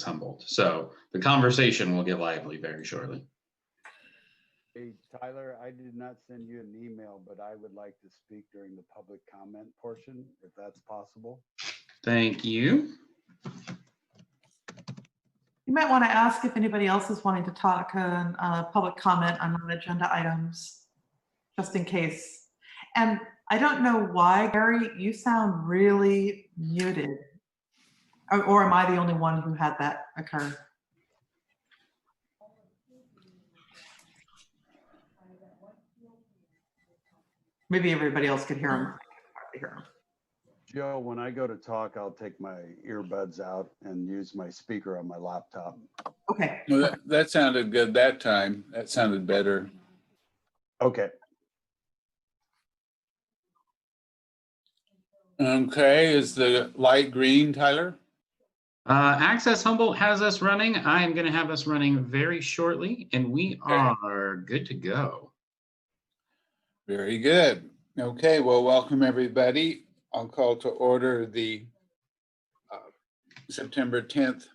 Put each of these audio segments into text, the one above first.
Humboldt. So the conversation will get lively very shortly. Hey, Tyler, I did not send you an email, but I would like to speak during the public comment portion, if that's possible. Thank you. You might want to ask if anybody else is wanting to talk public comment on non-agenda items, just in case. And I don't know why, Gary, you sound really muted. Or am I the only one who had that occur? Maybe everybody else could hear him. Joe, when I go to talk, I'll take my earbuds out and use my speaker on my laptop. Okay. Well, that sounded good that time. That sounded better. Okay. Okay, is the light green, Tyler? Access Humboldt has us running. I am going to have us running very shortly, and we are good to go. Very good. Okay, well, welcome everybody. I'll call to order the September 10th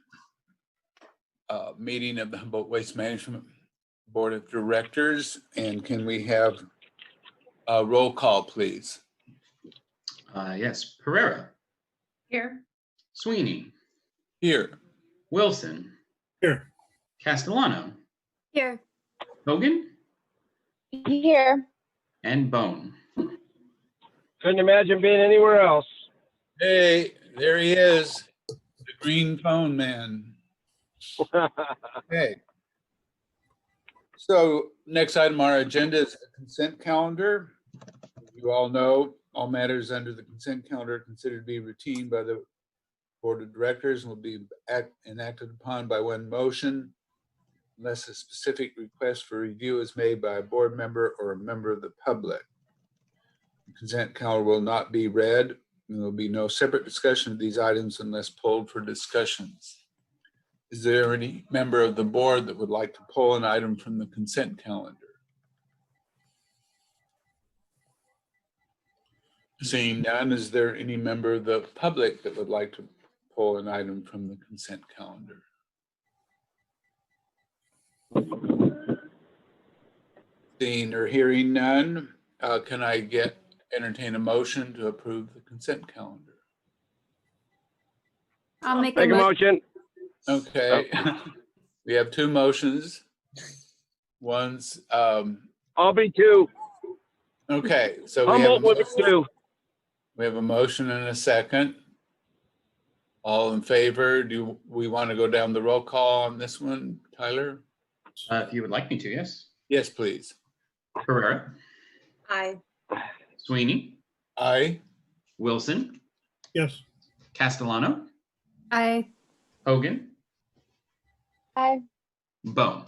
meeting of the Humboldt Waste Management Board of Directors. And can we have a roll call, please? Yes, Pereira. Here. Sweeney. Here. Wilson. Here. Castellano. Here. Hogan. Here. And Bone. Couldn't imagine being anywhere else. Hey, there he is, the green phone man. Okay. So next item on our agenda is the consent calendar. You all know all matters under the consent calendar are considered to be routine by the Board of Directors and will be enacted upon by one motion unless a specific request for review is made by a board member or a member of the public. The consent calendar will not be read, and there will be no separate discussion of these items unless polled for discussions. Is there any member of the board that would like to pull an item from the consent calendar? Seeing none, is there any member of the public that would like to pull an item from the consent calendar? Seeing or hearing none, can I entertain a motion to approve the consent calendar? I'll make a a motion. motion. Okay, we have two motions. One's, I'll be two. okay, so Humboldt will be two. we have a motion and a second. All in favor? Do we want to go down the roll call on this one, Tyler? If you would like me to, yes. Yes, please. Pereira. Aye. Sweeney. Aye. Wilson. Yes. Castellano. Aye. Hogan. Aye. Bone.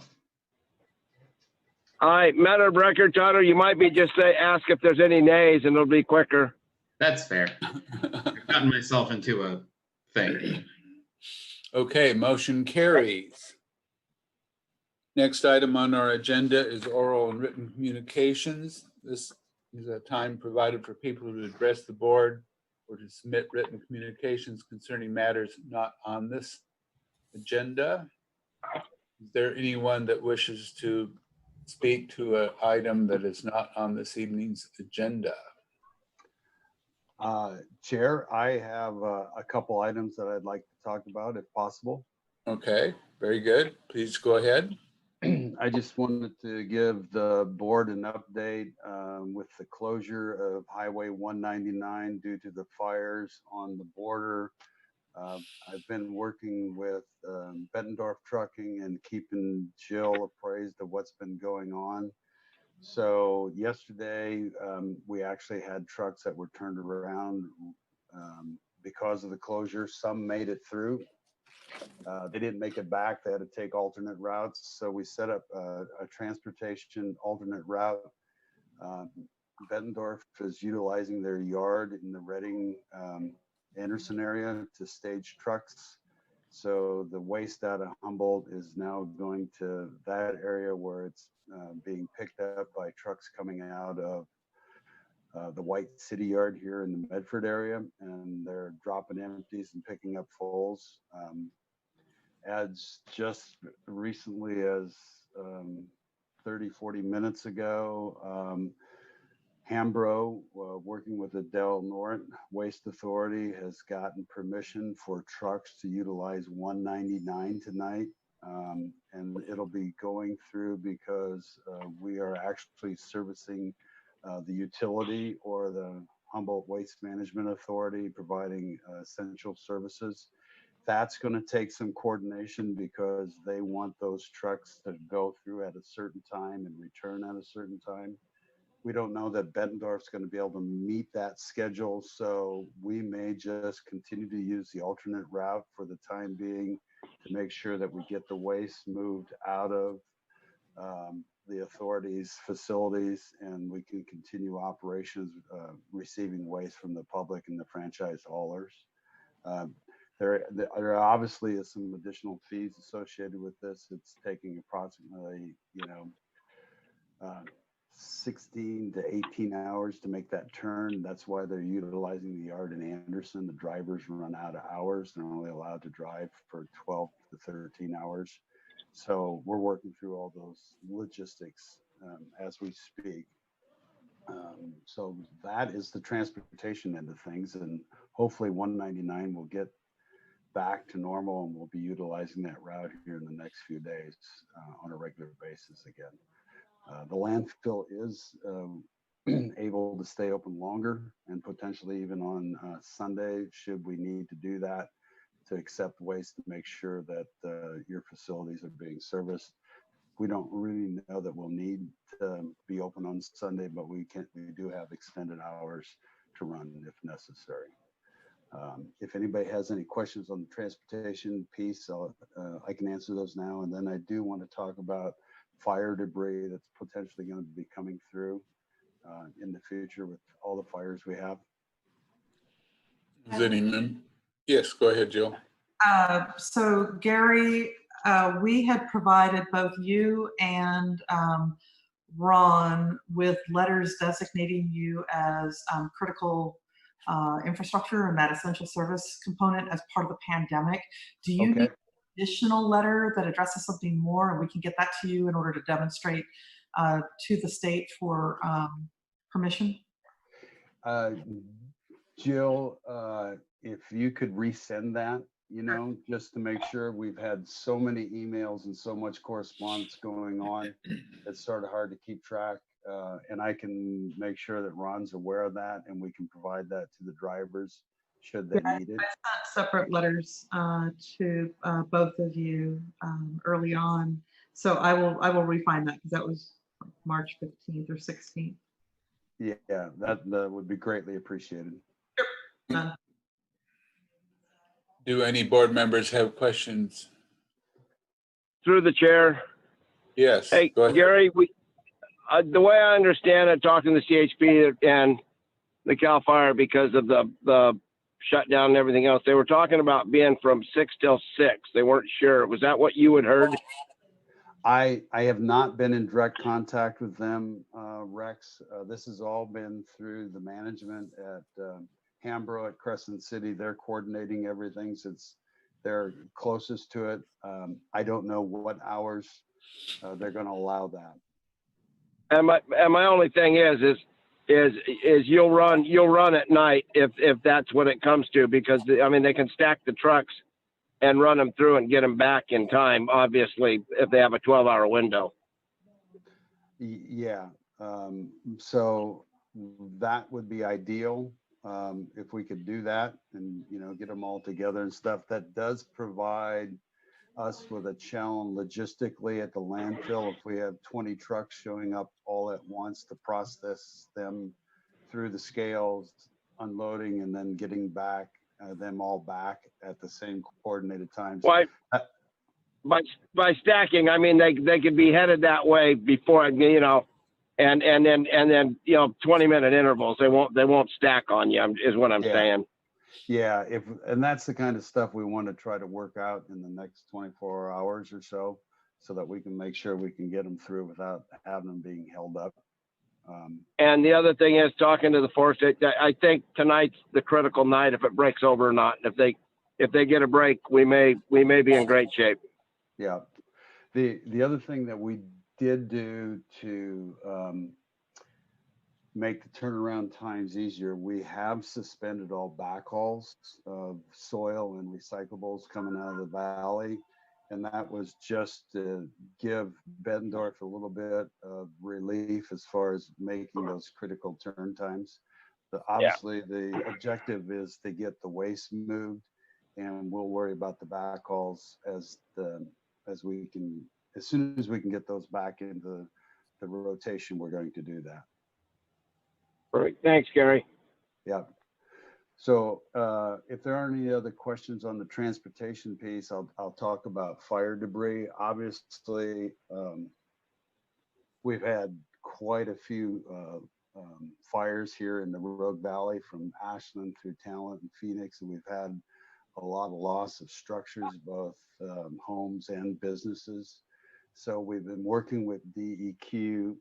All right, matter of record, Tyler, you might be just ask if there's any nays and it'll be quicker. That's fair. I've gotten myself into a thing. Okay, motion carries. Next item on our agenda is oral and written communications. This is a time provided for people to address the board or to submit written communications concerning matters not on this agenda. Is there anyone that wishes to speak to an item that is not on this evening's agenda? Chair, I have a couple items that I'd like to talk about if possible. Okay, very good. Please go ahead. I just wanted to give the board an update with the closure of Highway 199 due to the fires on the border. I've been working with Bettendorf Trucking and keeping Jill appraised of what's been going on. So yesterday, we actually had trucks that were turned around because of the closure. Some made it through. They didn't make it back. They had to take alternate routes. So we set up a transportation alternate route. Bettendorf is utilizing their yard in the Reading Anderson area to stage trucks. So the waste out of Humboldt is now going to that area where it's being picked up by trucks coming out of the White City Yard here in the Medford area, and they're dropping empties and picking up fulls. As just recently as 30, 40 minutes ago, Hambro, working with the Del Norte Waste Authority, has gotten permission for trucks to utilize 199 tonight. And it'll be going through because we are actually servicing the utility or the Humboldt Waste Management Authority, providing essential services. That's going to take some coordination because they want those trucks to go through at a certain time and return at a certain time. We don't know that Bettendorf's going to be able to meet that schedule, so we may just continue to use the alternate route for the time being to make sure that we get the waste moved out of the authority's facilities, and we can continue operations receiving waste from the public and the franchise haulers. There obviously is some additional fees associated with this. It's taking approximately, 16 to 18 hours to make that turn. That's why they're utilizing the yard in Anderson. The drivers run out of hours. They're only allowed to drive for 12 to 13 hours. So we're working through all those logistics as we speak. So that is the transportation end of things, and hopefully 199 will get back to normal, and we'll be utilizing that route here in the next few days on a regular basis again. The landfill is able to stay open longer and potentially even on Sunday, should we need to do that, to accept waste to make sure that your facilities are being serviced. We don't really know that we'll need to be open on Sunday, but we do have extended hours to run if necessary. If anybody has any questions on the transportation piece, I can answer those now. And then I do want to talk about fire debris that's potentially going to be coming through in the future with all the fires we have. Yes, go ahead, Jill. So Gary, we had provided both you and Ron with letters designating you as critical infrastructure and that essential service component as part of the pandemic. Do you need an additional letter that addresses something more, and we can get that to you in order to demonstrate to the state for permission? Jill, if you could resend that, just to make sure. We've had so many emails and so much correspondence going on. It's sort of hard to keep track. And I can make sure that Ron's aware of that, and we can provide that to the drivers should they need it. I sent separate letters to both of you early on. So I will refine that because that was March 15th or 16th. Yeah, that would be greatly appreciated. Sure. Do any board members have questions? Through the chair. Yes. Hey, go ahead. Gary, the way I understand it, talking to CHP and the CAL FIRE, because of the shutdown and everything else, they were talking about being from 6 till 6. They weren't sure. Was that what you had heard? I have not been in direct contact with them, Rex. This has all been through the management at Hambro at Crescent City. They're coordinating everything since they're closest to it. I don't know what hours they're going to allow that. And my only thing is you'll run at night if that's what it comes to, because I mean they can stack the trucks and run them through and get them back in time, obviously, if they have a 12-hour window. Yeah, so that would be ideal if we could do that and get them all together and stuff. That does provide us with a challenge logistically at the landfill if we have 20 trucks showing up all at once to process them through the scales, unloading, and then getting back them all back at the same coordinated times. Why? By stacking, I mean they could be headed that way before, and then 20-minute intervals. They won't stack on you, is what I'm saying. Yeah, and that's the kind of stuff we want to try to work out in the next 24 hours or so that we can make sure we can get them through without having them being held up. And the other thing is talking to the force. I think tonight's the critical night if it breaks over or not. If if they get a break, we may be in great shape. Yeah. The other thing that we did do to make the turnaround times easier, we have suspended all backhauls of soil and recyclables coming out of the valley. And that was just to give Bettendorf a little bit of relief as far as making those critical turn times. But obviously the objective is to get the waste moved, and we'll worry about the backhauls as soon as we can get those back into the rotation, we're going to do that. Perfect. Thanks, Gary. Yeah. So if there aren't any other questions on the transportation piece, I'll talk about fire debris. Obviously, we've had quite a few fires here in the Rogue Valley, from Ashland through Talent and Phoenix, and we've had a lot of loss of structures, both homes and businesses. So we've been working with DEQ,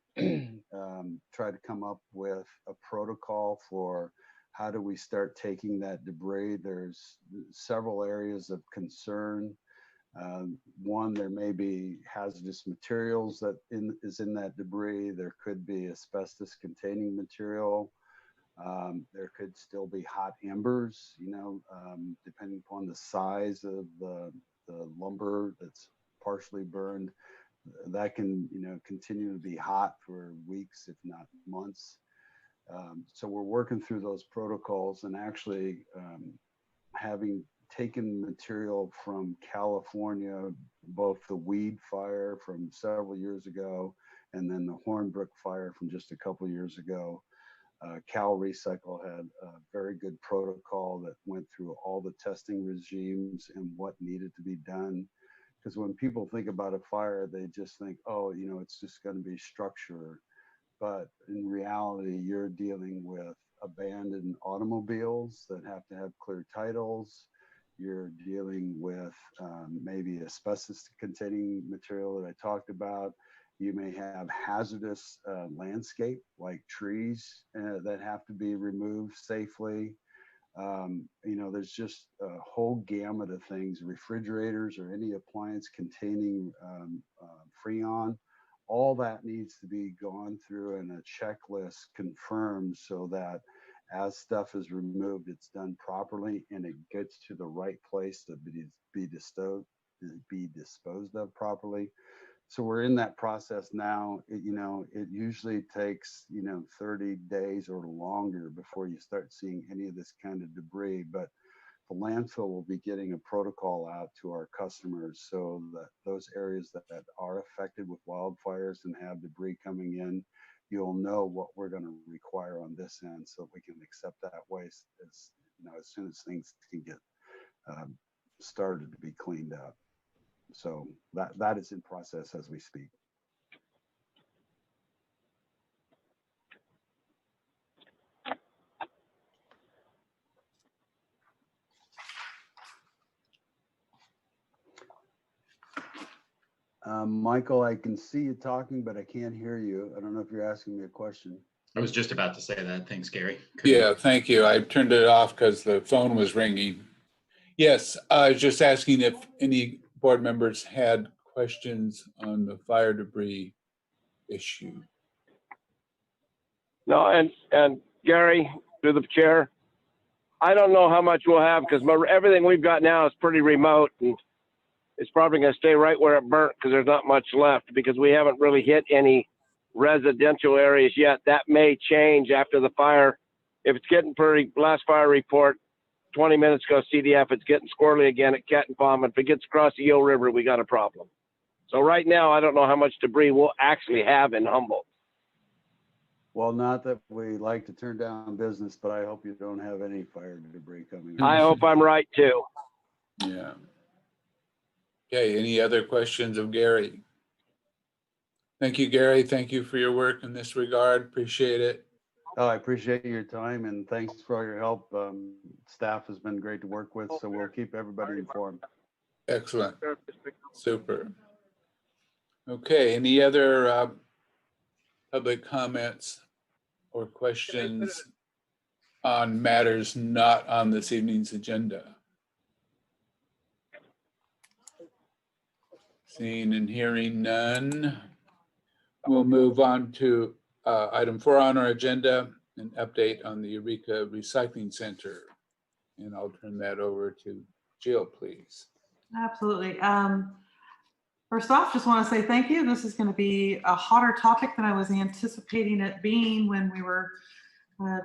try to come up with a protocol for how do we start taking that debris. There's several areas of concern. One, there may be hazardous materials that is in that debris. There could be asbestos containing material. There could still be hot embers, depending upon the size of the lumber that's partially burned. That can, continue to be hot for weeks, if not months. So we're working through those protocols, and actually having taken material from California, both the Weed fire from several years ago, and then the Hornbrook fire from just a couple of years ago. CalRecycle had a very good protocol that went through all the testing regimes and what needed to be done. Because when people think about a fire, they just think, oh, it's just going to be structure. But in reality, you're dealing with abandoned automobiles that have to have clear titles. You're dealing with maybe asbestos containing material that I talked about. You may have hazardous landscape like trees that have to be removed safely. There's just a whole gamut of things, refrigerators or any appliance containing Freon. All that needs to be gone through and a checklist confirmed, so that as stuff is removed, it's done properly and it gets to the right place to be disposed of properly. So we're in that process now. It usually takes 30 days or longer before you start seeing any of this kind of debris. But the landfill will be getting a protocol out to our customers, so that those areas that are affected with wildfires and have debris coming in, you'll know what we're going to require on this end, so we can accept that waste as soon as things can get started to be cleaned up. So that is in process as we speak. Michael, I can see you talking, but I can't hear you. I don't know if you're asking me a question. I was just about to say that. Thanks, Gary. Yeah, thank you. I turned it off because the phone was ringing. Yes, I was just asking if any board members had questions on the fire debris issue. No, and Gary, through the chair, I don't know how much we'll have, because everything we've got now is pretty remote, and it's probably going to stay right where it burnt, because there's not much left, because we haven't really hit any residential areas yet. That may change after the fire. If it's getting pretty, last fire report 20 minutes ago, CDF, it's getting squirrely again at Cat and Palm. If it gets across the Yo River, we got a problem. So right now, I don't know how much debris we'll actually have in Humboldt. Well, not that we like to turn down business, but I hope you don't have any fire debris coming. I hope I'm right too. Yeah. Okay, any other questions of Gary? Thank you, Gary. Thank you for your work in this regard. Appreciate it. Oh, I appreciate your time, and thanks for all your help. Staff has been great to work with, so we'll keep everybody informed. Excellent. Super. Okay, any other public comments or questions on matters not on this evening's agenda? Seeing and hearing none, we'll move on to item 4 on our agenda, an update on the Eureka Recycling Center. And I'll turn that over to Jill, please. Absolutely. First off, just want to say thank you. This is going to be a hotter topic than I was anticipating it being when we were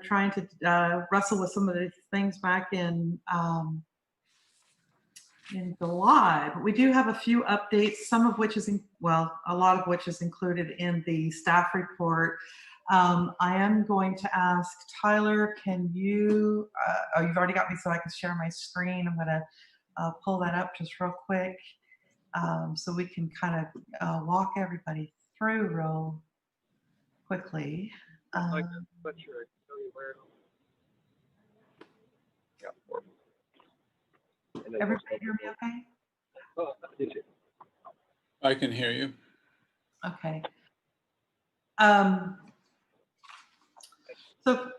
trying to wrestle with some of these things back in July. But we do have a few updates, some of which is, a lot of which is included in the staff report. I am going to ask Tyler, can you, oh, you've already got me so I can share my screen. I'm going to pull that up just real quick. So we can kind of walk everybody through real quickly. Everybody hear me okay? I can hear you. Okay. So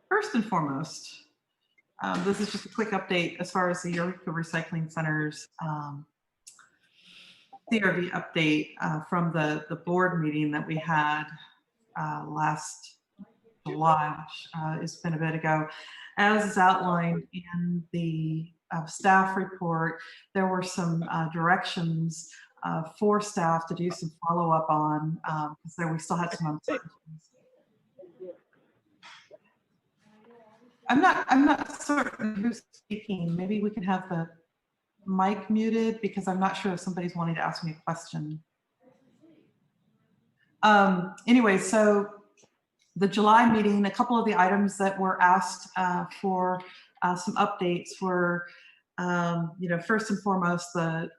first and foremost, this is just a quick update as far as the Eureka Recycling Center's CRV update from the board meeting that we had last July, which has been a bit ago. As is outlined in the staff report, there were some directions for staff to do some follow-up on because we still had some uncertainties. I'm not certain who's speaking. Maybe we can have the mic muted because I'm not sure if somebody's wanting to ask me a question. Anyway, so the July meeting, a couple of the items that were asked for some updates were, first and foremost, the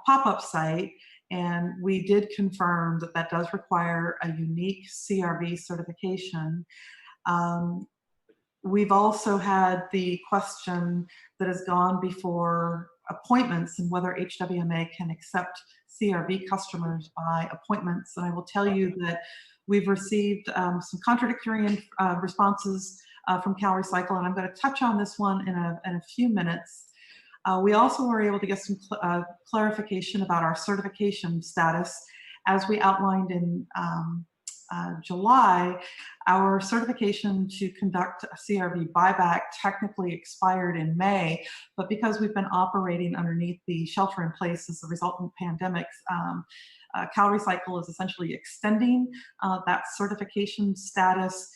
pop-up site. And we did confirm that that does require a unique CRV certification. We've also had the question that has gone before appointments and whether HWMA can accept CRV customers by appointments. And I will tell you that we've received some contradictory responses from CalRecycle, and I'm going to touch on this one in a few minutes. We also were able to get some clarification about our certification status. As we outlined in July, our certification to conduct a CRV buyback technically expired in May, but because we've been operating underneath the shelter in place as a result of pandemics, CalRecycle is essentially extending that certification status.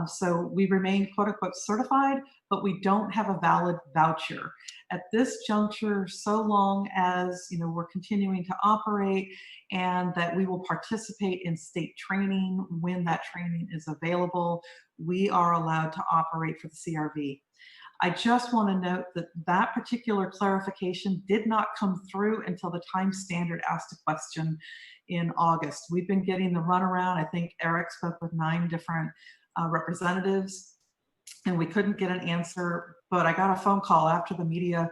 So we remain quote unquote certified, but we don't have a valid voucher. At this juncture, so long as we're continuing to operate and that we will participate in state training when that training is available, we are allowed to operate for the CRV. I just want to note that that particular clarification did not come through until the Time Standard asked a question in August. We've been getting the runaround. I think Eric spoke with 9 different representatives and we couldn't get an answer, but I got a phone call after the media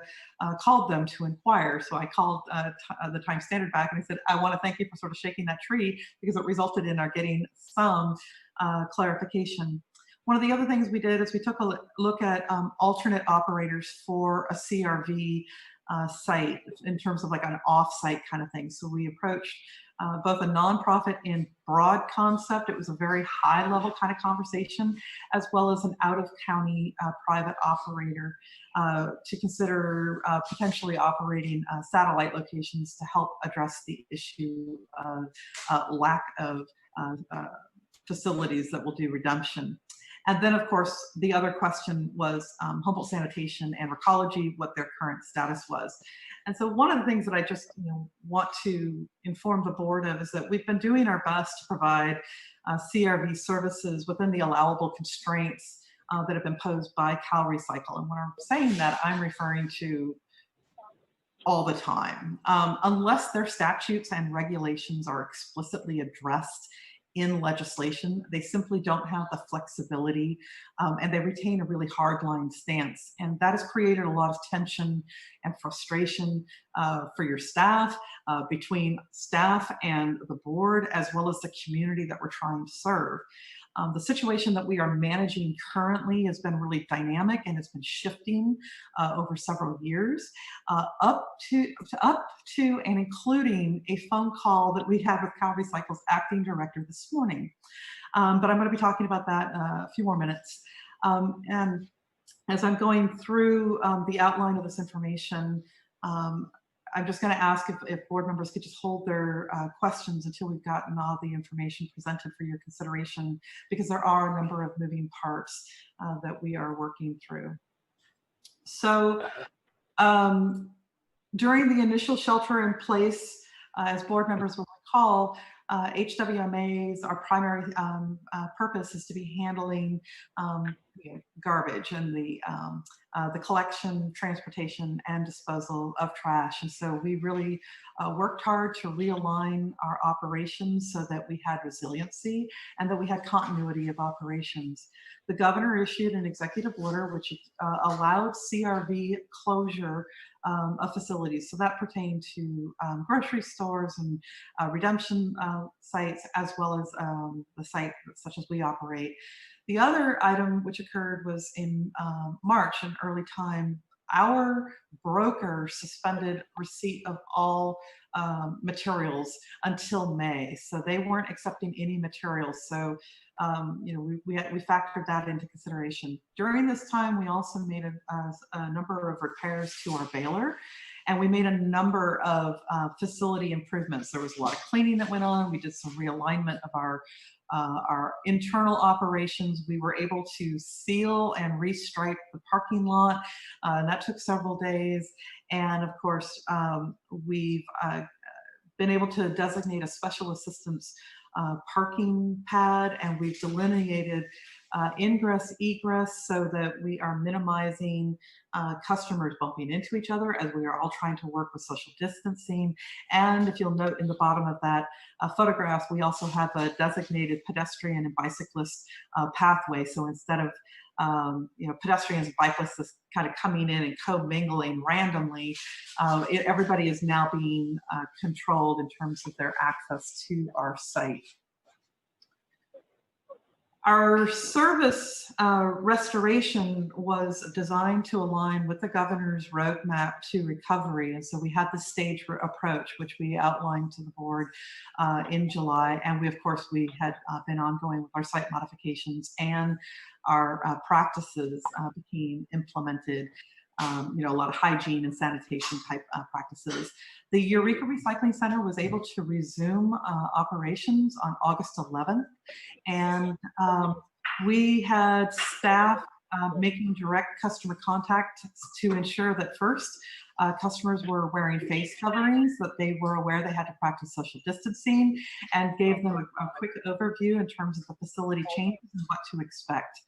called them to inquire. So I called the Time Standard back and I said, I want to thank you for sort of shaking that tree because it resulted in our getting some clarification. One of the other things we did is we took a look at alternate operators for a CRV site in terms of like an off-site kind of thing. So we approached both a nonprofit in broad concept, it was a very high level kind of conversation, as well as an out-of-county private operator to consider potentially operating satellite locations to help address the issue of lack of facilities that will do redemption. And then, of course, the other question was Humboldt Sanitation and Recology, what their current status was. And so one of the things that I just want to inform the board of is that we've been doing our best to provide CRV services within the allowable constraints that have been posed by CalRecycle. And when I'm saying that, I'm referring to all the time. Unless their statutes and regulations are explicitly addressed in legislation, they simply don't have the flexibility and they retain a really hardline stance. And that has created a lot of tension and frustration for your staff, between staff and the board, as well as the community that we're trying to serve. The situation that we are managing currently has been really dynamic and it's been shifting over several years, up to and including a phone call that we had with CalRecycle's acting director this morning. But I'm going to be talking about that a few more minutes. And as I'm going through the outline of this information, I'm just going to ask if board members could just hold their questions until we've gotten all the information presented for your consideration, because there are a number of moving parts that we are working through. So during the initial shelter in place, as board members will recall, HWMA's, our primary purpose is to be handling garbage and the collection, transportation, and disposal of trash. And so we really worked hard to realign our operations so that we had resiliency and that we had continuity of operations. The governor issued an executive order which allowed CRV closure of facilities. So that pertained to grocery stores and redemption sites, as well as the site such as we operate. The other item which occurred was in March, an early time. Our broker suspended receipt of all materials until May, so they weren't accepting any materials. So we factored that into consideration. During this time, we also made a number of repairs to our baler, and we made a number of facility improvements. There was a lot of cleaning that went on. We did some realignment of our internal operations. We were able to seal and restripe the parking lot. And that took several days. And of course, we've been able to designate a special assistance parking pad, and we've delineated ingress, egress, so that we are minimizing customers bumping into each other as we are all trying to work with social distancing. And if you'll note in the bottom of that photograph, we also have a designated pedestrian and bicyclist pathway. So instead of pedestrians and bicyclists kind of coming in and co-mingling randomly, everybody is now being controlled in terms of their access to our site. Our service restoration was designed to align with the governor's roadmap to recovery. And so we had the stage approach, which we outlined to the board in July. And of course, we had been ongoing with our site modifications, and our practices became implemented. A lot of hygiene and sanitation type practices. The Eureka Recycling Center was able to resume operations on August 11th. And we had staff making direct customer contact to ensure that first, customers were wearing face coverings, that they were aware they had to practice social distancing, and gave them a quick overview in terms of the facility changes and what to expect.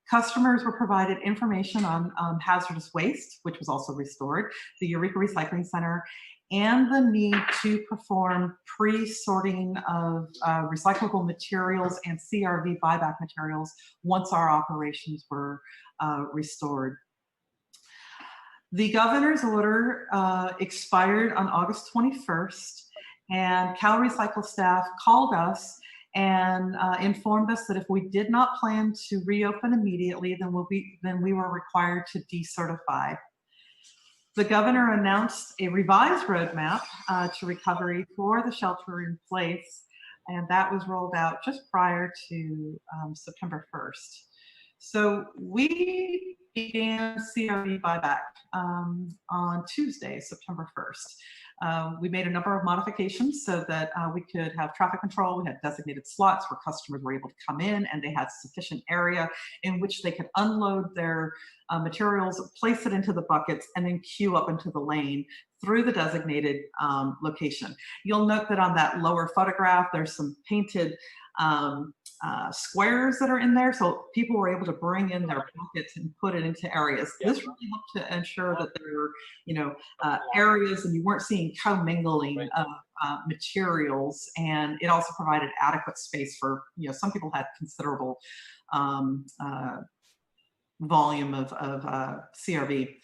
Customers were provided information on hazardous waste, which was also restored, the Eureka Recycling Center, and the need to perform pre-sorting of recyclable materials and CRV buyback materials once our operations were restored. The governor's order expired on August 21st, and CalRecycle staff called us and informed us that if we did not plan to reopen immediately, then we were required to decertify. The governor announced a revised roadmap to recovery for the shelter in place, and that was rolled out just prior to September 1st. So we began CRV buyback on Tuesday, September 1st. We made a number of modifications so that we could have traffic control. We had designated slots where customers were able to come in, and they had sufficient area in which they could unload their materials, place it into the buckets, and then queue up into the lane through the designated location. You'll note that on that lower photograph, there's some painted squares that are in there, so people were able to bring in their buckets and put it into areas. This really helped to ensure that there were, areas, and you weren't seeing commingling of materials, and it also provided adequate space for, some people had considerable volume of CRV.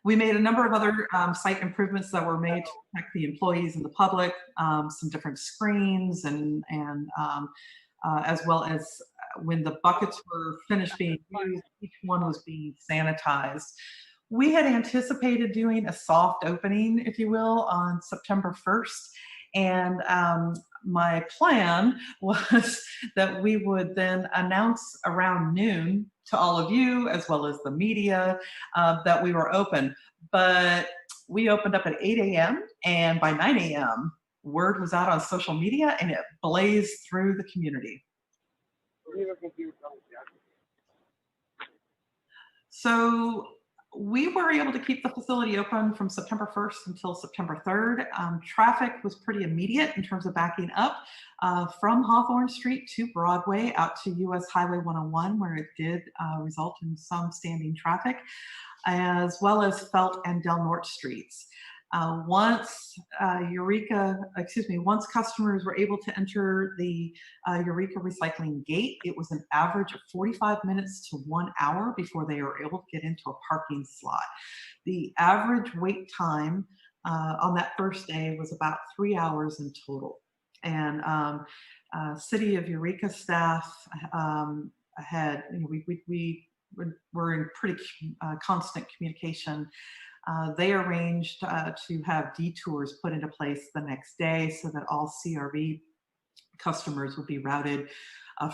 We made a number of other site improvements that were made to protect the employees and the public, some different screens, and as well as when the buckets were finished being used, each one was being sanitized. We had anticipated doing a soft opening, if you will, on September 1st. And my plan was that we would then announce around noon to all of you, as well as the media, that we were open. But we opened up at 8 a.m. and by 9 a.m., word was out on social media and it blazed through the community. So we were able to keep the facility open from September 1st until September 3rd. Traffic was pretty immediate in terms of backing up from Hawthorne Street to Broadway out to US Highway 101, where it did result in some standing traffic, as well as Felt and Del Norte streets. Once customers were able to enter the Eureka recycling gate, it was an average of 45 minutes to 1 hour before they were able to get into a parking slot. The average wait time on that first day was about 3 hours in total. And City of Eureka staff had, we were in pretty constant communication. They arranged to have detours put into place the next day so that all CRV customers would be routed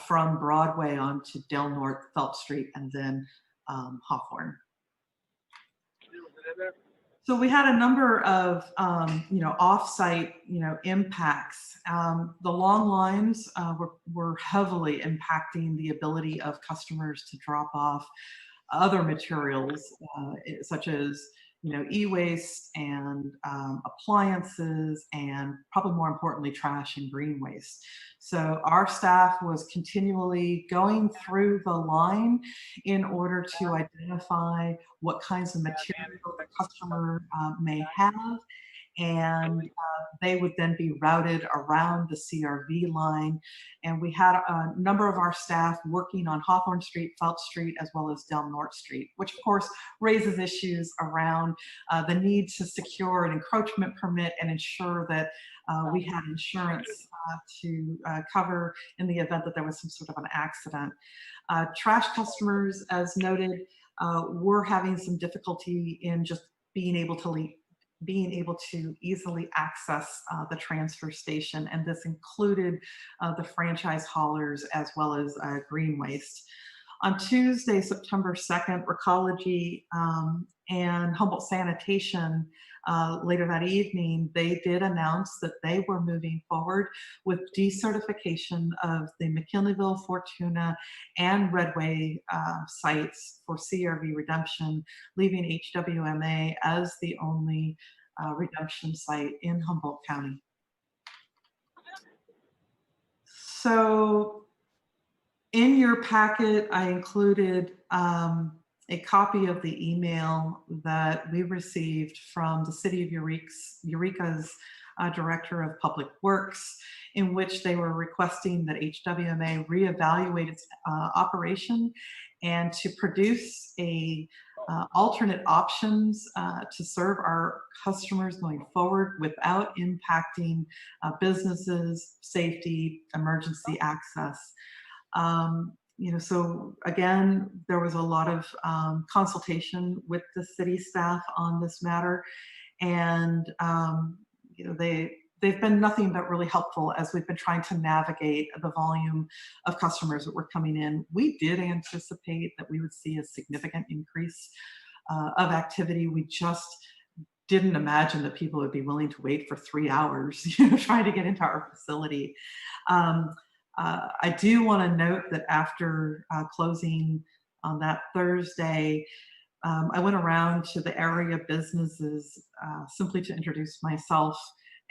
from Broadway onto Del Norte, Felt Street, and then Hawthorne. So we had a number of, off-site, impacts. The long lines were heavily impacting the ability of customers to drop off other materials, such as e-waste and appliances, and probably more importantly, trash and green waste. So our staff was continually going through the line in order to identify what kinds of material the customer may have, and they would then be routed around the CRV line. And we had a number of our staff working on Hawthorne Street, Felt Street, as well as Del Norte Street, which of course raises issues around the need to secure an encroachment permit and ensure that we had insurance to cover in the event that there was some sort of an accident. Trash customers, as noted, were having some difficulty in just being able to easily access the transfer station, and this included the franchise haulers as well as green waste. On Tuesday, September 2nd, Recology and Humboldt Sanitation, later that evening, they did announce that they were moving forward with decertification of the McKinleyville, Fortuna, and Redway sites for CRV redemption, leaving HWMA as the only redemption site in Humboldt County. So in your packet, I included a copy of the email that we received from the City of Eureka's Director of Public Works, in which they were requesting that HWMA reevaluate its operation and to produce a alternate options to serve our customers going forward without impacting businesses, safety, emergency access. So again, there was a lot of consultation with the city staff on this matter, and they've been nothing but really helpful as we've been trying to navigate the volume of customers that were coming in. We did anticipate that we would see a significant increase of activity. We just didn't imagine that people would be willing to wait for 3 hours, trying to get into our facility. I do want to note that after closing on that Thursday, I went around to the area businesses simply to introduce myself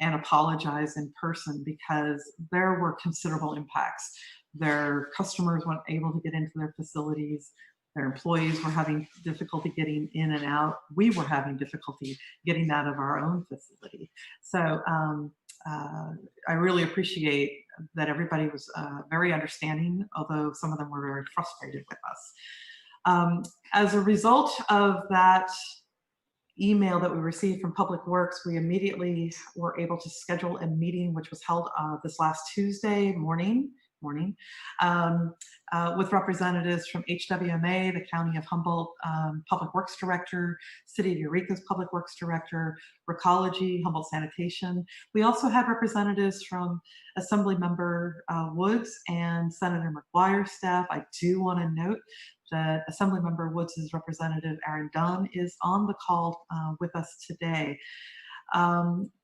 and apologize in person, because there were considerable impacts. Their customers weren't able to get into their facilities. Their employees were having difficulty getting in and out. We were having difficulty getting out of our own facility. So I really appreciate that everybody was very understanding, although some of them were very frustrated with us. As a result of that email that we received from Public Works, we immediately were able to schedule a meeting, which was held this last Tuesday morning morning, with representatives from HWMA, the County of Humboldt Public Works Director, City of Eureka's Public Works Director, Recology, Humboldt Sanitation. We also had representatives from Assemblymember Woods and Senator McGuire's staff. I do want to note that Assemblymember Woods' representative, Aaron Dunn, is on the call with us today.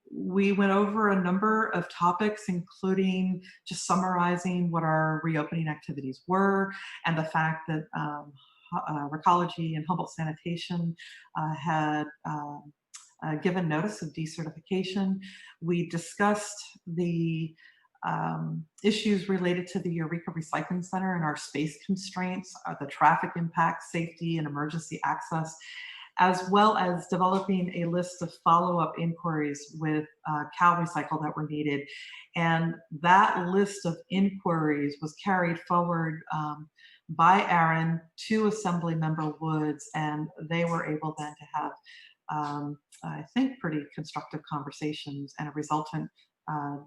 We went over a number of topics, including just summarizing what our reopening activities were and the fact that Recology and Humboldt Sanitation had given notice of decertification. We discussed the issues related to the Eureka Recycling Center and our space constraints, the traffic impact, safety, and emergency access, as well as developing a list of follow-up inquiries with CalRecycle that were needed. And that list of inquiries was carried forward by Aaron to Assemblymember Woods, and they were able then to have, I think, pretty constructive conversations and a resultant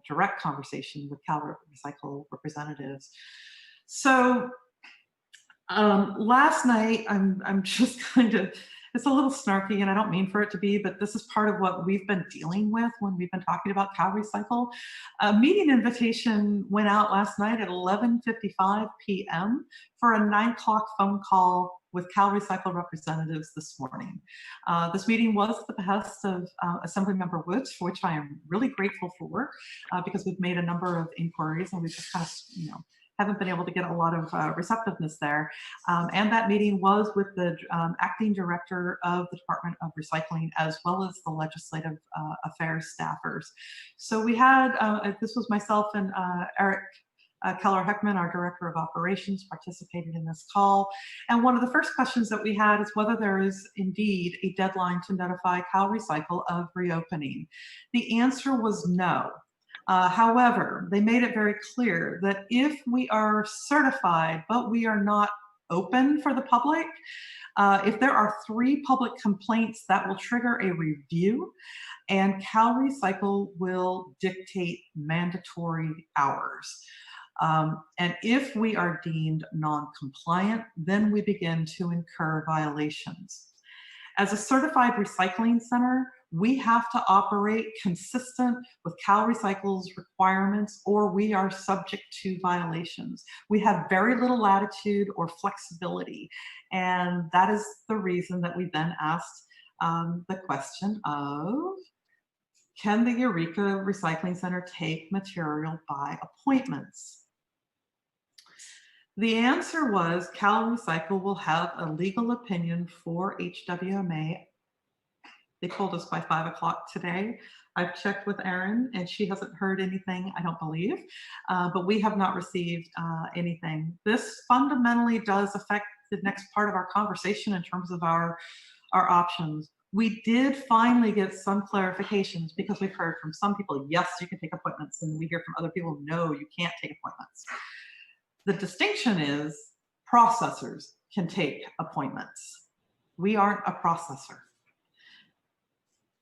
direct conversation with CalRecycle representatives. So last night, I'm just kind of, it's a little snarky, and I don't mean for it to be, but this is part of what we've been dealing with when we've been talking about CalRecycle. A meeting invitation went out last night at 11:55 p.m. for a 9 o'clock phone call with CalRecycle representatives this morning. This meeting was at the behest of Assemblymember Woods, for which I am really grateful for, because we've made a number of inquiries and we've just kind of, haven't been able to get a lot of receptiveness there. And that meeting was with the acting director of the Department of Recycling, as well as the legislative affairs staffers. So we had, this was myself and Eric Keller-Heckman, our director of operations, participated in this call. And one of the first questions that we had is whether there is indeed a deadline to notify CalRecycle of reopening. The answer was no. However, they made it very clear that if we are certified, but we are not open for the public, if there are 3 public complaints, that will trigger a review, and CalRecycle will dictate mandatory hours. And if we are deemed non-compliant, then we begin to incur violations. As a certified recycling center, we have to operate consistent with CalRecycle's requirements, or we are subject to violations. We have very little latitude or flexibility, and that is the reason that we then asked the question of, can the Eureka Recycling Center take material by appointments? The answer was CalRecycle will have a legal opinion for HWMA. They told us by 5 o'clock today. I've checked with Erin and she hasn't heard anything, I don't believe, but we have not received anything. This fundamentally does affect the next part of our conversation in terms of our options. We did finally get some clarifications because we've heard from some people, yes, you can take appointments, and we hear from other people, no, you can't take appointments. The distinction is processors can take appointments. We aren't a processor.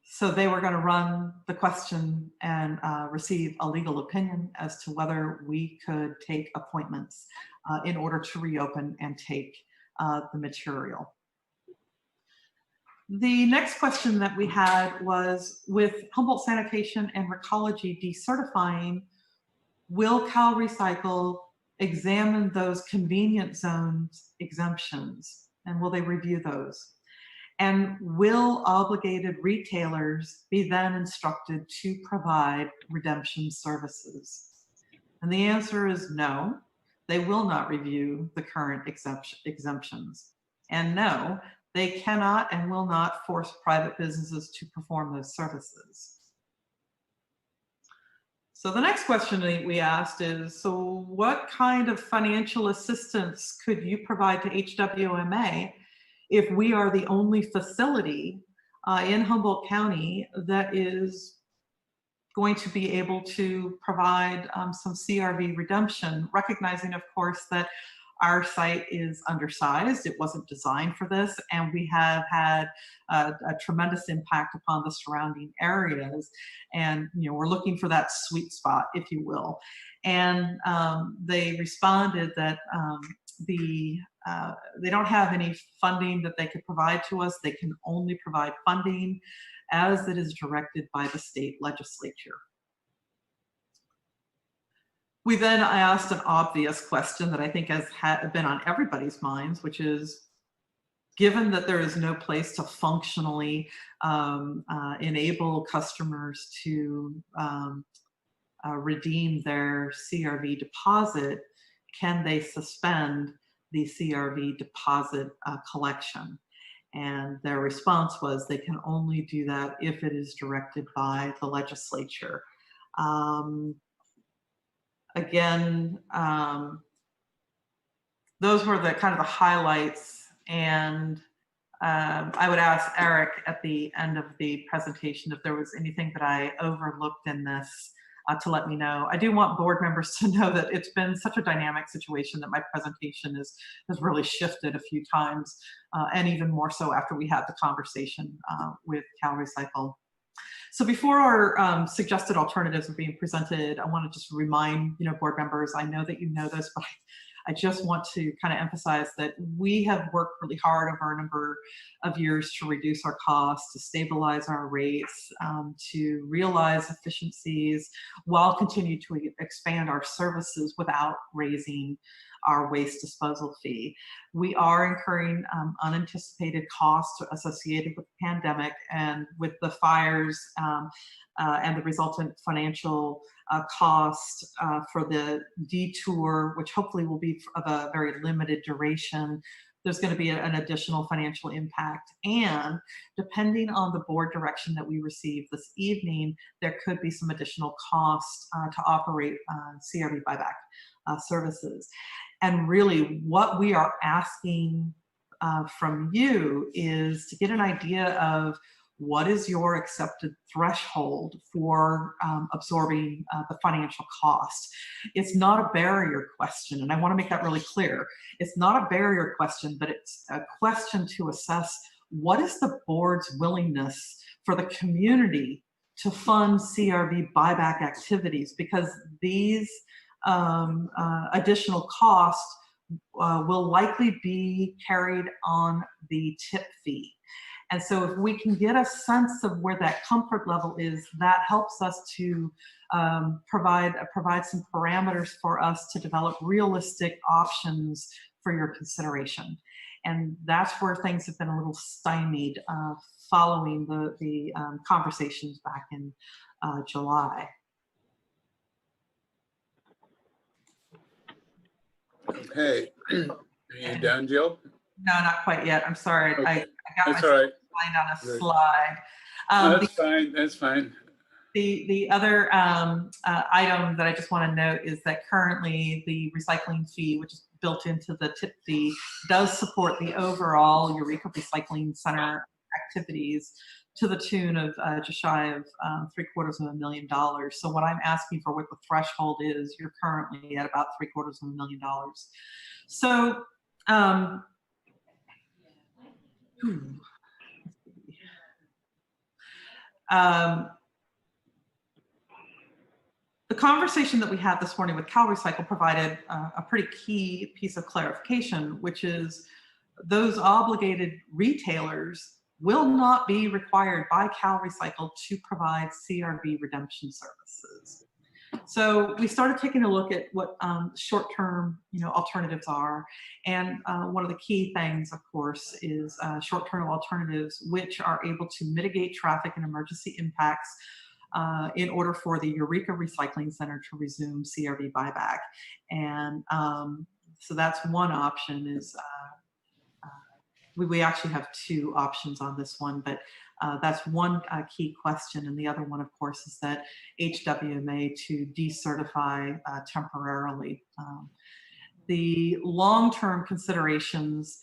So they were going to run the question and receive a legal opinion as to whether we could take appointments in order to reopen and take the material. The next question that we had was, with Humboldt Sanitation and Recology decertifying, will CalRecycle examine those convenient zones exemptions, and will they review those? And will obligated retailers be then instructed to provide redemption services? And the answer is no, they will not review the current exemptions. And no, they cannot and will not force private businesses to perform those services. So the next question we asked is, so what kind of financial assistance could you provide to HWMA if we are the only facility in Humboldt County that is going to be able to provide some CRV redemption, recognizing, of course, that Our site is undersized. It wasn't designed for this, and we have had a tremendous impact upon the surrounding areas. And we're looking for that sweet spot, if you will. And they responded that they don't have any funding that they could provide to us. They can only provide funding as it is directed by the state legislature. We then asked an obvious question that I think has been on everybody's minds, which is, given that there is no place to functionally enable customers to redeem their CRV deposit, can they suspend the CRV deposit collection? And their response was they can only do that if it is directed by the legislature. Again, those were the kind of the highlights. And I would ask Eric at the end of the presentation if there was anything that I overlooked in this to let me know. I do want board members to know that it's been such a dynamic situation that my presentation has really shifted a few times, and even more so after we had the conversation with CalRecycle. So before our suggested alternatives are being presented, I want to just remind board members, I know that you know this, but I just want to kind of emphasize that we have worked really hard over a number of years to reduce our costs, to stabilize our rates, to realize efficiencies while continuing to expand our services without raising our waste disposal fee. We are incurring unanticipated costs associated with the pandemic and with the fires and the resultant financial cost for the detour, which hopefully will be of a very limited duration. There's going to be an additional financial impact. And depending on the board direction that we receive this evening, there could be some additional cost to operate CRV buyback services. And really what we are asking from you is to get an idea of what is your accepted threshold for absorbing the financial cost. It's not a barrier question, and I want to make that really clear. It's not a barrier question, but it's a question to assess what is the board's willingness for the community to fund CRV buyback activities, because these additional costs will likely be carried on the tip fee. And so if we can get a sense of where that comfort level is, that helps us to provide some parameters for us to develop realistic options for your consideration. And that's where things have been a little stymied following the conversations back in July. Okay, are you done, Jill? No, not quite yet. I'm sorry. Okay. I got That's myself all right. behind on a Good. slide. No, that's fine. That's fine. The other item that I just want to note is that currently the recycling fee, which is built into the tip fee, does support the overall Eureka Recycling Center activities to the tune of just shy of $750,000. So what I'm asking for, what the threshold is, you're currently at about $750,000. So the conversation that we had this morning with CalRecycle provided a pretty key piece of clarification, which is those obligated retailers will not be required by CalRecycle to provide CRV redemption services. So we started taking a look at what short-term alternatives are. And one of the key things, of course, is short-term alternatives which are able to mitigate traffic and emergency impacts in order for the Eureka Recycling Center to resume CRV buyback. And so that's one option. Is we actually have two options on this one, but that's one key question. And the other one, of course, is that HWMA to decertify temporarily. The long-term considerations,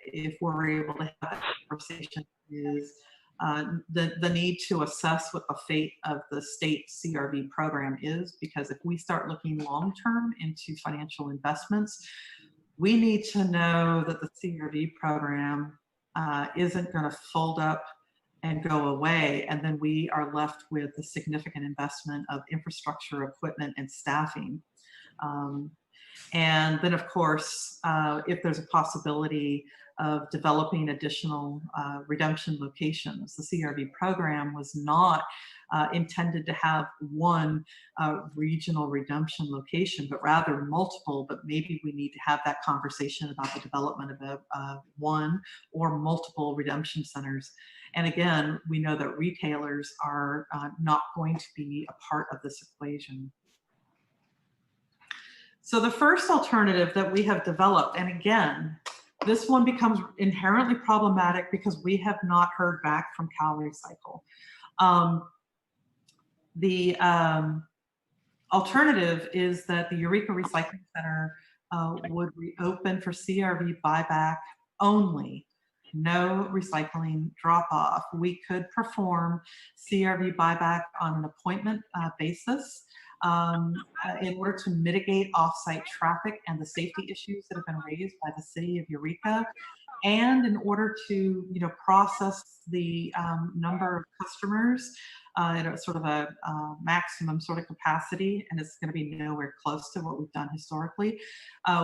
if we're able to have that conversation, is the need to assess what the fate of the state CRV program is, because if we start looking long-term into financial investments, we need to know that the CRV program isn't going to fold up and go away, and then we are left with a significant investment of infrastructure, equipment, and staffing. And then, of course, if there's a possibility of developing additional redemption locations, the CRV program was not intended to have one regional redemption location, but rather multiple. But maybe we need to have that conversation about the development of one or multiple redemption centers. And again, we know that retailers are not going to be a part of this equation. So the first alternative that we have developed, and again, this one becomes inherently problematic because we have not heard back from CalRecycle. The alternative is that the Eureka Recycling Center would reopen for CRV buyback only, no recycling drop-off. We could perform CRV buyback on an appointment basis in order to mitigate off-site traffic and the safety issues that have been raised by the city of Eureka, and in order to process the number of customers at sort of a maximum sort of capacity, and it's going to be nowhere close to what we've done historically.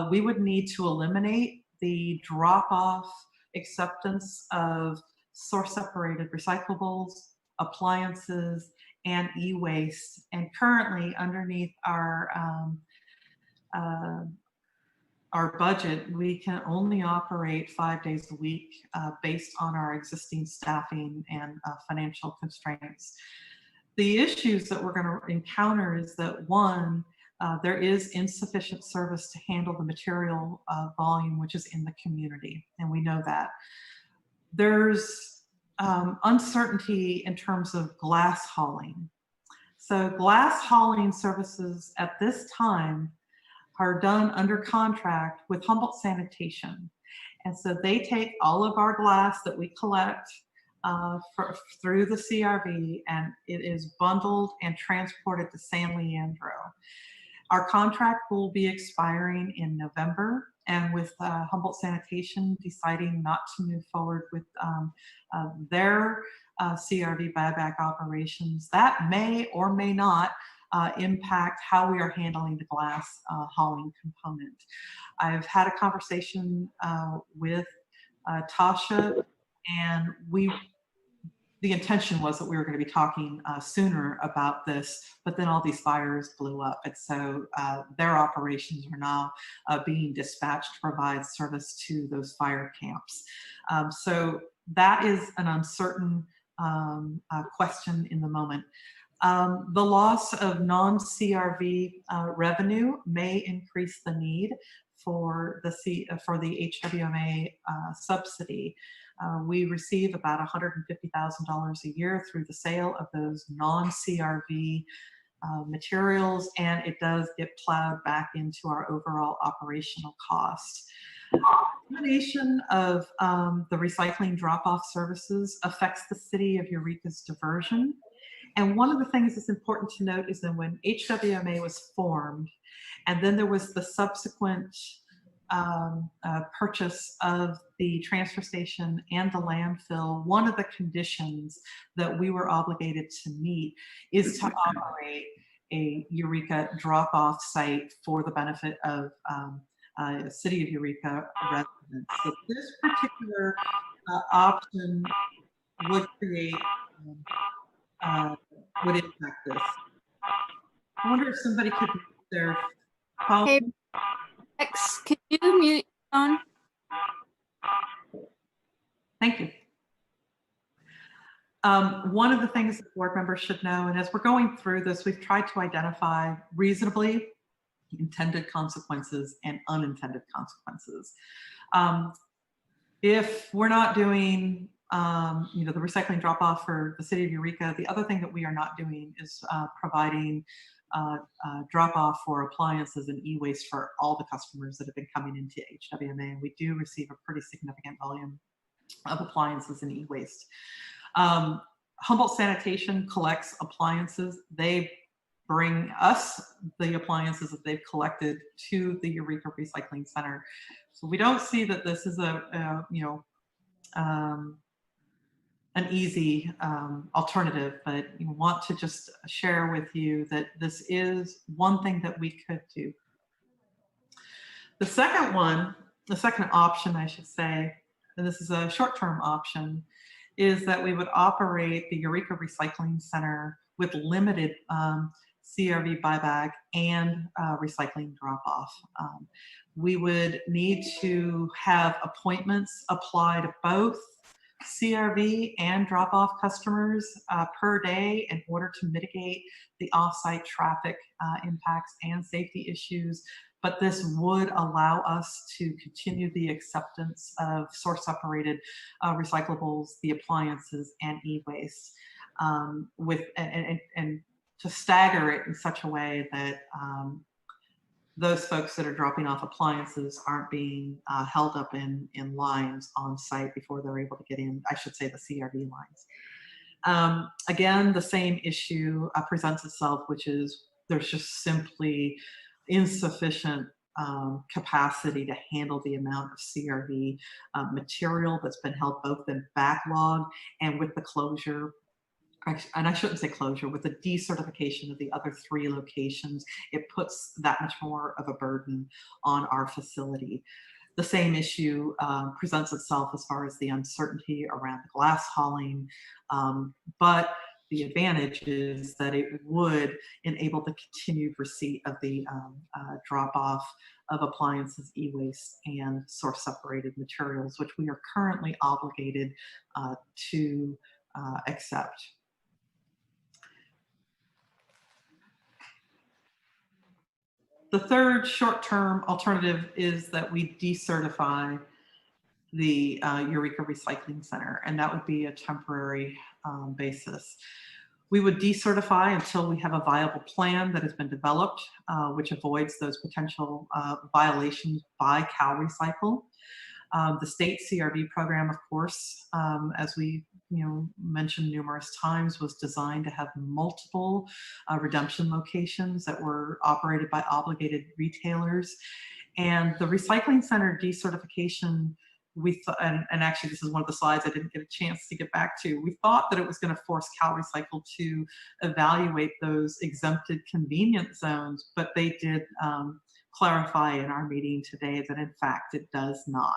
We would need to eliminate the drop-off acceptance of source-separated recyclables, appliances, and e-waste. And currently, underneath our budget, we can only operate 5 days a week based on our existing staffing and financial constraints. The issues that we're going to encounter is that, one, there is insufficient service to handle the material volume which is in the community, and we know that. There's uncertainty in terms of glass hauling. So glass hauling services at this time are done under contract with Humboldt Sanitation. And so they take all of our glass that we collect through the CRV, and it is bundled and transported to San Leandro. Our contract will be expiring in November, and with Humboldt Sanitation deciding not to move forward with their CRV buyback operations, that may or may not impact how we are handling the glass hauling component. I've had a conversation with Tasha, and the intention was that we were going to be talking sooner about this, but then all these fires blew up. And so their operations are now being dispatched to provide service to those fire camps. So that is an uncertain question in the moment. The loss of non-CRV revenue may increase the need for the HWMA subsidy. We receive about $150,000 a year through the sale of those non-CRV materials, and it does get plowed back into our overall operational cost. The combination of the recycling drop-off services affects the city of Eureka's diversion. And one of the things that's important to note is that when HWMA was formed, and then there was the subsequent purchase of the transfer station and the landfill, one of the conditions that we were obligated to meet is to operate a Eureka drop-off site for the benefit of City of Eureka residents. So this particular option would create, would impact this. I wonder if somebody could mute their phone. Hey, Rex, can you mute your phone? Thank you. One of the things that board members should know, and as we're going through this, we've tried to identify reasonably intended consequences and unintended consequences. If we're not doing the recycling drop-off for the City of Eureka, the other thing that we are not doing is providing drop-off for appliances and e-waste for all the customers that have been coming into HWMA. And we do receive a pretty significant volume of appliances and e-waste. Humboldt Sanitation collects appliances. They bring us the appliances that they've collected to the Eureka Recycling Center. So we don't see that this is an easy alternative, but we want to just share with you that this is one thing that we could do. The second option, I should say, and this is a short-term option, is that we would operate the Eureka Recycling Center with limited CRV buyback and recycling drop-off. We would need to have appointments apply to both CRV and drop-off customers per day in order to mitigate the off-site traffic impacts and safety issues. But this would allow us to continue the acceptance of source-separated recyclables, the appliances, and e-waste, and to stagger it in such a way that those folks that are dropping off appliances aren't being held up in lines on site before they're able to get in, I should say the CRV lines. Again, the same issue presents itself, which is there's just simply insufficient capacity to handle the amount of CRV material that's been held both in backlog and with the closure. And I shouldn't say closure, with the decertification of the other 3 locations, it puts that much more of a burden on our facility. The same issue presents itself as far as the uncertainty around the glass hauling, but the advantage is that it would enable the continued receipt of the drop-off of appliances, e-waste, and source-separated materials, which we are currently obligated to accept. The third short-term alternative is that we decertify the Eureka Recycling Center, and that would be a temporary basis. We would decertify until we have a viable plan that has been developed, which avoids those potential violations by CalRecycle. The state CRV program, of course, as we mentioned numerous times, was designed to have multiple redemption locations that were operated by obligated retailers. And the recycling center decertification, we thought, and actually this is one of the slides I didn't get a chance to get back to, we thought that it was going to force CalRecycle to evaluate those exempted convenience zones, but they did clarify in our meeting today that in fact it does not.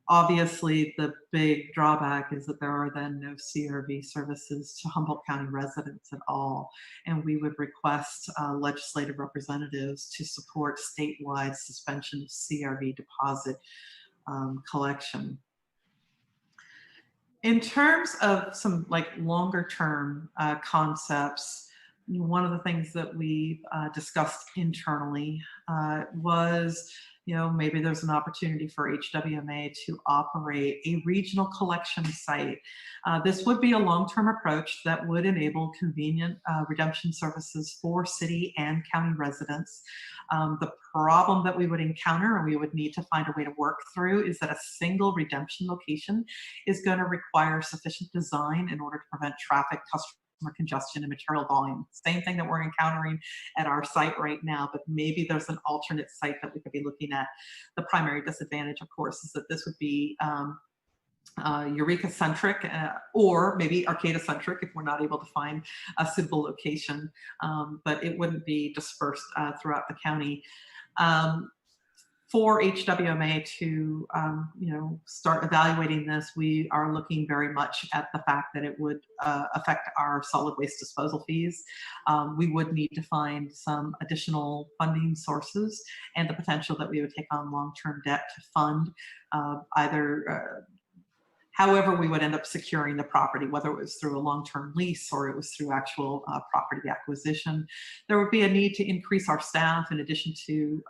Obviously, the big drawback is that there are then no CRV services to Humboldt County residents at all, and we would request legislative representatives to support statewide suspension of CRV deposit collection. In terms of some longer term concepts, one of the things that we discussed internally was, maybe there's an opportunity for HWMA to operate a regional collection site. This would be a long-term approach that would enable convenient redemption services for city and county residents. The problem that we would encounter and we would need to find a way to work through is that a single redemption location is going to require sufficient design in order to prevent traffic, customer congestion, and material volume. Same thing that we're encountering at our site right now, but maybe there's an alternate site that we could be looking at. The primary disadvantage, of course, is that this would be Eureka-centric or maybe Arcata-centric if we're not able to find a suitable location, but it wouldn't be dispersed throughout the county. For HWMA to start evaluating this, we are looking very much at the fact that it would affect our solid waste disposal fees. We would need to find some additional funding sources and the potential that we would take on long-term debt to fund either however we would end up securing the property, whether it was through a long-term lease or it was through actual property acquisition. There would be a need to increase our staff in addition to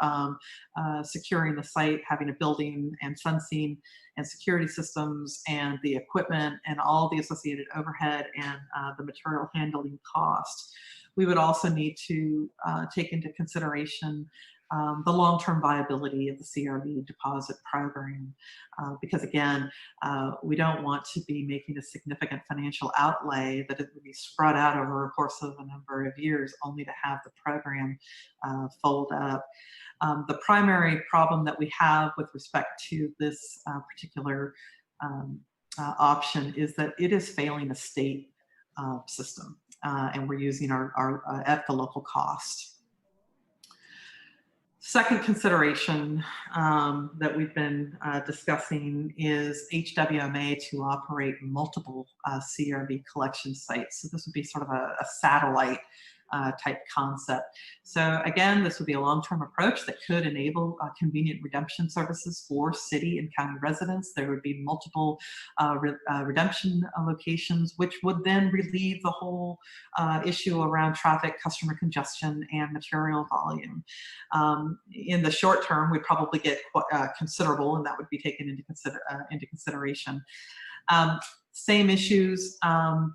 securing the site, having a building and fencing and security systems and the equipment and all the associated overhead and the material handling cost. We would also need to take into consideration the long-term viability of the CRV deposit program. Because again, we don't want to be making a significant financial outlay that it would be spread out over a course of a number of years only to have the program fold up. The primary problem that we have with respect to this particular option is that it is failing a state system, and we're using our at the local cost. Second consideration that we've been discussing is HWMA to operate multiple CRV collection sites. So this would be sort of a satellite type concept. So again, this would be a long-term approach that could enable convenient redemption services for city and county residents. There would be multiple redemption locations, which would then relieve the whole issue around traffic, customer congestion, and material volume. In the short term, we'd probably get considerable, and that would be taken into consideration. Same issues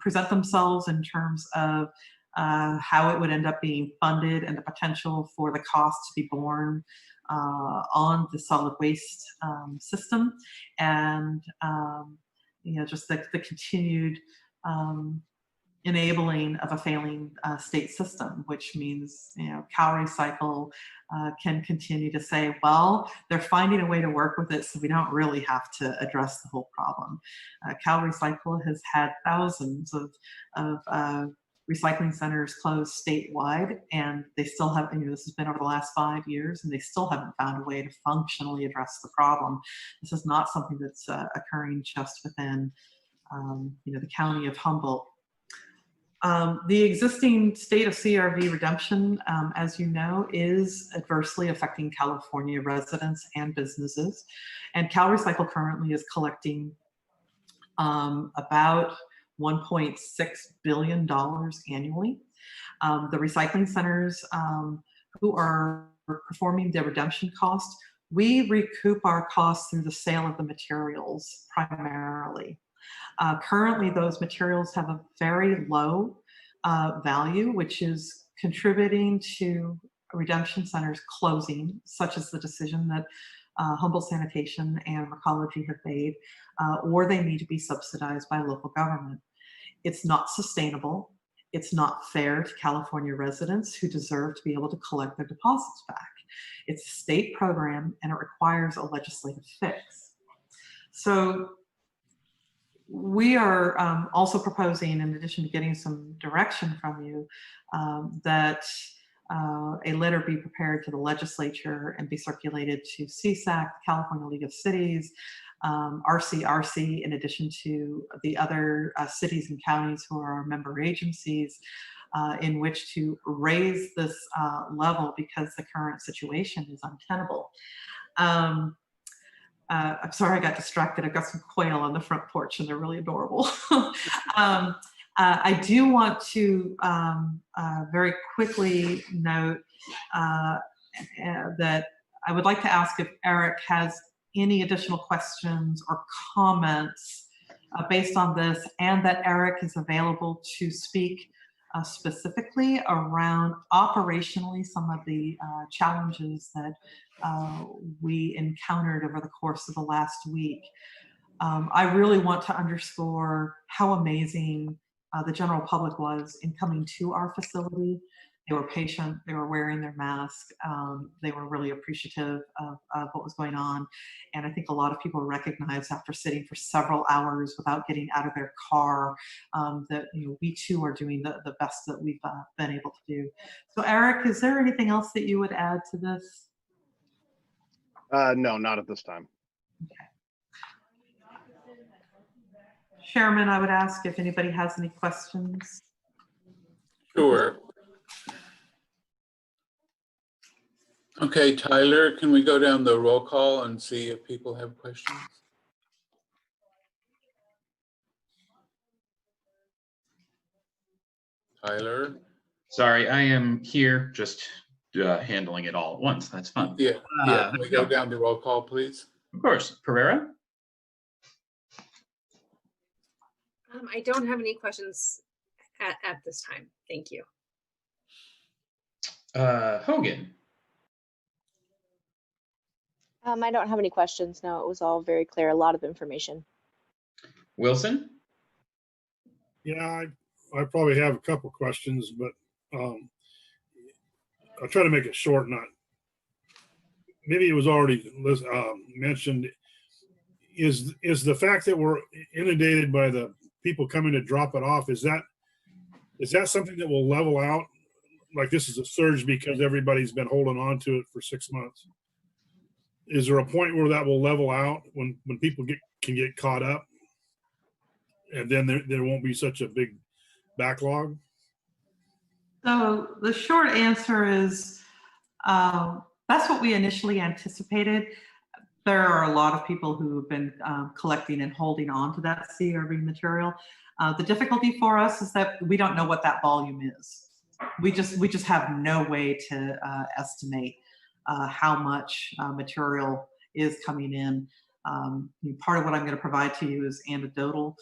present themselves in terms of how it would end up being funded and the potential for the cost to be borne on the solid waste system, and just the continued enabling of a failing state system, which means CalRecycle can continue to say, well, they're finding a way to work with it, so we don't really have to address the whole problem. CalRecycle has had thousands of recycling centers closed statewide, and they still have, this has been over the last 5 years, and they still haven't found a way to functionally address the problem. This is not something that's occurring just within the county of Humboldt. The existing state of CRV redemption, as you know, is adversely affecting California residents and businesses. And CalRecycle currently is collecting about $1.6 billion annually. The recycling centers who are performing the redemption cost, we recoup our costs through the sale of the materials primarily. Currently, those materials have a very low value, which is contributing to redemption centers closing, such as the decision that Humboldt Sanitation and Ecology have made, or they need to be subsidized by local government. It's not sustainable. It's not fair to California residents who deserve to be able to collect their deposits back. It's a state program, and it requires a legislative fix. So we are also proposing, in addition to getting some direction from you, that a letter be prepared to the legislature and be circulated to CSAC, California League of Cities, RCRC, in addition to the other cities and counties who are our member agencies, in which to raise this level, because the current situation is untenable. I'm sorry, I got distracted. I've got some quail on the front porch and they're really adorable. I do want to very quickly note that I would like to ask if Eric has any additional questions or comments based on this, and that Eric is available to speak specifically around operationally some of the challenges that we encountered over the course of the last week. I really want to underscore how amazing the general public was in coming to our facility. They were patient, they were wearing their mask, they were really appreciative of what was going on. And I think a lot of people recognized after sitting for several hours without getting out of their car that we too are doing the best that we've been able to do. So Eric, is there anything else that you would add to this? No, not at this time. Okay. Chairman, I would ask if anybody has any questions. Sure. Okay, Tyler, can we go down the roll call and see if people have questions? Tyler? Sorry, I am here just handling it all at once. That's fun. Yeah, can we go down the roll call, please? Of course. Pereira? I don't have any questions at this time. Thank you. Hogan? I don't have any questions. No, it was all very clear. A lot of information. Wilson? Yeah, I probably have a couple questions, but I'll try to make it short. Not maybe it was already mentioned. Is the fact that we're inundated by the people coming to drop it off? Is that something that will level out? Like this is a surge because everybody's been holding on to it for 6 months. Is there a point where that will level out when people can get caught up, and then there won't be such a big backlog? So the short answer is that's what we initially anticipated. There are a lot of people who have been collecting and holding on to that CRV material. The difficulty for us is that we don't know what that volume is. We just have no way to estimate how much material is coming in. Part of what I'm going to provide to you is anecdotal,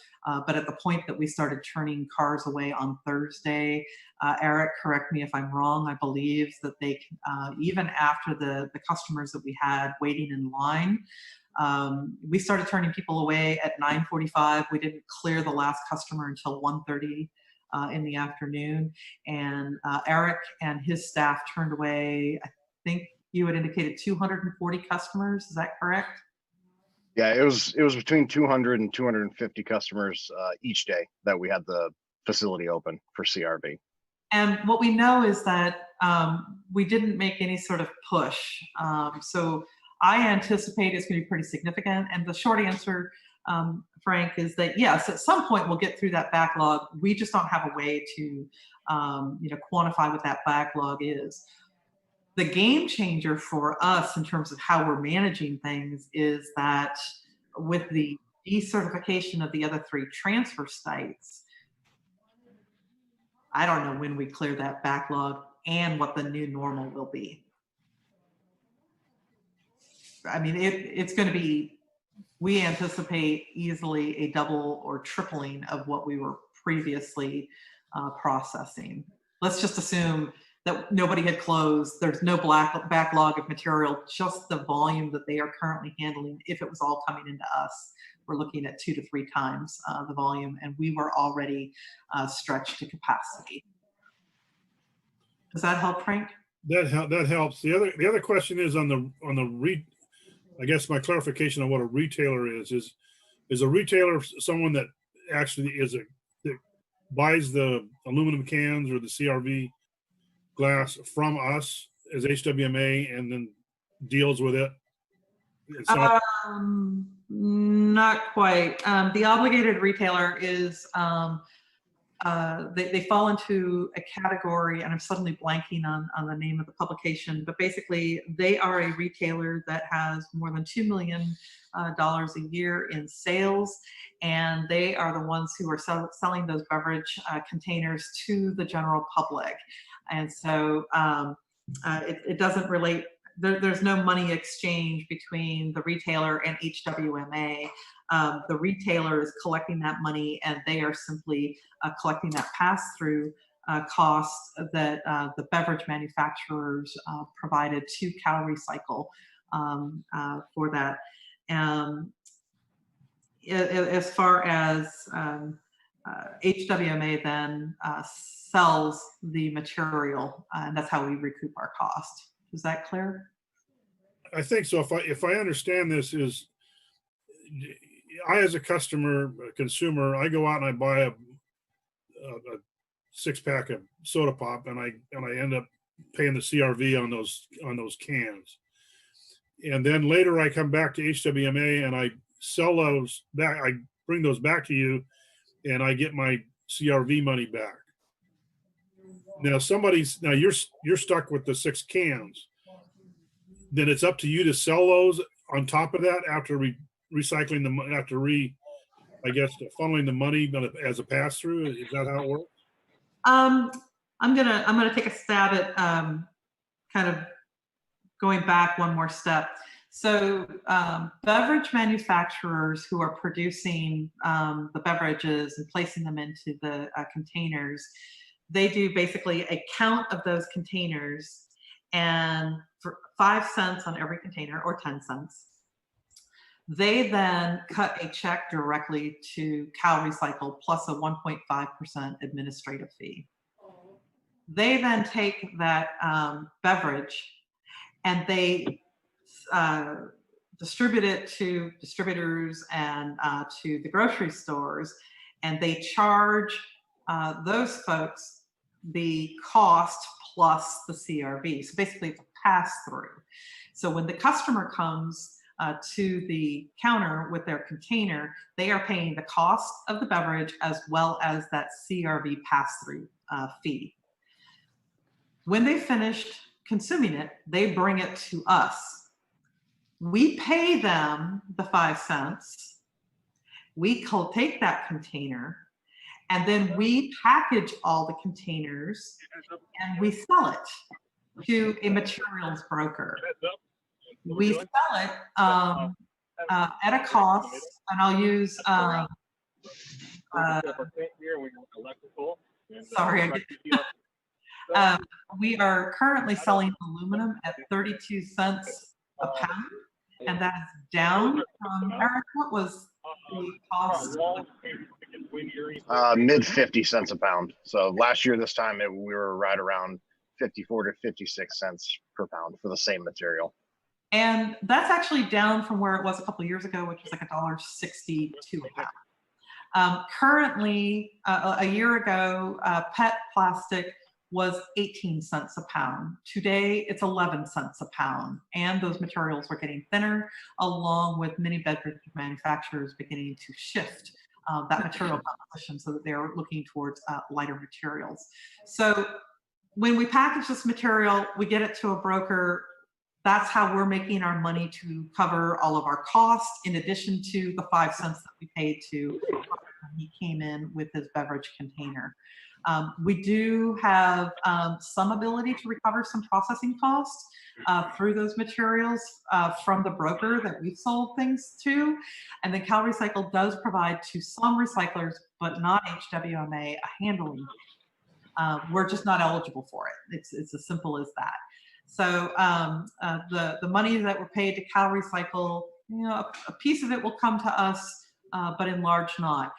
but at the point that we started turning cars away on Thursday, Eric, correct me if I'm wrong, I believe that they, even after the customers that we had waiting in line, we started turning people away at 9:45. We didn't clear the last customer until 1:30 in the afternoon. And Eric and his staff turned away, I think you had indicated 240 customers. Is that correct? Yeah, it was between 200 and 250 customers each day that we had the facility open for CRV. And what we know is that we didn't make any sort of push. So I anticipate it's going to be pretty significant. And the short answer, Frank, is that yes, at some point we'll get through that backlog. We just don't have a way to quantify what that backlog is. The game changer for us in terms of how we're managing things is that with the decertification of the other 3 transfer sites, I don't know when we clear that backlog and what the new normal will be. I mean, it's going to be, we anticipate easily a double or tripling of what we were previously processing. Let's just assume that nobody had closed. There's no backlog of material, just the volume that they are currently handling. If it was all coming into us, we're looking at 2 to 3 times the volume, and we were already stretched to capacity. Does that help, Frank? That helps. The other question is on the I guess my clarification on what a retailer is a retailer someone that actually that buys the aluminum cans or the CRV glass from us as HWMA and then deals with it? It's not quite. The obligated retailer is they fall into a category, and I'm suddenly blanking on the name of the publication, but basically they are a retailer that has more than $2 million a year in sales, and they are the ones who are selling those beverage containers to the general public. And so it doesn't relate, there's no money exchange between the retailer and HWMA. The retailer is collecting that money, and they are simply collecting that pass-through cost that the beverage manufacturers provided to CalRecycle for that. As far as HWMA then sells the material, and that's how we recoup our cost. Is that clear? I think so. If I understand this, is I as a consumer, I go out and I buy a 6-pack of soda pop, and I end up paying the CRV on those cans. And then later I come back to HWMA and I sell those back. I bring those back to you, and I get my CRV money back. Now you're stuck with the 6 cans. Then it's up to you to sell those on top of that after recycling them, funneling the money as a pass through. Is that how it works? I'm gonna take a stab at kind of going back one more step. So beverage manufacturers who are producing the beverages and placing them into the containers, they do basically a count of those containers, and 5 cents on every container, or 10 cents. They then cut a check directly to CalRecycle plus a 1.5% administrative fee. They then take that beverage and they distribute it to distributors and to the grocery stores, and they charge those folks the cost plus the CRV. So basically it's a pass through. So when the customer comes to the counter with their container, they are paying the cost of the beverage as well as that CRV pass-through fee. When they finished consuming it, they bring it to us. We pay them the 5 cents. We take that container, and then we package all the containers and we sell it to a materials broker. We sell it at a cost, and I'll use, sorry, we are currently selling aluminum at 32 cents a pound, and that is down from, Eric, what was the cost? Mid 50 cents a pound. So last year, this time, we were right around 54 to 56 cents per pound for the same material. And that's actually down from where it was a couple of years ago, which was like $1.62 a pound. Currently, a year ago, PET plastic was 18 cents a pound. Today, it's 11 cents a pound. And those materials are getting thinner, along with many beverage manufacturers beginning to shift that material composition so that they're looking towards lighter materials. So when we package this material, we get it to a broker. That's how we're making our money to cover all of our costs, in addition to the 5 cents that we paid to when he came in with his beverage container. We do have some ability to recover some processing costs through those materials from the broker that we've sold things to. And then CalRecycle does provide to some recyclers, but not HWMA, a handling. We're just not eligible for it. It's as simple as that. So the money that we're paid to CalRecycle, a piece of it will come to us, but in large not.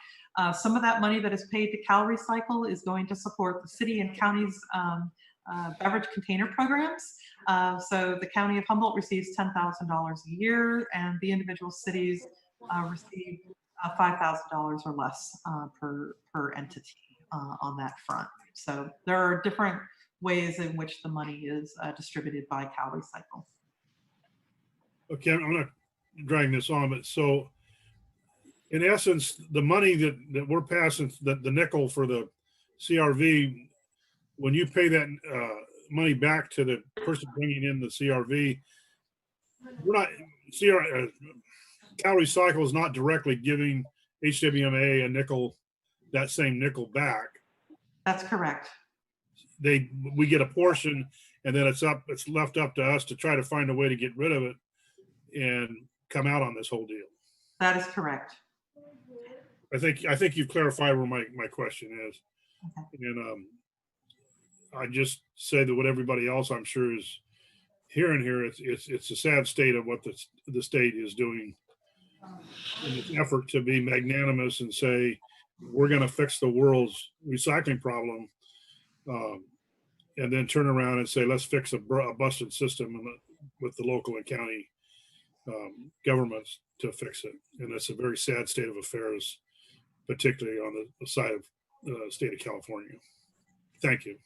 Some of that money that is paid to CalRecycle is going to support the city and county's beverage container programs. So the county of Humboldt receives $10,000 a year, and the individual cities receive $5,000 or less per entity on that front. So there are different ways in which the money is distributed by CalRecycle. Okay, I'm not dragging this on, but so in essence, the money that we're passing, the nickel for the CRV, when you pay that money back to the person bringing in the CRV, we're not, CalRecycle is not directly giving HWMA a nickel, that same nickel back. That's correct. We get a portion, and then it's left up to us to try to find a way to get rid of it and come out on this whole deal. That is correct. I think you've clarified where my question is. Okay. And I just say that what everybody else I'm sure is hearing here, it's a sad state of what the state is doing in its effort to be magnanimous and say, we're going to fix the world's recycling problem. And then turn around and say, let's fix a busted system with the local and county governments to fix it. And that's a very sad state of affairs, particularly on the side of the state of California. Thank you.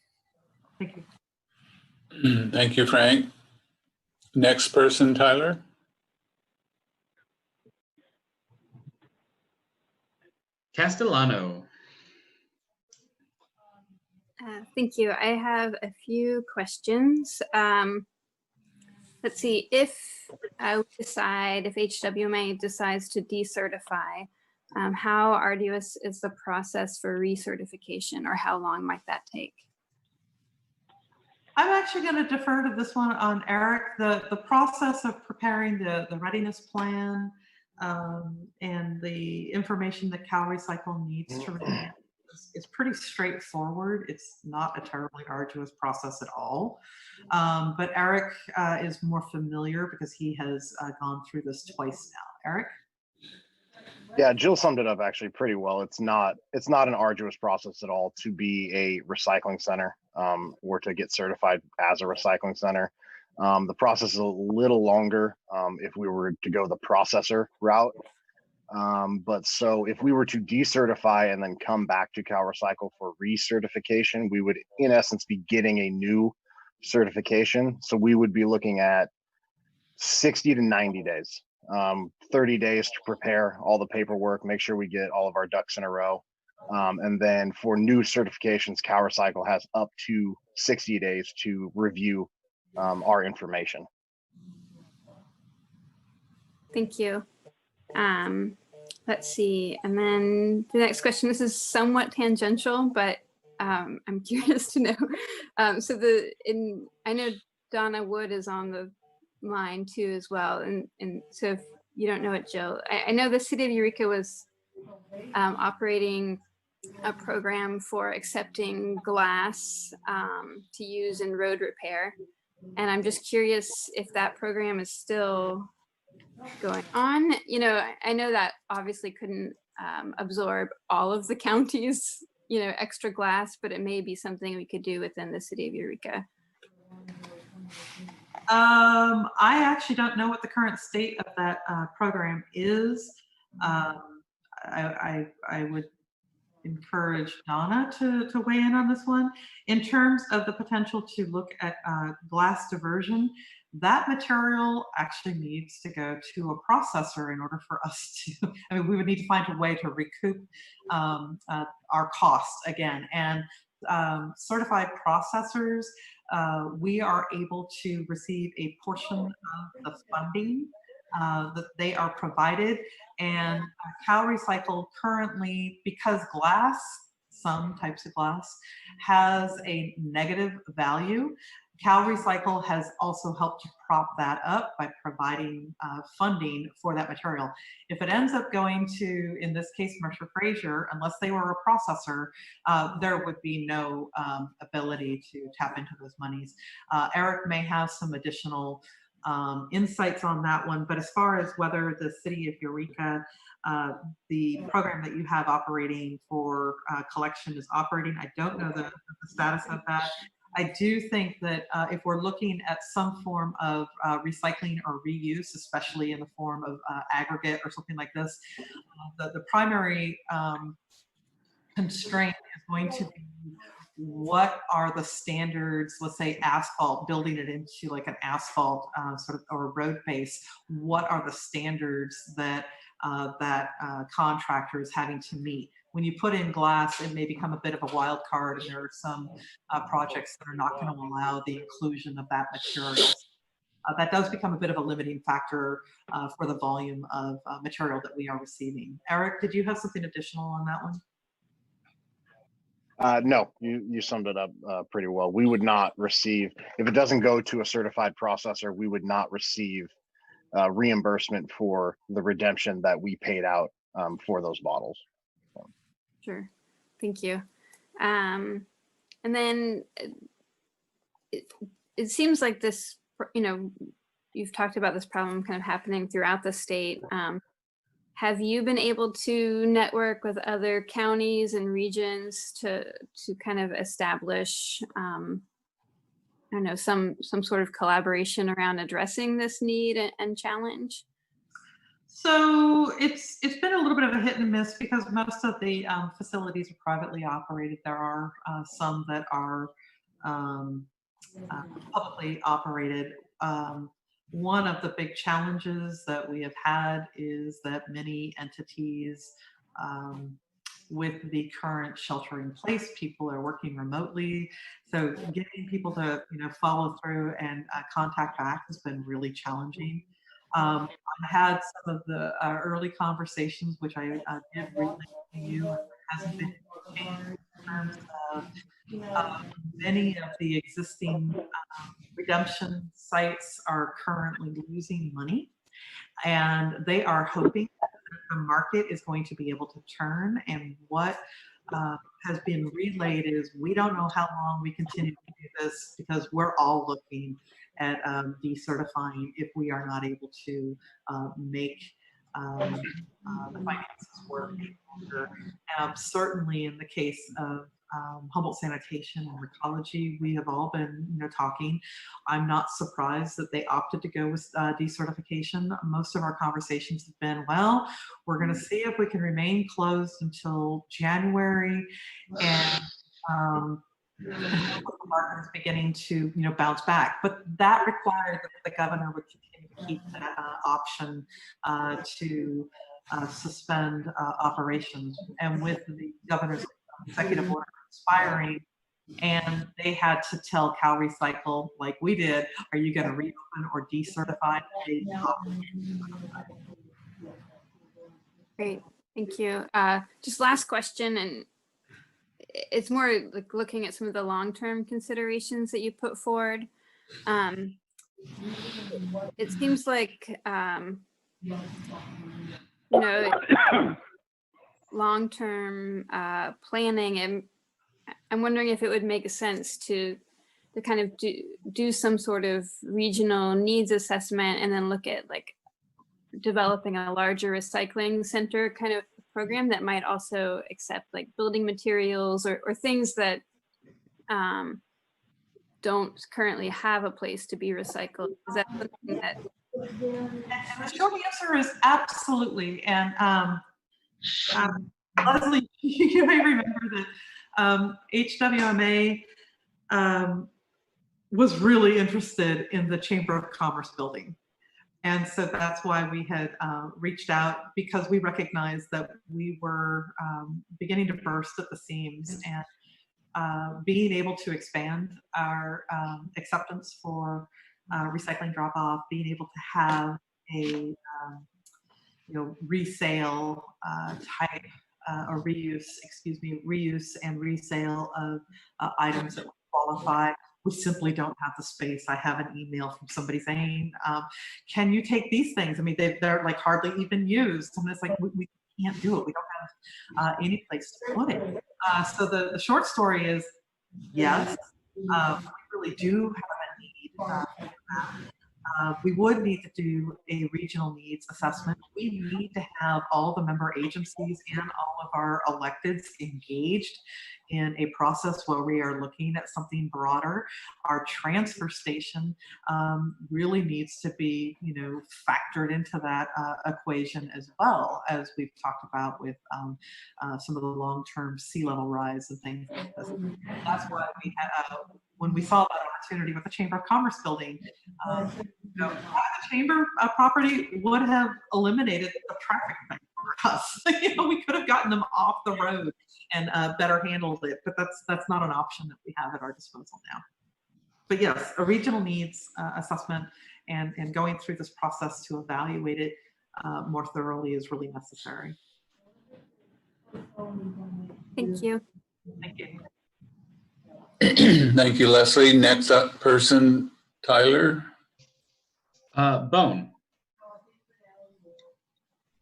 Thank you. Thank you, Frank. Next person, Tyler. Castellano. Thank you. I have a few questions. Let's see, if HWMA decides to decertify, how arduous is the process for recertification, or how long might that take? I'm actually going to defer to this one on Eric. The process of preparing the readiness plan and the information that CalRecycle needs to is pretty straightforward. It's not a terribly arduous process at all. But Eric is more familiar because he has gone through this twice now. Eric? Yeah, Jill summed it up actually pretty well. It's not an arduous process at all to be a recycling center, or to get certified as a recycling center. The process is a little longer if we were to go the processor route. But so if we were to decertify and then come back to CalRecycle for recertification, we would in essence be getting a new certification. So we would be looking at 60 to 90 days. 30 days to prepare all the paperwork, make sure we get all of our ducks in a row. And then for new certifications, CalRecycle has up to 60 days to review our information. Thank you. Let's see. And then the next question, this is somewhat tangential, but I'm curious to know. I know Donna Wood is on the line too as well. And so if you don't know it, Jill, I know the city of Eureka was operating a program for accepting glass to use in road repair. And I'm just curious if that program is still going on. You know, I know that obviously couldn't absorb all of the county's, you know, extra glass, but it may be something we could do within the city of Eureka. I actually don't know what the current state of that program is. I would encourage Donna to weigh in on this one. In terms of the potential to look at glass diversion, that material actually needs to go to a processor in order for us to, I mean, we would need to find a way to recoup our costs again. And certified processors, we are able to receive a portion of the funding that they are provided. And CalRecycle currently, because glass, some types of glass, has a negative value, CalRecycle has also helped to prop that up by providing funding for that material. If it ends up going to, in this case, Mercer Fraser, unless they were a processor, there would be no ability to tap into those monies. Eric may have some additional insights on that one, but as far as whether the city of Eureka, the program that you have operating for collection is operating, I don't know the status of that. I do think that if we're looking at some form of recycling or reuse, especially in the form of aggregate or something like this, the primary constraint is going to be what are the standards, let's say asphalt, building it into like an asphalt sort of or road base, what are the standards that contractor is having to meet? When you put in glass, it may become a bit of a wild card, and there are some projects that are not going to allow the inclusion of that material. That does become a bit of a limiting factor for the volume of material that we are receiving. Eric, did you have something additional on that one? No, you summed it up pretty well. We would not receive, if it doesn't go to a certified processor, we would not receive reimbursement for the redemption that we paid out for those bottles. Sure, thank you. And then it seems like this, you know, you've talked about this problem kind of happening throughout the state. Have you been able to network with other counties and regions to kind of establish, I don't know, some sort of collaboration around addressing this need and challenge? So it's been a little bit of a hit and miss because most of the facilities are privately operated. There are some that are publicly operated. One of the big challenges that we have had is that many entities with the current shelter in place, people are working remotely. So getting people to follow through and contact back has been really challenging. I had some of the early conversations, which I did relay to you. It hasn't been changed in terms of many of the existing redemption sites are currently losing money, and they are hoping that the market is going to be able to turn. And what has been relayed is we don't know how long we continue to do this because we're all looking at decertifying if we are not able to make the finances work any longer. Certainly in the case of Humboldt Sanitation and Recology, we have all been talking. I'm not surprised that they opted to go with decertification. Most of our conversations have been, well, we're going to see if we can remain closed until January, and the market is beginning to bounce back. But that required that the governor would continue to keep that option to suspend operations. And with the governor's executive order expiring, and they had to tell CalRecycle, like we did, are you going to reopen or decertify? Great, thank you. Just last question, and it's more like looking at some of the long-term considerations that you put forward. It seems like, long-term planning, and I'm wondering if it would make sense to kind of do some sort of regional needs assessment and then look at like developing a larger recycling center kind of program that might also accept like building materials or things that don't currently have a place to be recycled. Is that something that? The short answer is absolutely. And Leslie, you may remember that HWMA was really interested in the Chamber of Commerce building. And so that's why we had reached out, because we recognized that we were beginning to burst at the seams, and being able to expand our acceptance for recycling drop-off, being able to have a resale type or reuse and resale of items that qualify. We simply don't have the space. I have an email from somebody saying, can you take these things? I mean, they're like hardly even used. And it's like, we can't do it. We don't have any place to put it. So the short story is, yes, we really do have a need for that. We would need to do a regional needs assessment. We need to have all the member agencies and all of our electeds engaged in a process where we are looking at something broader. Our transfer station really needs to be, factored into that equation, as well as we've talked about with some of the long-term sea level rise and things like this. That's why we had, when we saw that opportunity with the Chamber of Commerce building, the Chamber property would have eliminated the traffic thing for us. We could have gotten them off the road and better handled it, but that's not an option that we have at our disposal now. But yes, a regional needs assessment and going through this process to evaluate it more thoroughly is really necessary. Thank you. Thank you. Thank you, Leslie. Next up person, Tyler. Bone.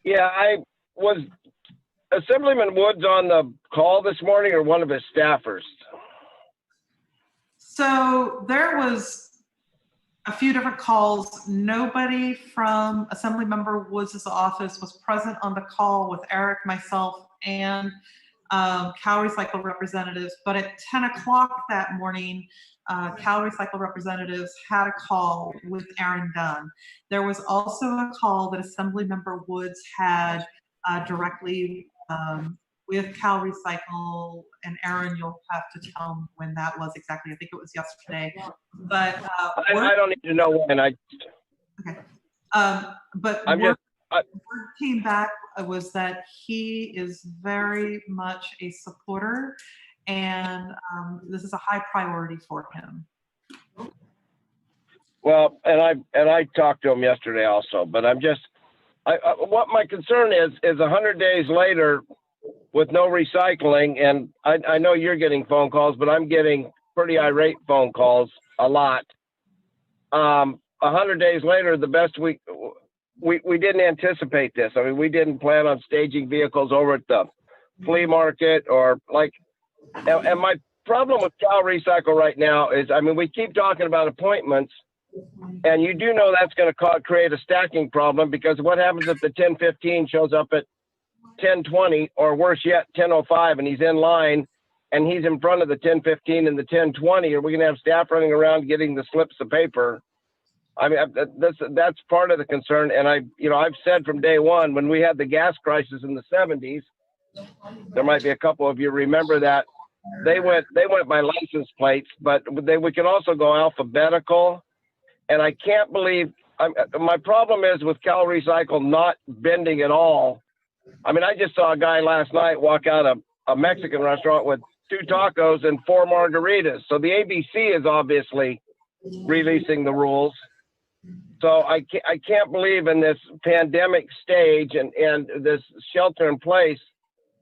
Yeah, was Assemblyman Woods on the call this morning, or one of his staffers? So there was a few different calls. Nobody from Assemblymember Woods' office was present on the call with Eric, myself, and CalRecycle representatives. But at 10 o'clock that morning, CalRecycle representatives had a call with Aaron Dunn. There was also a call that Assemblymember Woods had directly with CalRecycle, and Aaron, you'll have to tell me when that was exactly. I think it was yesterday. But I don't need to know when. Okay. But word came back was that he is very much a supporter, and this is a high priority for him. Well, and I talked to him yesterday also, but what my concern is 100 days later with no recycling, and I know you're getting phone calls, but I'm getting pretty irate phone calls a lot. 100 days later, the best we didn't anticipate this. I mean, we didn't plan on staging vehicles over at the flea market or like, and my problem with CalRecycle right now is, I mean, we keep talking about appointments, and you do know that's going to create a stacking problem, because what happens if the 10:15 shows up at 10:20, or worse yet, 10:05, and he's in line and he's in front of the 10:15 and the 10:20? Are we going to have staff running around getting the slips of paper? I mean, that's part of the concern. And I've said from day one, when we had the gas crisis in the 70s, there might be a couple of you remember that, they went by license plates, but we can also go alphabetical. And I can't believe, my problem is with CalRecycle not bending at all. I mean, I just saw a guy last night walk out of a Mexican restaurant with 2 tacos and 4 margaritas. So the ABC is obviously releasing the rules. So I can't believe in this pandemic stage and this shelter in place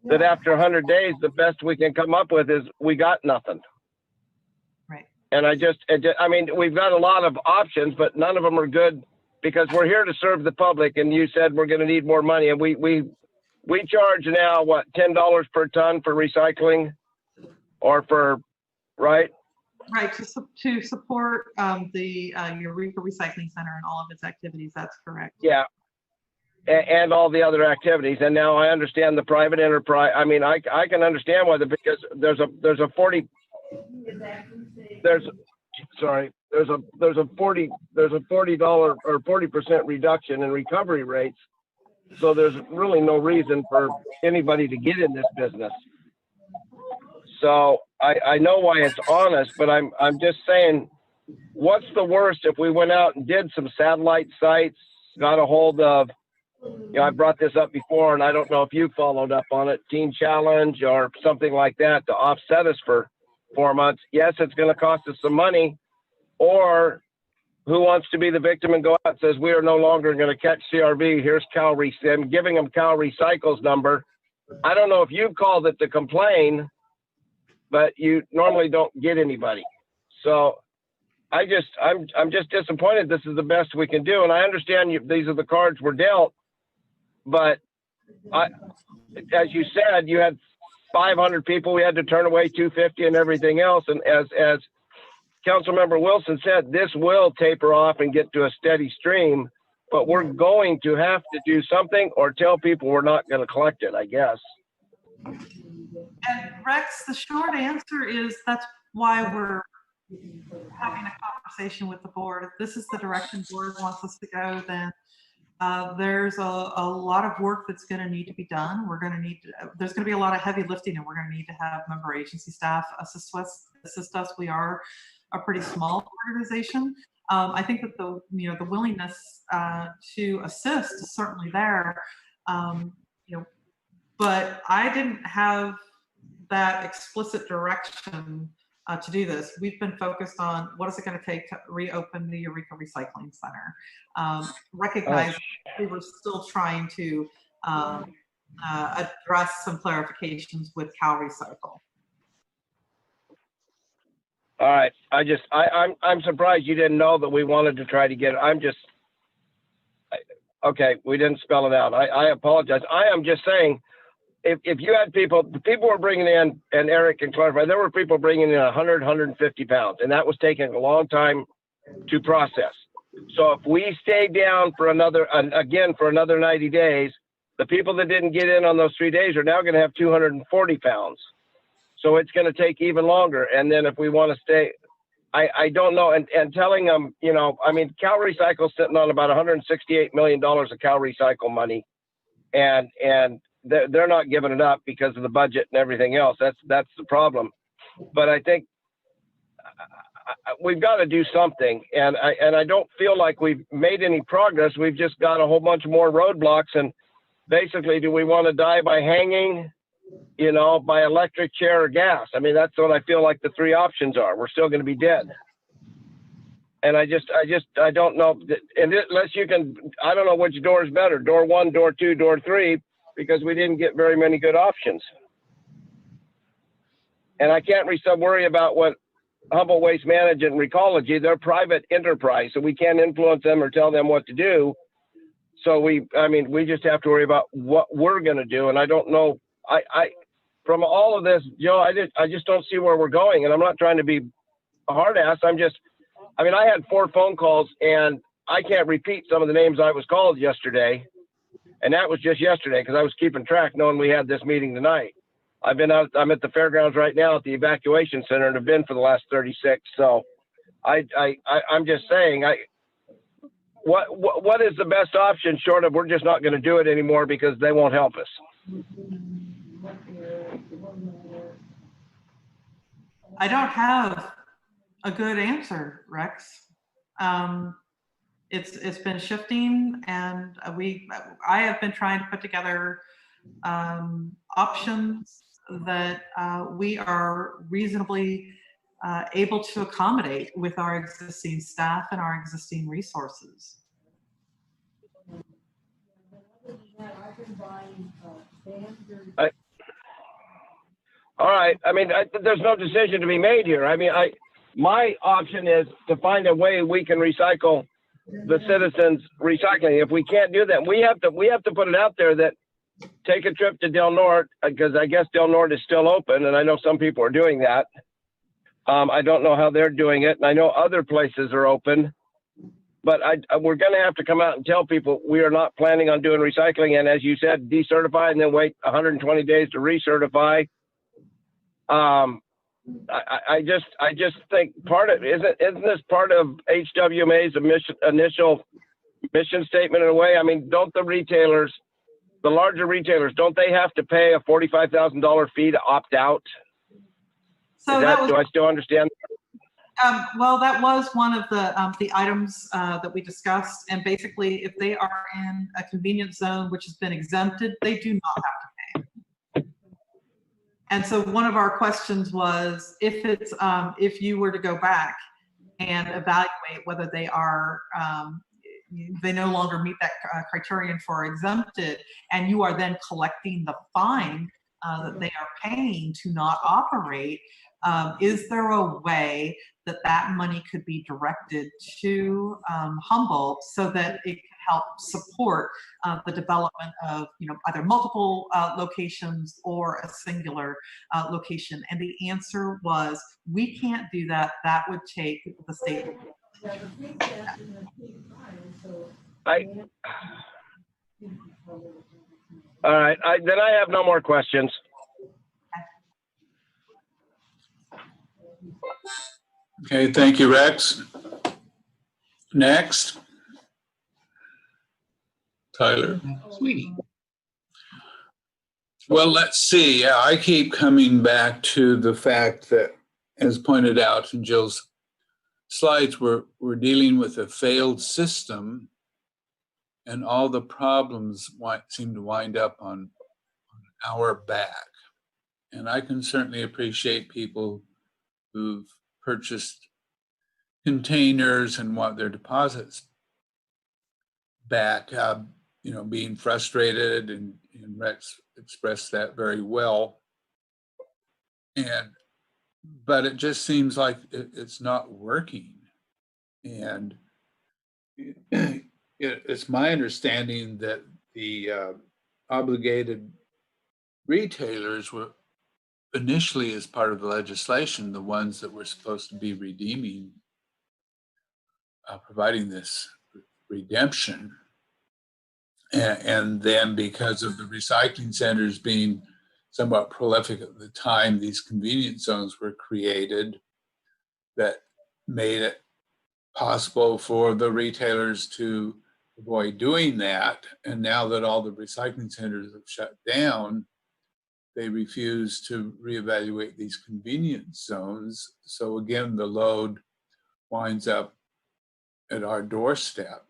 that after 100 days, the best we can come up with is we got nothing. Right. And I mean, we've got a lot of options, but none of them are good, because we're here to serve the public. And you said we're going to need more money. And we charge now, what, $10 per ton for recycling, or for, right? Right, to support the Eureka Recycling Center and all of its activities. That's correct. Yeah. And all the other activities. And now I understand the private enterprise. I mean, I can understand why, because there's a $40 or 40% reduction in recovery rates. So there's really no reason for anybody to get in this business. So I know why it's honest, but I'm just saying, what's the worst if we went out and did some satellite sites, got a hold of, I brought this up before, and I don't know if you followed up on it, Teen Challenge or something like that, to offset us for 4 months. Yes, it's going to cost us some money. Or who wants to be the victim and go out and says, we are no longer going to catch CRV. Here's CalRecycle. I'm giving them CalRecycle's number. I don't know if you called it to complain, but you normally don't get anybody. So I'm just disappointed. This is the best we can do. And I understand these are the cards we're dealt, but as you said, you had 500 people. We had to turn away 250 and everything else. And as Councilmember Wilson said, this will taper off and get to a steady stream, but we're going to have to do something or tell people we're not going to collect it, I guess. And Rex, the short answer is that's why we're having a conversation with the board. If this is the direction the board wants us to go, then there's a lot of work that's going to need to be done. There's going to be a lot of heavy lifting, and we're going to need to have member agency staff assist us. We are a pretty small organization. I think that the willingness to assist is certainly there. But I didn't have that explicit direction to do this. We've been focused on what is it going to take to reopen the Eureka Recycling Center. Recognize we were still trying to address some clarifications with CalRecycle. All right. I'm surprised you didn't know that we wanted to try to get it. Okay, we didn't spell it out. I apologize. I am just saying, if you had people were bringing in, and Eric can clarify, there were people bringing in 100, 150 pounds, and that was taking a long time to process. So if we stay down for another 90 days, the people that didn't get in on those 3 days are now going to have 240 pounds. So it's going to take even longer. And then if we want to stay, I don't know. And telling them, CalRecycle's sitting on about $168 million of CalRecycle money, and they're not giving it up because of the budget and everything else. That's the problem. But I think we've got to do something. And I don't feel like we've made any progress. We've just got a whole bunch more roadblocks. And basically, do we want to die by hanging, by electric chair or gas? I mean, that's what I feel like the 3 options are. We're still going to be dead. And I don't know. And unless you can, I don't know which door is better, door 1, door 2, door 3, because we didn't get very many good options. And I can't worry about what Humboldt Waste Management and Recology, they're private enterprise, so we can't influence them or tell them what to do. So we just have to worry about what we're going to do. And I don't know from all of this, Joe, I just don't see where we're going. And I'm not trying to be a hard ass. I had 4 phone calls, and I can't repeat some of the names I was called yesterday. And that was just yesterday because I was keeping track knowing we had this meeting tonight. I'm at the fairgrounds right now at the evacuation center and have been for the last 36. So I'm just saying, what is the best option short of we're just not going to do it anymore because they won't help us? I don't have a good answer, Rex. It's been shifting, and I have been trying to put together options that we are reasonably able to accommodate with our existing staff and our existing resources. All right. There's no decision to be made here. My option is to find a way we can recycle the citizens' recycling. If we can't do that, we have to put it out there that take a trip to Del Norte, because I guess Del Norte is still open, and I know some people are doing that. I don't know how they're doing it, and I know other places are open. But we're going to have to come out and tell people we are not planning on doing recycling, and as you said, decertify and then wait 120 days to recertify. I just think isn't this part of HWMA's initial mission statement in a way? Don't the retailers, the larger retailers, don't they have to pay a $45,000 fee to opt out? So do I still understand? Well, that was one of the items that we discussed, and basically, if they are in a convenience zone which has been exempted, they do not have to pay. And so, one of our questions was, if you were to go back and evaluate whether they are they no longer meet that criterion for exempted, and you are then collecting the fine that they are paying to not operate, is there a way that money could be directed to Humboldt so that it can help support the development of either multiple locations or a singular location? And the answer was, we can't do that. That would take the state. All right, then I have no more questions. Okay, thank you, Rex. Next. Tyler. Sweetie. Well, let's see. I keep coming back to the fact that, as pointed out in Jill's slides, we're dealing with a failed system, and all the problems seem to wind up on our back. And I can certainly appreciate people who've purchased containers and want their deposits back, being frustrated, and Rex expressed that very well. But it just seems like it's not working. And it's my understanding that the obligated retailers were initially, as part of the legislation, the ones that were supposed to be redeeming, providing this redemption. And then, because of the recycling centers being somewhat prolific at the time, these convenience zones were created that made it possible for the retailers to avoid doing that. And now that all the recycling centers have shut down, they refuse to reevaluate these convenience zones. So again, the load winds up at our doorstep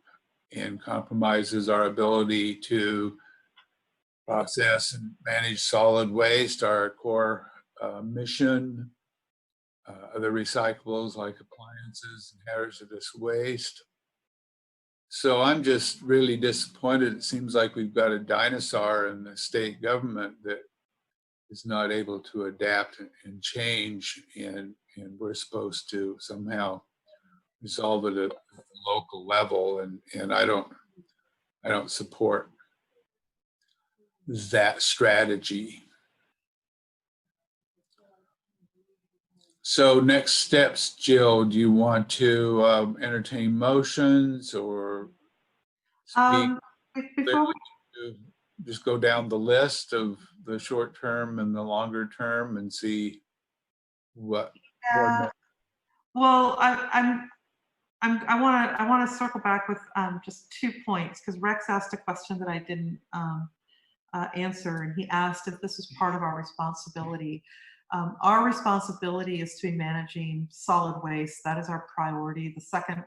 and compromises our ability to process and manage solid waste, our core mission, other recyclables like appliances and hazardous waste. So I'm just really disappointed. It seems like we've got a dinosaur in the state government that is not able to adapt and change, and we're supposed to somehow resolve it at the local level, and I don't support that strategy. So next steps, Jill, do you want to entertain motions or speak? Before we To just go down the list of the short term and the longer term and see what board members. Well, I want to circle back with just 2 points, because Rex asked a question that I didn't answer, and he asked if this was part of our responsibility. Our responsibility is to be managing solid waste. That is our priority. The second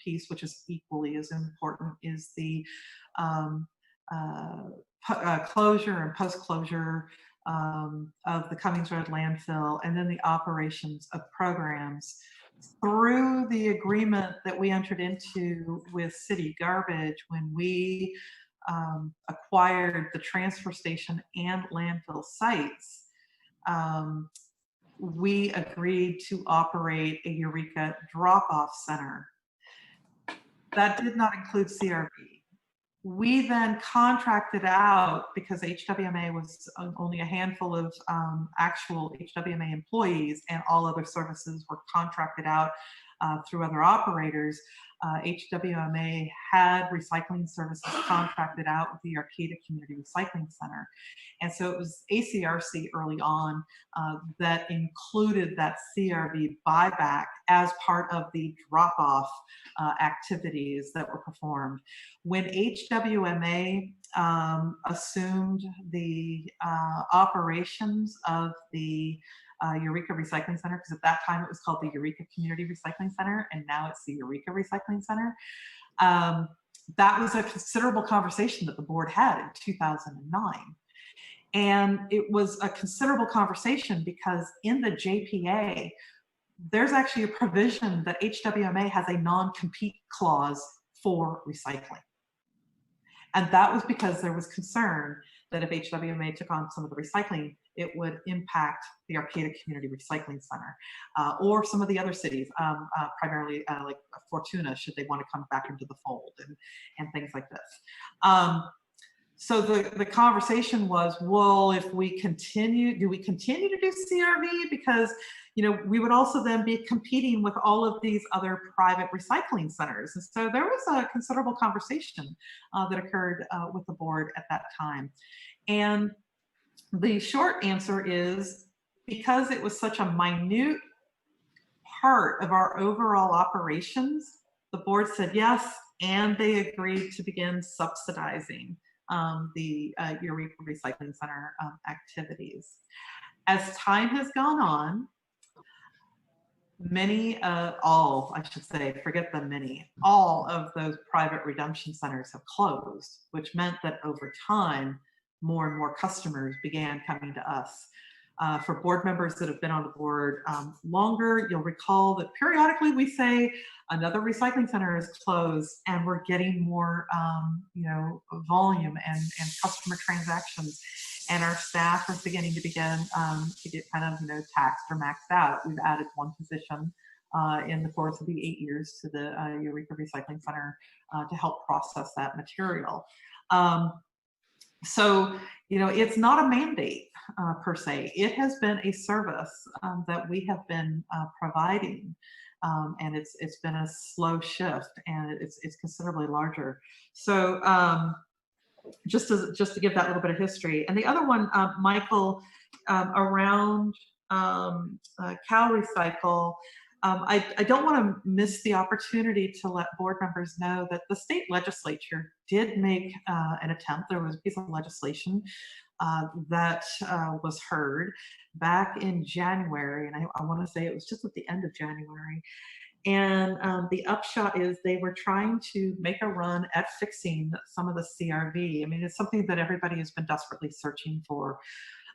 piece, which is equally as important, is the closure and post-closure of the Cummings Road landfill, and then the operations of programs. Through the agreement that we entered into with City Garbage when we acquired the transfer station and landfill sites, we agreed to operate a Eureka drop-off center. That did not include CRV. We then contracted out, because HWMA was only a handful of actual HWMA employees, and all other services were contracted out through other operators. HWMA had recycling services contracted out with the Arcata Community Recycling Center. And so it was ACRC early on that included that CRV buyback as part of the drop-off activities that were performed. When HWMA assumed the operations of the Eureka Recycling Center, because at that time it was called the Eureka Community Recycling Center, and now it's the Eureka Recycling Center. That was a considerable conversation that the board had in 2009. And it was a considerable conversation because in the JPA, there's actually a provision that HWMA has a non-compete clause for recycling. And that was because there was concern that if HWMA took on some of the recycling, it would impact the Arcata Community Recycling Center or some of the other cities, primarily like Fortuna, should they want to come back into the fold and things like this. So the conversation was, well, if we continue, do we continue to do CRV? Because, you know, we would also then be competing with all of these other private recycling centers. And so there was a considerable conversation that occurred with the board at that time. And the short answer is, because it was such a minute part of our overall operations, the board said yes, and they agreed to begin subsidizing the Eureka Recycling Center activities. As time has gone on, many, all, I should say, forget the many, all of those private redemption centers have closed, which meant that over time, more and more customers began coming to us. For board members that have been on the board longer, you'll recall that periodically we say another recycling center is closed, and we're getting more, you know, volume and customer transactions, and our staff are beginning to get kind of, you know, taxed or maxed out. We've added one position in the course of the 8 years to the Eureka Recycling Center to help process that material. So, you know, it's not a mandate per se. It has been a service that we have been providing, and it's been a slow shift, and it's considerably larger. So, just to give that little bit of history. And the other one, Michael, around CalRecycle. I don't want to miss the opportunity to let board members know that the state legislature did make an attempt. There was a piece of legislation that was heard back in January, and I want to say it was just at the end of January. And the upshot is they were trying to make a run at fixing some of the CRV. I mean, it's something that everybody has been desperately searching for.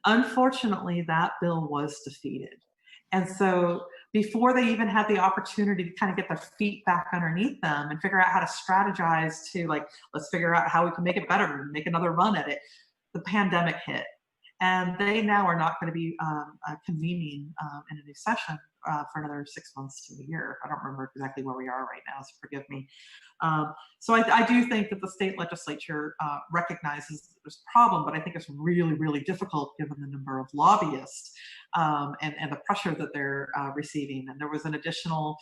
Unfortunately, that bill was defeated. And so before they even had the opportunity to kind of get their feet back underneath them and figure out how to strategize to, like, let's figure out how we can make it better and make another run at it, the pandemic hit. And they now are not going to be convening in a new session for another 6 months to a year. I don't remember exactly where we are right now, so forgive me. So I do think that the state legislature recognizes that there's a problem, but I think it's really, really difficult given the number of lobbyists and the pressure that they're receiving. And there was an additional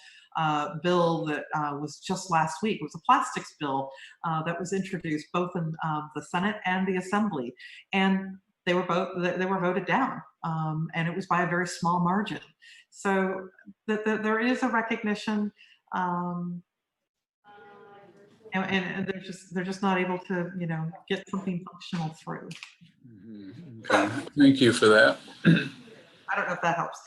bill that was just last week. It was a plastics bill that was introduced both in the Senate and the Assembly, and they were voted down, and it was by a very small margin. So there is a recognition, and they're just not able to, you know, get something functional through. Okay. Thank you for that. I don't know if that helps.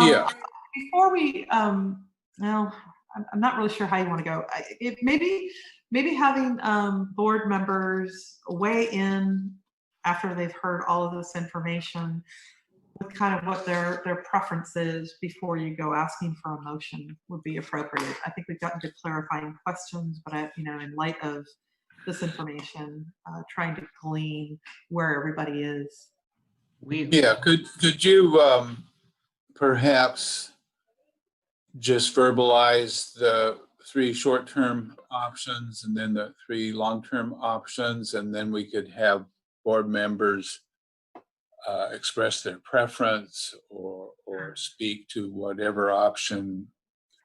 Yeah. Before we, well, I'm not really sure how you want to go. Maybe having board members weigh in after they've heard all of this information with kind of what their preference is before you go asking for a motion would be appropriate. I think we've gotten to clarifying questions, but you know, in light of this information, trying to glean where everybody is. Yeah, could you perhaps just verbalize the 3 short-term options and then the 3 long-term options, and then we could have board members express their preference or speak to whatever option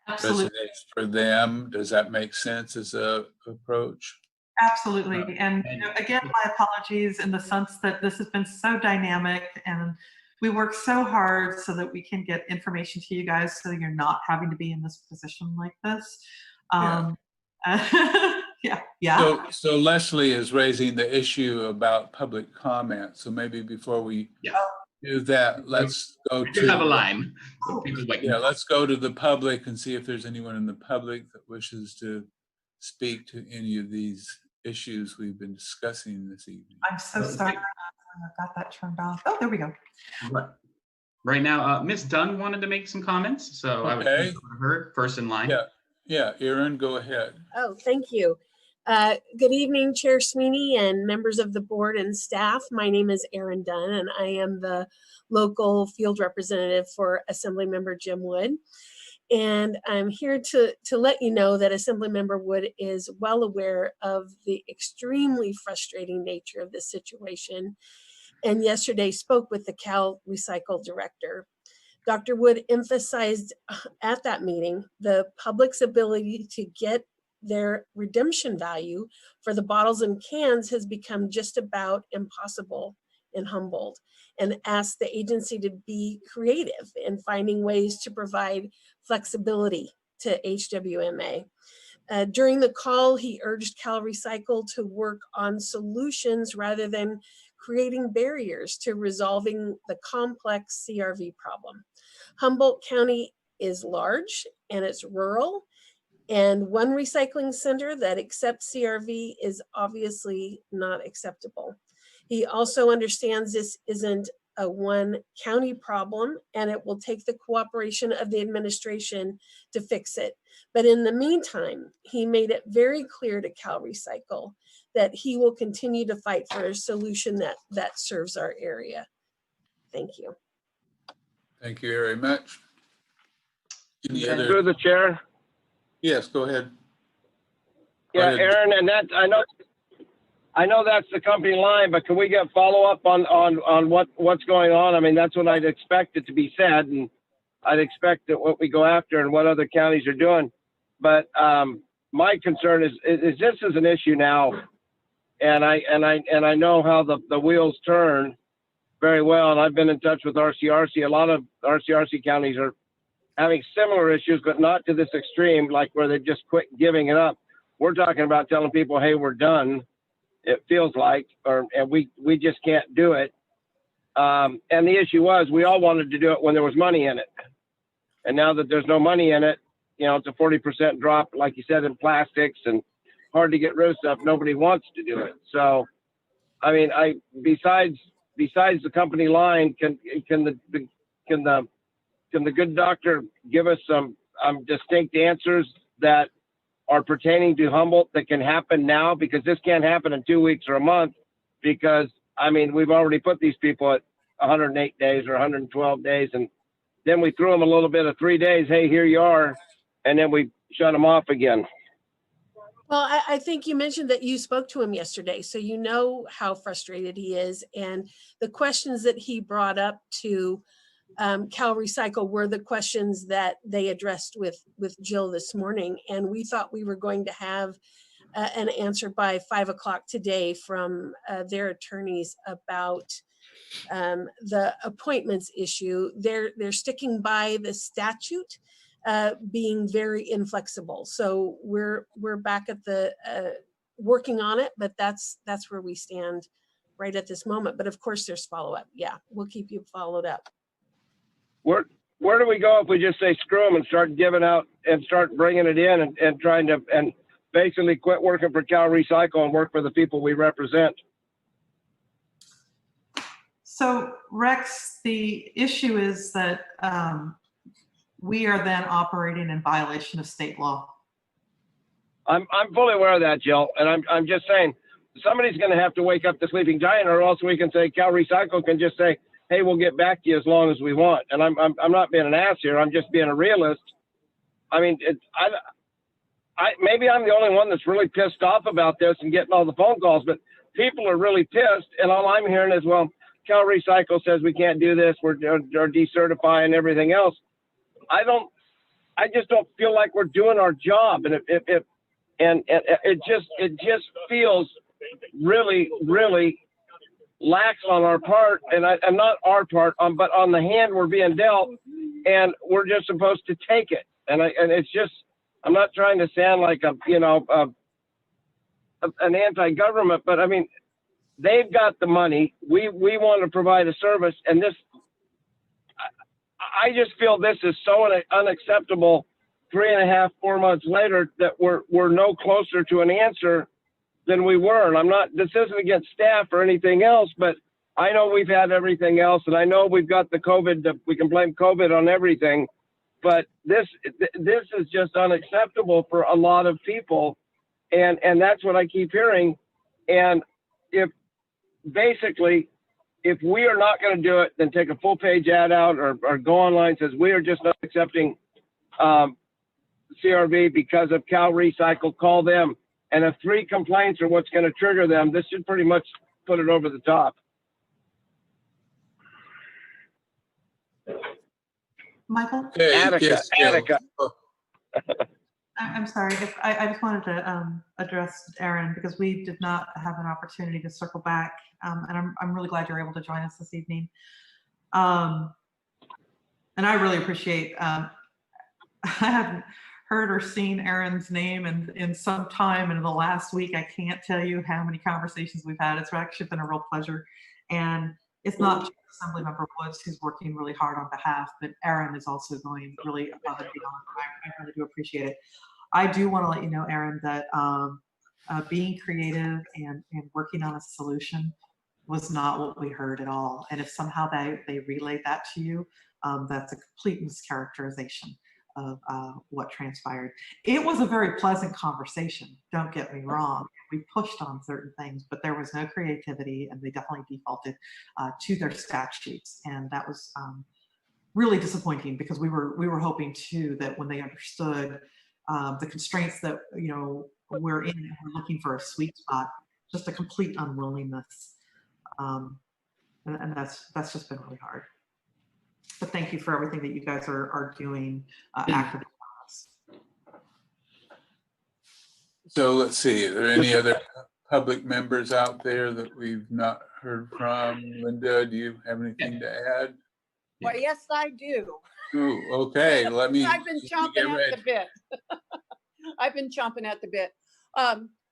Absolutely. resonates for them. Does that make sense as a approach? Absolutely. And you know, again, my apologies in the sense that this has been so dynamic and we work so hard so that we can get information to you guys so you're not having to be in this position like this. Yeah. So Leslie is raising the issue about public comment. So maybe before we do that, let's go to have a line. Let's go to the public and see if there's anyone in the public that wishes to speak to any of these issues we've been discussing this evening. I'm so sorry. I got that turned off. Oh, there we go. Right now, Ms. Dunn wanted to make some comments, so I would go to her first in line. Yeah, Erin, go ahead. Oh, thank you. Good evening, Chair Sweeney and members of the board and staff. My name is Erin Dunn, and I am the local field representative for Assemblymember Jim Wood. And I'm here to let you know that Assemblymember Wood is well aware of the extremely frustrating nature of this situation, and yesterday spoke with the CalRecycle director. Dr. Wood emphasized at that meeting the public's ability to get their redemption value for the bottles and cans has become just about impossible in Humboldt, and asked the agency to be creative in finding ways to provide flexibility to HWMA. During the call, he urged CalRecycle to work on solutions rather than creating barriers to resolving the complex CRV problem. Humboldt County is large and it's rural, and one recycling center that accepts CRV is obviously not acceptable. He also understands this isn't a one county problem and it will take the cooperation of the administration to fix it. But in the meantime, he made it very clear to CalRecycle that he will continue to fight for a solution that serves our area. Thank you. Thank you very much. Any other? Through the chair. Yes, go ahead. Yeah, go ahead. Aaron, and that I know that's the company line, but can we get follow up on what's going on? I mean, that's what I'd expect it to be said, and I'd expect that what we go after and what other counties are doing. But my concern is this is an issue now, and I know how the wheels turn very well, and I've been in touch with RCRC. A lot of RCRC counties are having similar issues, but not to this extreme, like where they just quit giving it up. We're talking about telling people, hey, we're done. It feels like, and we just can't do it. And the issue was we all wanted to do it when there was money in it. And now that there's no money in it, you know, it's a 40% drop, like you said, in plastics and hard to get rid of stuff. Nobody wants to do it. So, I mean, besides the company line, can the good doctor give us some distinct answers that are pertaining to Humboldt that can happen now? Because this can't happen in 2 weeks or a month, because I mean, we've already put these people at 108 days or 112 days, and then we threw them a little bit of 3 days. Hey, here you are. And then we shut them off again. Well, I think you mentioned that you spoke to him yesterday, so you know how frustrated he is. And the questions that he brought up to CalRecycle were the questions that they addressed with Jill this morning. And we thought we were going to have an answer by 5 o'clock today from their attorneys about the appointments issue. They're sticking by the statute, being very inflexible. So we're back at the working on it, but that's where we stand right at this moment. But of course, there's follow-up. Yeah, we'll keep you followed up. Where do we go if we just say screw them and start giving out and start bringing it in and trying to and basically quit working for CalRecycle and work for the people we represent? So Rex, the issue is that we are then operating in violation of state law. I'm fully aware of that, Jill, and I'm just saying somebody's going to have to wake up the sleeping giant, or else we can say CalRecycle can just say, hey, we'll get back to you as long as we want. And I'm not being an ass here. I'm just being a realist. I mean, maybe I'm the only one that's really pissed off about this and getting all the phone calls, but people are really pissed. And all I'm hearing is, well, CalRecycle says we can't do this. We're decertifying everything else. I just don't feel like we're doing our job. And it just feels really, really lax on our part, and not our part, but on the hand we're being dealt, and we're just supposed to take it. And it's just, I'm not trying to sound like an anti-government, but I mean, they've got the money. We want to provide a service, and this, I just feel this is so unacceptable. 3.5, 4 months later, that we're no closer to an answer than we were. And this isn't against staff or anything else, but I know we've had everything else, and I know we've got the COVID, we can blame COVID on everything, but this is just unacceptable for a lot of people. And that's what I keep hearing. And if we are not going to do it, then take a full page ad out or go online, says we are just not accepting CRV because of CalRecycle, call them. And if 3 complaints are what's going to trigger them, this should pretty much put it over the top. Michael? Okay, Attica, yes, Jill. Attica. I'm sorry. I just wanted to address Aaron, because we did not have an opportunity to circle back. And I'm really glad you're able to join us this evening. And I really appreciate, I haven't heard or seen Aaron's name in some time in the last week. I can't tell you how many conversations we've had. It's actually been a real pleasure. And it's not just Assemblymember Woods who's working really hard on behalf, but Aaron is also going really above and beyond. I really do appreciate it. I do want to let you know, Aaron, that being creative and working on a solution was not what we heard at all. And if somehow they relayed that to you, that's a complete mischaracterization of what transpired. It was a very pleasant conversation, don't get me wrong. We pushed on certain things, but there was no creativity, and they definitely defaulted to their stat sheets. And that was really disappointing, because we were hoping too that when they understood the constraints that we're in, and we're looking for a sweet spot, just a complete unwillingness. And that's just been really hard. But thank you for everything that you guys are doing actively on this. So let's see, are there any other public members out there that we've not heard from? Linda, do you have anything to add? Well, yes, I do. Ooh, okay, let me. I've been chomping at the bit. I've been chomping at the bit.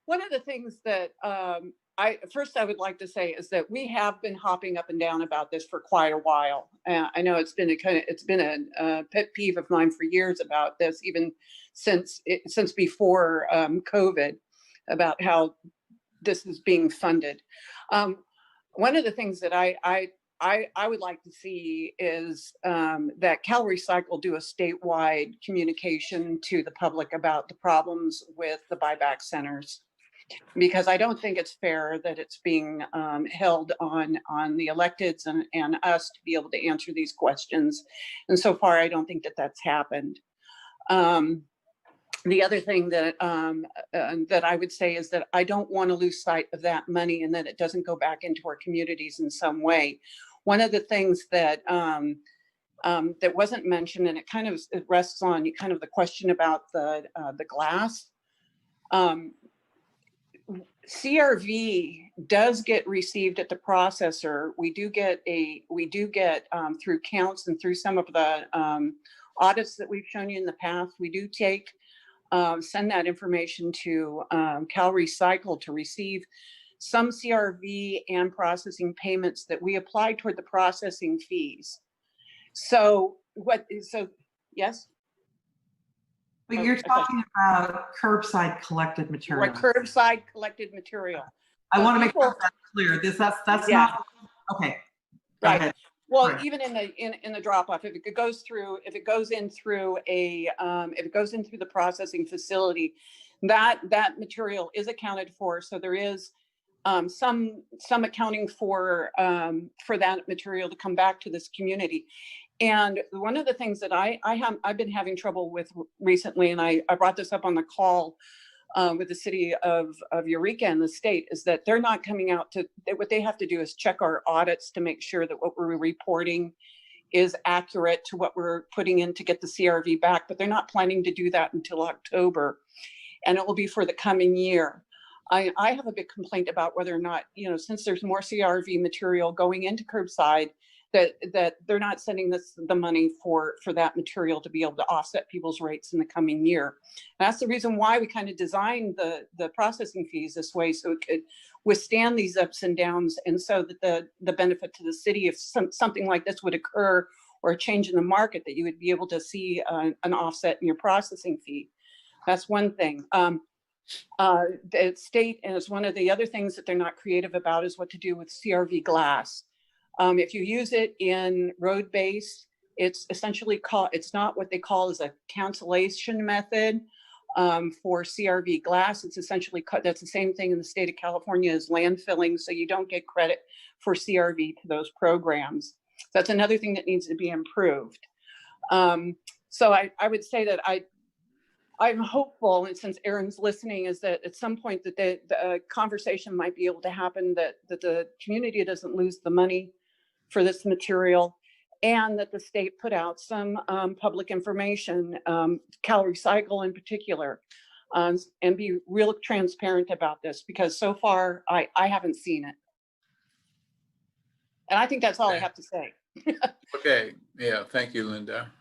One of the things that I would like to say is that we have been hopping up and down about this for quite a while. I know it's been a pet peeve of mine for years about this, even since before COVID, about how this is being funded. One of the things that I would like to see is that CalRecycle do a statewide communication to the public about the problems with the buyback centers. because I don't think it's fair that it's being held on the electeds and us to be able to answer these questions. And so far, I don't think that that's happened. The other thing that that I would say is that I don't want to lose sight of that money and that it doesn't go back into our communities in some way. One of the things that that wasn't mentioned, and it rests on kind of the question about the glass. CRV does get received at the processor. We do get through counts and through some of the audits that we've shown you in the past. We do send that information to CalRecycle to receive some CRV and processing payments that we apply toward the processing fees. So yes? But you're talking about curbside collected material. Right, curbside collected material. I want to make sure that's clear. That's Yeah. not, okay. Go Right. ahead. Well, Right. even in the drop off, if it goes in through the processing facility, that material is accounted for. So there is some accounting for that material to come back to this community. And one of the things that I've been having trouble with recently, and I brought this up on the call with the city of Eureka and the state, is that they're not coming out what they have to do is check our audits to make sure that what we're reporting is accurate to what we're putting in to get the CRV back, but they're not planning to do that until October, and it will be for the coming year. I have a big complaint about whether or not, since there's more CRV material going into curbside, that they're not sending the money for that material to be able to offset people's rates in the coming year. And that's the reason why we kind of designed the processing fees this way, so it could withstand these ups and downs, and so that the benefit to the city, if something like this would occur or a change in the market, that you would be able to see an offset in your processing fee. That's one thing. The state, and it's one of the other things that they're not creative about, is what to do with CRV glass. If you use it in road base, it's essentially it's not what they call as a cancellation method for CRV glass. It's essentially that's the same thing in the state of California as landfilling, so you don't get credit for CRV to those programs. That's another thing that needs to be improved. So I would say that I'm hopeful, and since Aaron's listening, is that at some point that the conversation might be able to happen, that the community doesn't lose the money for this material, and that the state put out some public information, CalRecycle in particular, and be real transparent about this, because so far I haven't seen it. And I think that's all I have to say. Okay, yeah, thank you, Linda.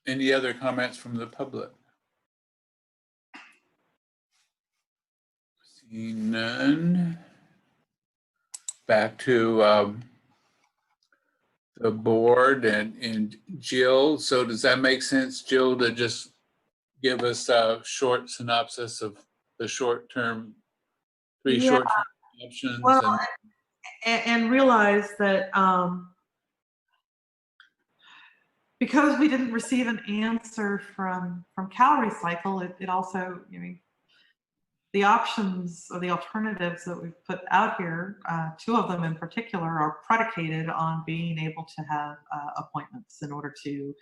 Any other comments from the public? Seeing none. Back to the board and Jill. So does that make sense, Jill, to just give us a short synopsis of the short-term, short-term options? Well, and realize that because we didn't receive an answer from CalRecycle, it also, the options or the alternatives that we've put out here, two of them in particular, are predicated on being able to have appointments in order to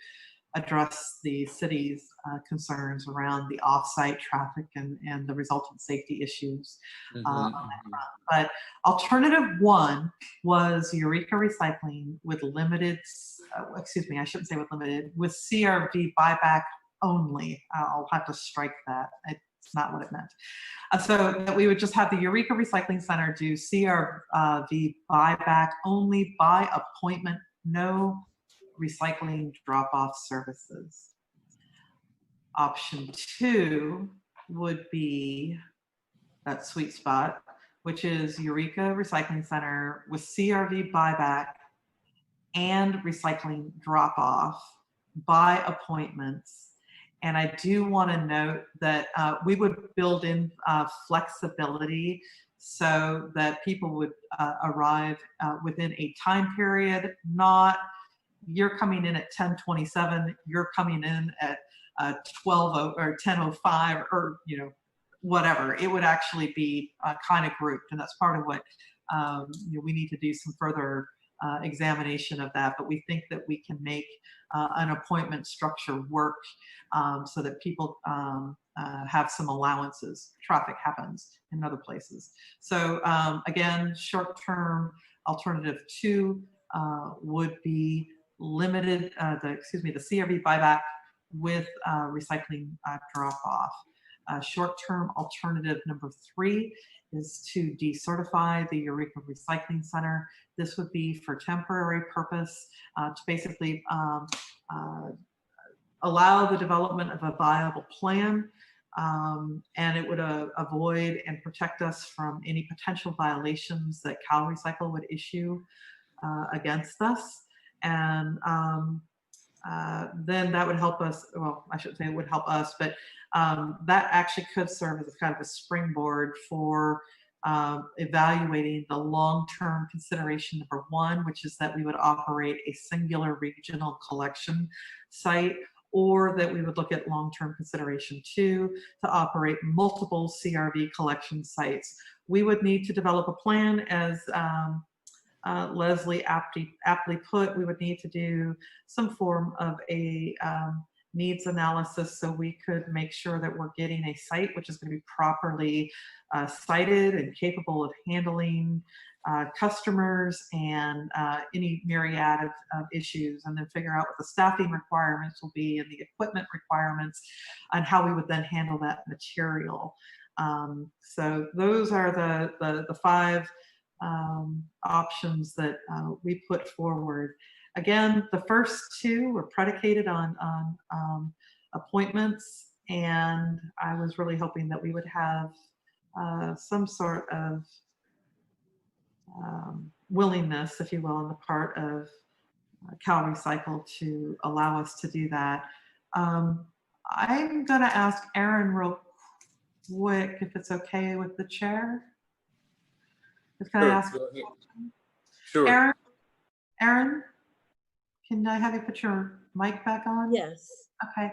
address the city's concerns around the off-site traffic and the resultant safety issues. But alternative one was Eureka Recycling with limited, excuse me, I shouldn't say with limited, with CRV buyback only. I'll have to strike that. It's not what it meant. So that we would just have the Eureka Recycling Center do CRV buyback only, by appointment, no recycling drop-off services. Option two would be that sweet spot, which is Eureka Recycling Center with CRV buyback and recycling drop-off by appointments. And I do want to note that we would build in flexibility so that people would arrive within a time period, not you're coming in at 10:27, you're coming in at 12 or 10:05, or whatever. It would actually be kind of grouped, and that's part of what we need to do some further examination of that. But we think that we can make an appointment structure work so that people have some allowances. Traffic happens in other places. So again, short-term alternative 2 would be limited, the CRV buyback with recycling drop-off. Short-term alternative number 3 is to decertify the Eureka Recycling Center. This would be for temporary purpose to basically allow the development of a viable plan, and it would avoid and protect us from any potential violations that CalRecycle would issue against us. And then that would help us, well, I shouldn't say it would help us, but that actually could serve as kind of a springboard for evaluating the long-term consideration number 1, which is that we would operate a singular regional collection site, or that we would look at long-term consideration 2 to operate multiple CRV collection sites. We would need to develop a plan, as Leslie aptly put. We would need to do some form of a needs analysis so we could make sure that we're getting a site which is going to be properly sited and capable of handling customers and any myriad of issues, and then figure out what the staffing requirements will be and the equipment requirements and how we would then handle that material. So those are the 5 options that we put forward. Again, the first 2 were predicated on appointments, and I was really hoping that we would have some sort of willingness, if you will, on the part of CalRecycle to allow us to do that. I'm going to ask Aaron real quick if it's okay with the chair. Can I ask? Sure. Aaron, can I have you put your mic back on? Yes. Okay.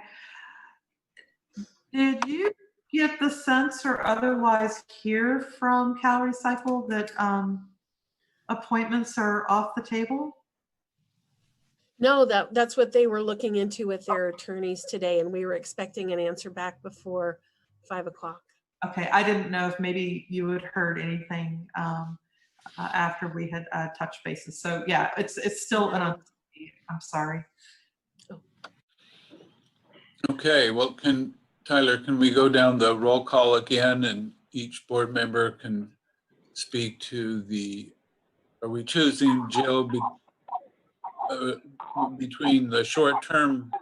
Did you get the sense or otherwise hear from CalRecycle that appointments are off the table? No, that's what they were looking into with their attorneys today, and we were expecting an answer back before 5 o'clock. Okay, I didn't know if maybe you had heard anything after we had touched bases. So yeah, it's still an uncertainty. I'm sorry. Okay, well, Tyler, can we go down the roll call again, and each board member can speak to are we choosing, Jill, between the short-term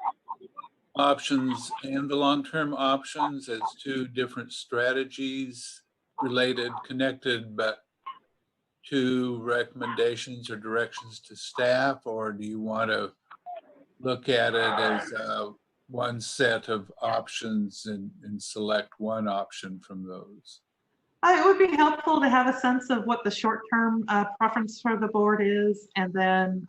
options and the long-term options as 2 different strategies, related, connected, but 2 recommendations or directions to staff? Or do you want to look at it as one set of options and select one option from those? It would be helpful to have a sense of what the short-term preference for the board is, and then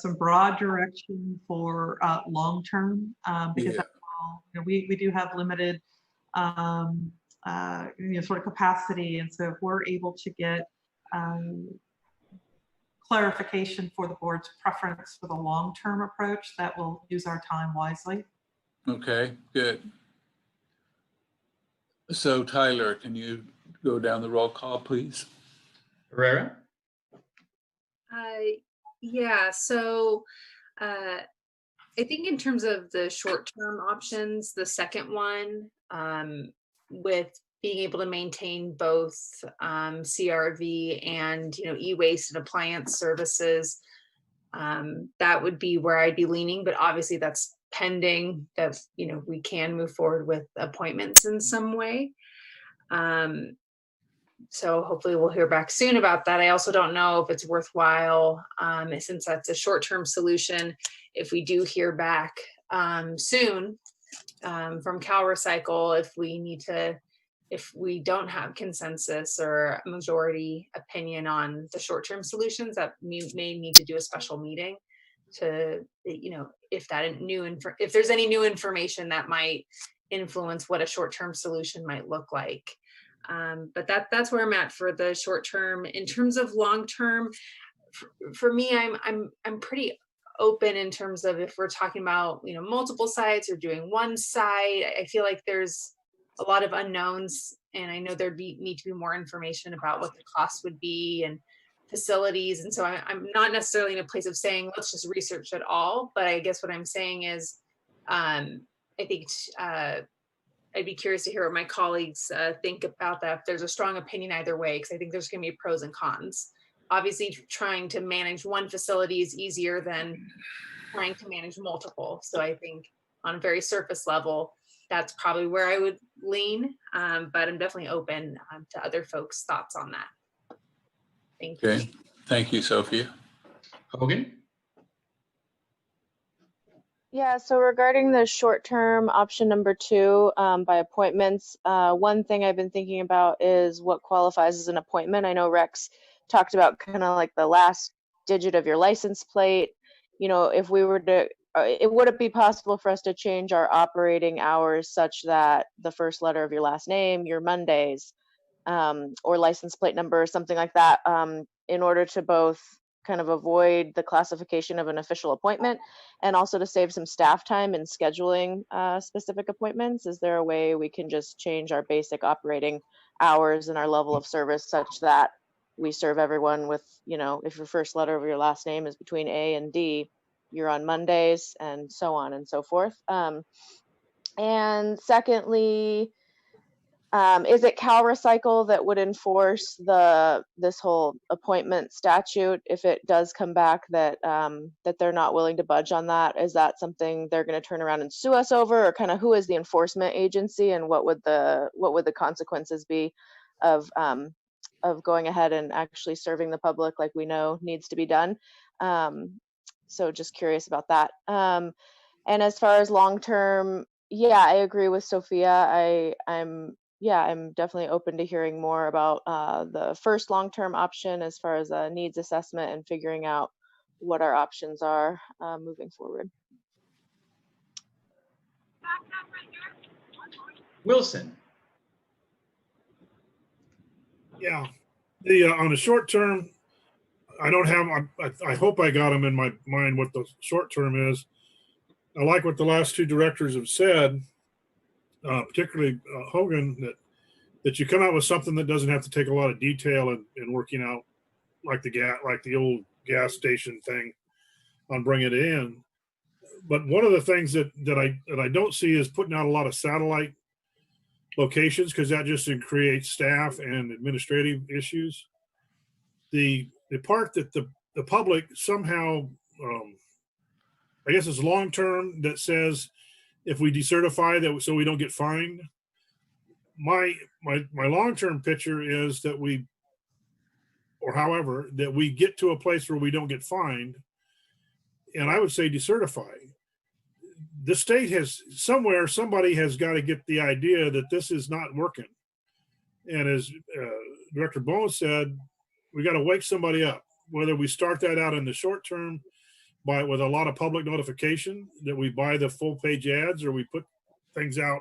some broad direction for long-term, because we do have limited sort of capacity, and so if we're able to get clarification for the board's preference for the long-term approach, that will use our time wisely. Okay, good. So Tyler, can you go down the roll call, please? Herrera? Yeah, so I think in terms of the short-term options, the second one, with being able to maintain both CRV and e-waste and appliance services, that would be where I'd be leaning. But obviously, that's pending that we can move forward with appointments in some way. So hopefully we'll hear back soon about that. I also don't know if it's worthwhile, since that's a short-term solution, if we do hear back soon from CalRecycle, if we don't have consensus or a majority opinion on the short-term solutions, that we may need to do a special meeting to, if there's any new information that might influence what a short-term solution might look like. But that's where I'm at for the short term. In terms of long term, for me, I'm pretty open in terms of if we're talking about, you know, multiple sites or doing one site. I feel like there's a lot of unknowns, and I know there'd need to be more information about what the cost would be and facilities. And so I'm not necessarily in a place of saying let's just research it all, but I guess what I'm saying is I think I'd be curious to hear what my colleagues think about that. If there's a strong opinion either way, because I think there's going to be pros and cons. Obviously, trying to manage one facility is easier than trying to manage multiple. So I think on a very surface level, that's probably where I would lean, but I'm definitely open to other folks' thoughts on that. Thank you. Okay, thank you, Sophia. Hogan? Yeah, so regarding the short-term option number 2, by appointments, one thing I've been thinking about is what qualifies as an appointment. I know Rex talked about kind of like the last digit of your license plate. You know, if we were to, would it be possible for us to change our operating hours such that the first letter of your last name, your Mondays, or license plate number or something like that, in order to both kind of avoid the classification of an official appointment and also to save some staff time in scheduling specific appointments? Is there a way we can just change our basic operating hours and our level of service such that we serve everyone with, you know, if your first letter of your last name is between A and D, you're on Mondays, and so on and so forth. And secondly, is it CalRecycle that would enforce this whole appointment statute if it does come back that that they're not willing to budge on that? Is that something they're going to turn around and sue us over, or kind of who is the enforcement agency, and what would the consequences be of going ahead and actually serving the public like we know needs to be done? So just curious about that. And as far as long term, yeah, I agree with Sophia. I'm definitely open to hearing more about the first long-term option as far as a needs assessment and figuring out what our options are moving forward. Wilson? Yeah, on the short term, I don't have, I hope I got them in my mind what the short term is. I like what the last 2 directors have said, particularly Hogan, that you come out with something that doesn't have to take a lot of detail in working out like the old gas station thing on bringing it in. But one of the things that I don't see is putting out a lot of satellite locations, because that just creates staff and administrative issues. The part that the public somehow, I guess it's long term, that says if we decertify that so we don't get fined. My long-term picture is that we get to a place where we don't get fined, and I would say decertify. The state has somebody has got to get the idea that this is not working, and as Director Bowen said, we got to wake somebody up. Whether we start that out in the short term with a lot of public notification that we buy the full page ads, or we put things out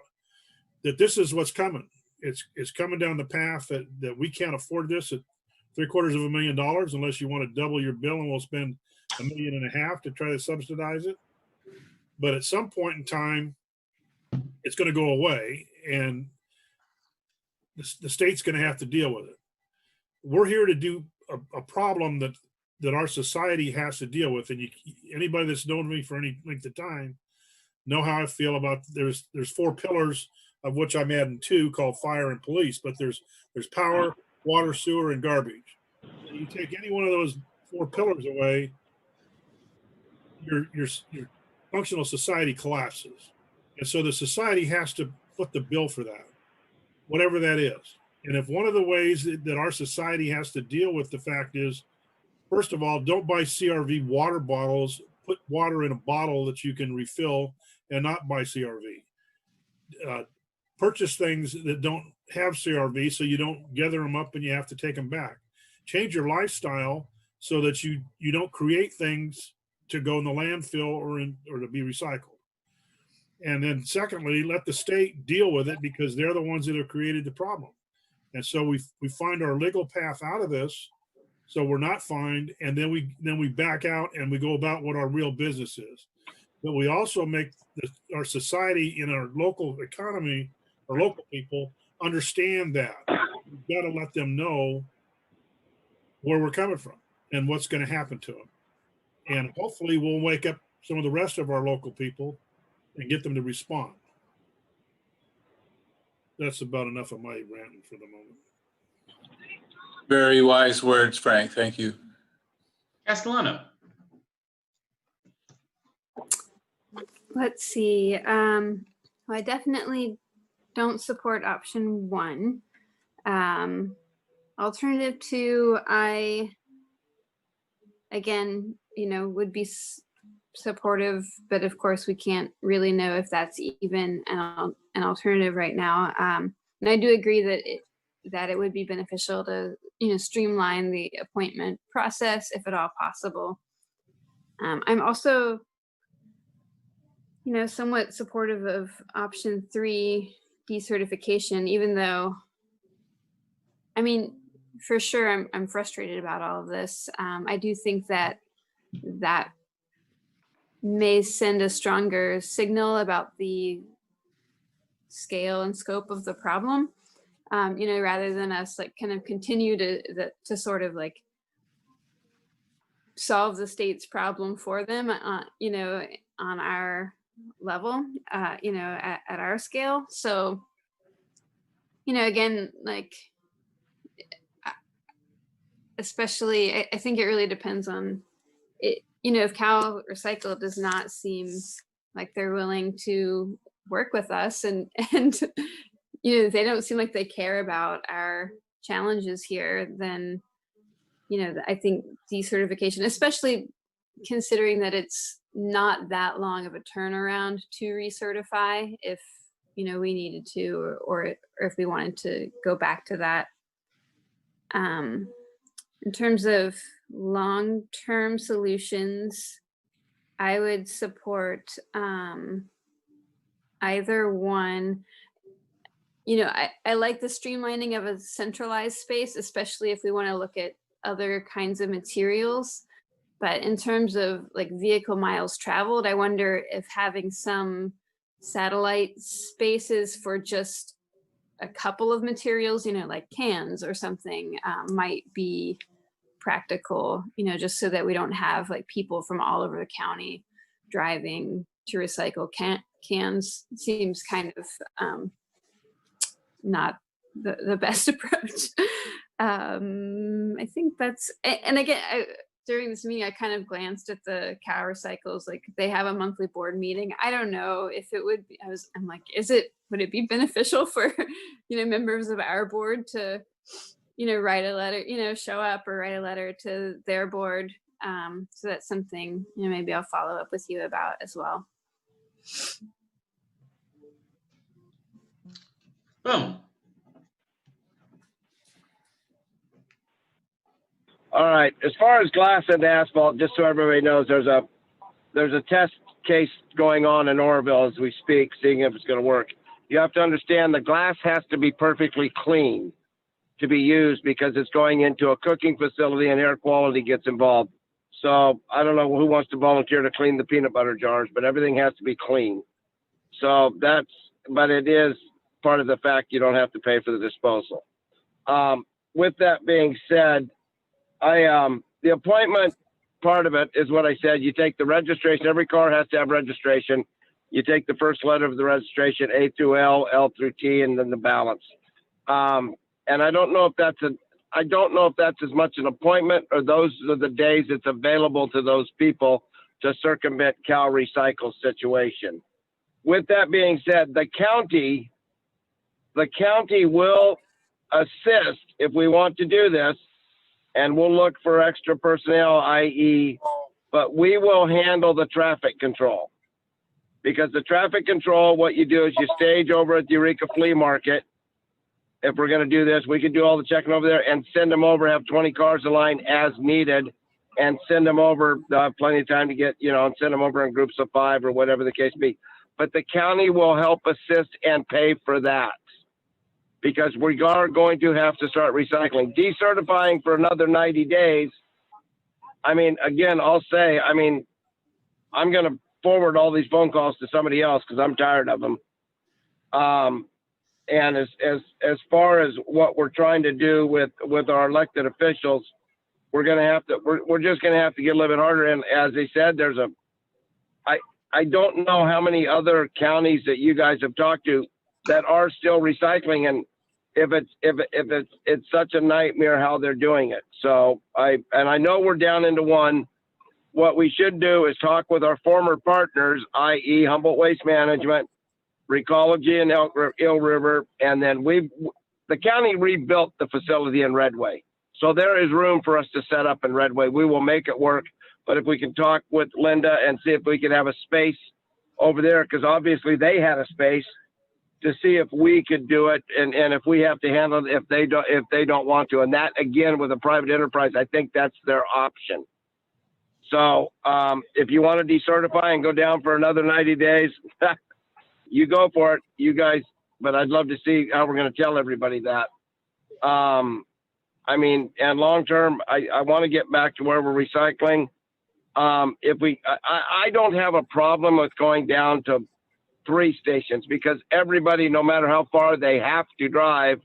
that this is what's coming. It's coming down the path that we can't afford this at $750,000 unless you want to double your bill, and we'll spend $1.5 million to try to subsidize it. But at some point in time, it's going to go away, and the state's going to have to deal with it. We're here to do a problem that our society has to deal with. And anybody that's known me for any length of time know how I feel about there's 4 pillars, of which I'm adding 2, called fire and police, but there's power, water, sewer, and garbage. You take any one of those 4 pillars away, your functional society collapses. And so the society has to foot the bill for that, whatever that is. And if one of the ways that our society has to deal with the fact is, first of all, don't buy CRV water bottles, put water in a bottle that you can refill, and not buy CRV. Purchase things that don't have CRV so you don't gather them up and you have to take them back. Change your lifestyle so that you don't create things to go in the landfill or to be recycled. And then secondly, let the state deal with it because they're the ones that have created the problem. And so we find our legal path out of this, so we're not fined, and then we back out and we go about what our real business is. But we also make our society and our local economy, our local people understand that. We've got to let them know where we're coming from and what's going to happen to them. And hopefully we'll wake up some of the rest of our local people and get them to respond. That's about enough of my ranting for the moment. Very wise words, Frank. Thank you. Castellano. Let's see. Well, I definitely don't support option 1. Alternative 2, I, again, would be supportive, but of course we can't really know if that's even an alternative right now. And I do agree that it would be beneficial to, streamline the appointment process if at all possible. I'm also, somewhat supportive of option 3, decertification, even though, I mean, for sure, I'm frustrated about all of this. I do think that may send a stronger signal about the scale and scope of the problem, rather than us like kind of continue to sort of like solve the state's problem for them, on our level, at our scale. So, again, like, especially, I think it really depends on it. If CalRecycle does not seem like they're willing to work with us, and they don't seem like they care about our challenges here, then I think decertification, especially considering that it's not that long of a turnaround to recertify if we needed to, or if we wanted to go back to that. In terms of long-term solutions, I would support either one. I like the streamlining of a centralized space, especially if we want to look at other kinds of materials. But in terms of like vehicle miles traveled, I wonder if having some satellite spaces for just a couple of materials, like cans or something, might be practical, just so that we don't have like people from all over the county driving to recycle cans. Seems kind of not the best approach. I think that's, and again, during this meeting, I kind of glanced at the CalRecycles, like they have a monthly board meeting. I don't know if it would be, I'm like, would it be beneficial for, members of our board to, write a letter, show up or write a letter to their board. So that's something, maybe I'll follow up with you about as well. Boom. All right. As far as glass and asphalt, just so everybody knows, there's a test case going on in Oroville as we speak, seeing if it's going to work. You have to understand the glass has to be perfectly clean to be used because it's going into a cooking facility and air quality gets involved. So I don't know who wants to volunteer to clean the peanut butter jars, but everything has to be clean. So but it is part of the fact you don't have to pay for the disposal. With that being said, the appointment part of it is what I said. You take the registration. Every car has to have registration. You take the first letter of the registration, A through L, L through T, and then the balance. And I don't know if that's as much an appointment or those are the days it's available to those people to circumvent CalRecycle's situation. With that being said, the county will assist if we want to do this, and we'll look for extra personnel, i.e., but we will handle the traffic control. Because the traffic control, what you do is you stage over at the Eureka Flea Market. If we're going to do this, we can do all the checking over there and send them over, have 20 cars in line as needed, and send them over. They'll have plenty of time to get, and send them over in groups of 5 or whatever the case be. but the county will help assist and pay for that because we are going to have to start recycling. Decertifying for another 90 days. I mean, again, I'll say, I mean, I'm going to forward all these phone calls to somebody else because I'm tired of them. And as far as what we're trying to do with our elected officials, we're going to have to, we're just going to have to get a little bit harder. And as they said, I don't know how many other counties that you guys have talked to that are still recycling, and if it's such a nightmare how they're doing it. So I know we're down into one. What we should do is talk with our former partners, i.e. Humboldt Waste Management, Recology and Eel River, and then the county rebuilt the facility in Redway. So there is room for us to set up in Redway. We will make it work. But if we can talk with Linda and see if we can have a space over there, because obviously they had a space, to see if we could do it, and if we have to handle it if they don't want to. And that, again, with a private enterprise, I think that's their option. So if you want to decertify and go down for another 90 days, you go for it, you guys. But I'd love to see how we're going to tell everybody that. I mean, and long term, I want to get back to where we're recycling. I don't have a problem with going down to 3 stations because everybody, no matter how far they have to drive,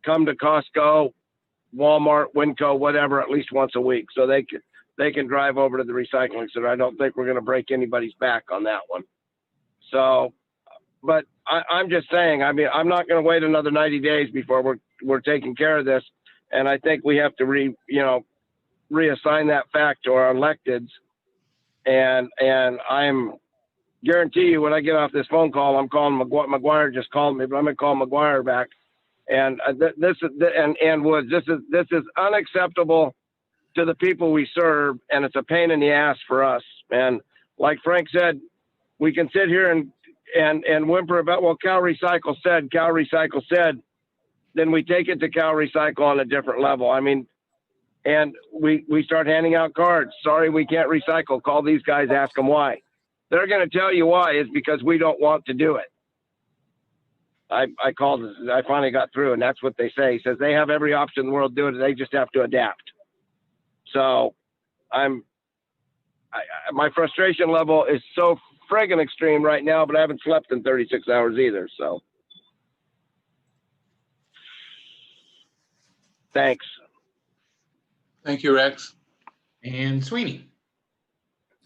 come to Costco, Walmart, Winco, whatever, at least once a week. So they can drive over to the recycling center. I don't think we're going to break anybody's back on that one. So, but I'm just saying, I mean, I'm not going to wait another 90 days before we're taking care of this. And I think we have to reassign that fact to our electeds. And I'm guarantee you when I get off this phone call, I'm calling McGuire just called me, but I'm going to call McGuire back. And this is unacceptable to the people we serve, and it's a pain in the ass for us. And like Frank said, we can sit here and whimper about, well, CalRecycle said, then we take it to CalRecycle on a different level. I mean, and we start handing out cards. Sorry, we can't recycle. Call these guys, ask them why. They're going to tell you why is because we don't want to do it. I finally got through, and that's what they say. He says they have every option in the world to do it. They just have to adapt. So my frustration level is so friggin' extreme right now, but I haven't slept in 36 hours either. So thanks. Thank you, Rex. And Sweeney.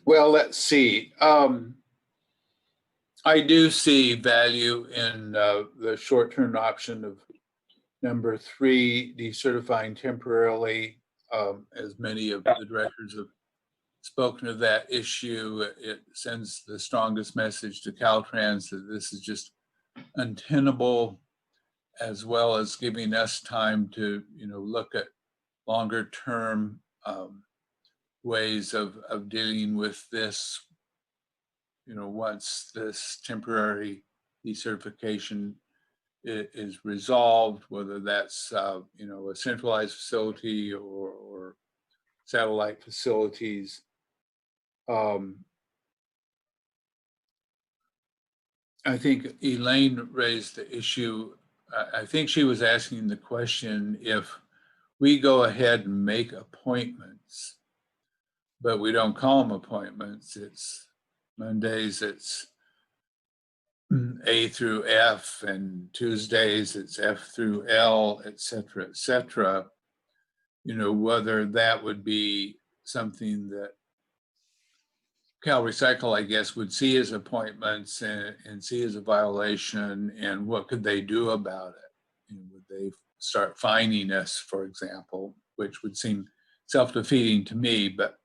Well, let's see. I do see value in the short-term option of number 3, decertifying temporarily. As many of the directors have spoken of that issue, it sends the strongest message to Caltrans that this is just untenable, as well as giving us time to, look at longer term ways of dealing with this, once this temporary decertification is resolved, whether that's, a centralized facility or satellite facilities. I think Elaine raised the issue. I think she was asking the question, if we go ahead and make appointments, but we don't call them appointments, it's Mondays, it's A through F, and Tuesdays it's F through L, et cetera, whether that would be something that CalRecycle, I guess, would see as appointments and see as a violation, and what could they do about it? Would they start fining us, for example, which would seem self-defeating to me, but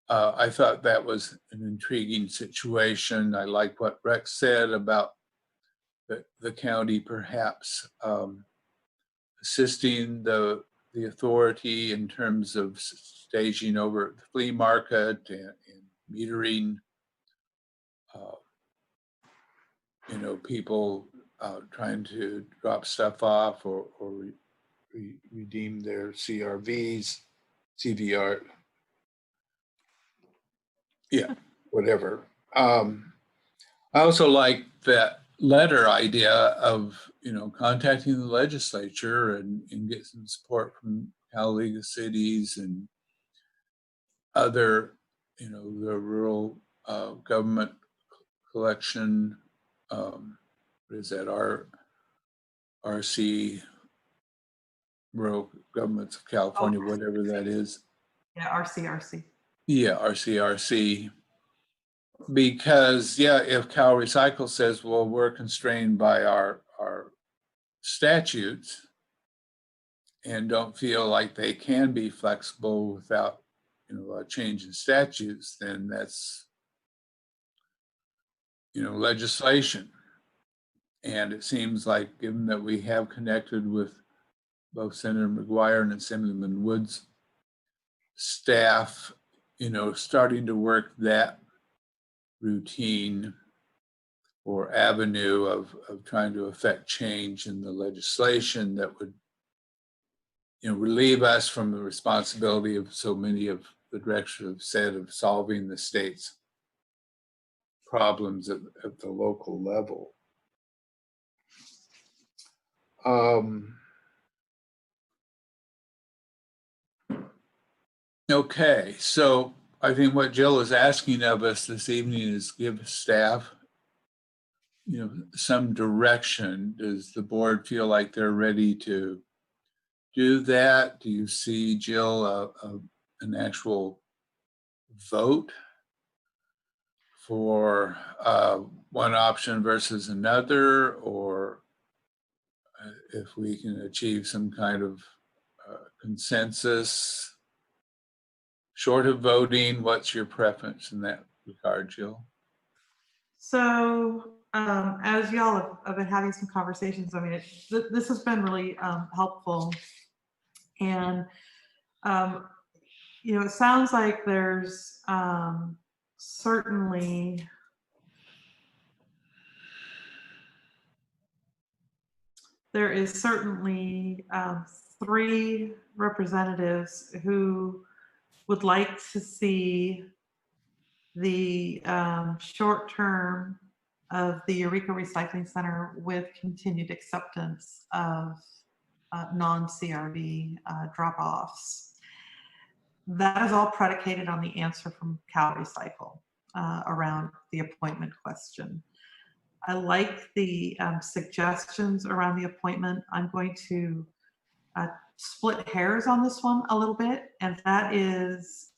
I thought that was an intriguing situation. I like what Rex said about the county perhaps assisting the authority in terms of staging over at the flea market and metering, people trying to drop stuff off or redeem their CVR, yeah, whatever. I also like that letter idea of, contacting the legislature and get some support from Cal League of Cities and other, the rural government collection. What is that? RC, Rural Governments of California, whatever that is. Yeah, RCRC. Yeah, RCRC. Because, if CalRecycle says, well, we're constrained by our statutes and don't feel like they can be flexible without, a change in statutes, then that's, legislation. And it seems like, given that we have connected with both Senator McGuire and Assemblyman Wood's staff, starting to work that routine or avenue of trying to affect change in the legislation that would, relieve us from the responsibility of so many of the directors have said of solving the state's problems at the local level. Okay, so I think what Jill is asking of us this evening is give staff, some direction. Does the board feel like they're ready to do that? Do you see, Jill, an actual vote for one option versus another, or if we can achieve some kind of consensus short of voting? What's your preference in that regard, Jill? So as y'all have been having some conversations, I mean, this has been really helpful. And, it sounds like there's certainly three representatives who would like to see the short term of the Eureka Recycling Center with continued acceptance of non-CRV drop-offs. That is all predicated on the answer from CalRecycle around the appointment question. I like the suggestions around the appointment. I'm going to split hairs on this one a little bit, and that is,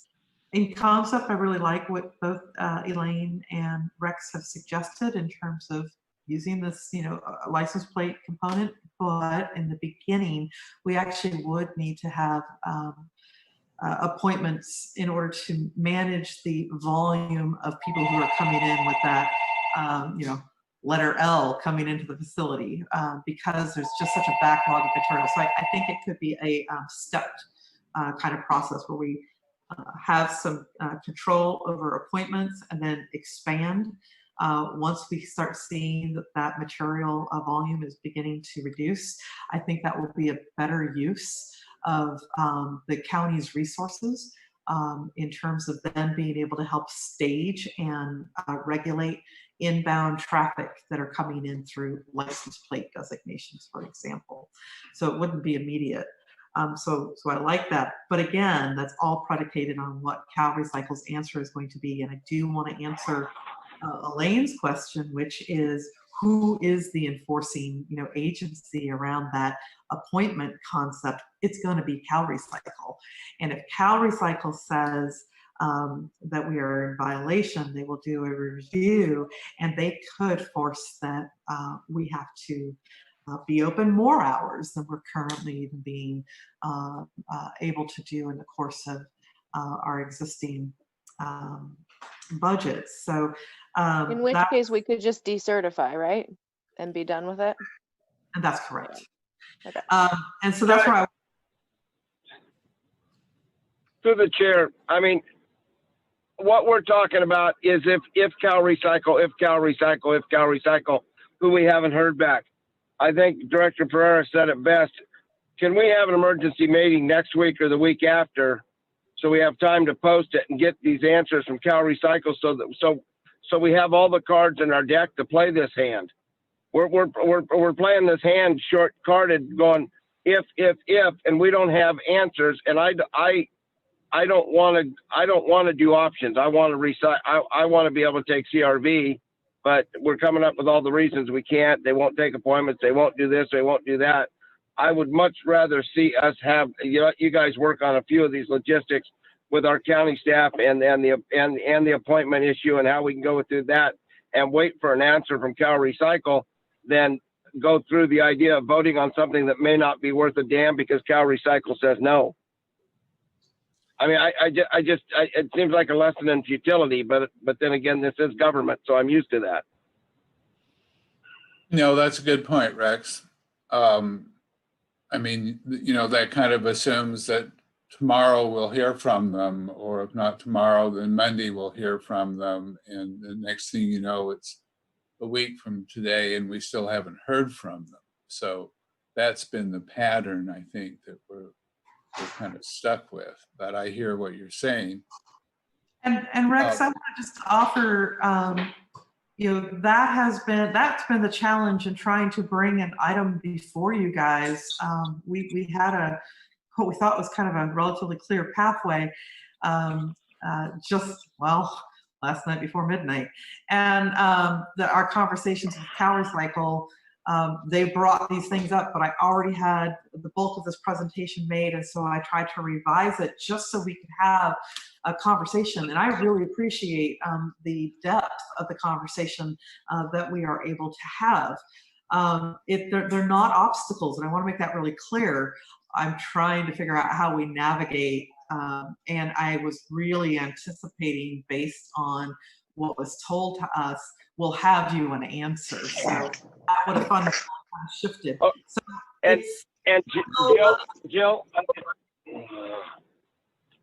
in concept, I really like what both Elaine and Rex have suggested in terms of using this, a license plate component, but in the beginning, we actually would need to have appointments in order to manage the volume of people who are coming in with that, letter L coming into the facility, because there's just such a backlog of material. So I think it could be a stepped kind of process where we have some control over appointments and then expand once we start seeing that material volume is beginning to reduce. I think that will be a better use of the county's resources in terms of them being able to help stage and regulate inbound traffic that are coming in through license plate designations, for example. So it wouldn't be immediate. So I like that. But again, that's all predicated on what CalRecycle's answer is going to be. And I do want to answer Elaine's question, which is, who is the enforcing agency around that appointment concept? It's going to be CalRecycle. And if CalRecycle says that we are in violation, they will do a review, and they could force that we have to be open more hours than we're currently even being able to do in the course of our existing budgets. So in which case we could just decertify, right? And be done with it. And that's correct. Okay. And so that's where I. Through the chair, I mean, what we're talking about is if CalRecycle, who we haven't heard back. I think Director Pereira said it best. Can we have an emergency meeting next week or the week after, so we have time to post it and get these answers from CalRecycle, so so we have all the cards in our deck to play this hand. We're playing this hand short carded, going if, and we don't have answers. And I don't want to do options. I want to I want to be able to take CRV, but we're coming up with all the reasons we can't. They won't take appointments. They won't do this. They won't do that. I would much rather see us have, you guys work on a few of these logistics with our county staff and the appointment issue and how we can go through that and wait for an answer from CalRecycle, then go through the idea of voting on something that may not be worth a damn because CalRecycle says no. I mean, it seems like a lesson in futility, but then again, this is government, so I'm used to that. No, that's a good point, Rex. I mean, that kind of assumes that tomorrow we'll hear from them, or if not tomorrow, then Monday we'll hear from them. And the next thing you know, it's a week from today and we still haven't heard from them. So that's been the pattern, I think, that we're kind of stuck with. But I hear what you're saying. And Rex, I want to just offer, that's been the challenge in trying to bring an item before you guys. We had what we thought was kind of a relatively clear pathway, last night before midnight. And our conversations with CalRecycle, they brought these things up, but I already had the bulk of this presentation made, and so I tried to revise it just so we could have a conversation. And I really appreciate the depth of the conversation that we are able to have. They're not obstacles, and I want to make that really clear. I'm trying to figure out how we navigate, and I was really anticipating, based on what was told to us, we'll have you an answer. So that would have kind of shifted. Oh, so and Jill,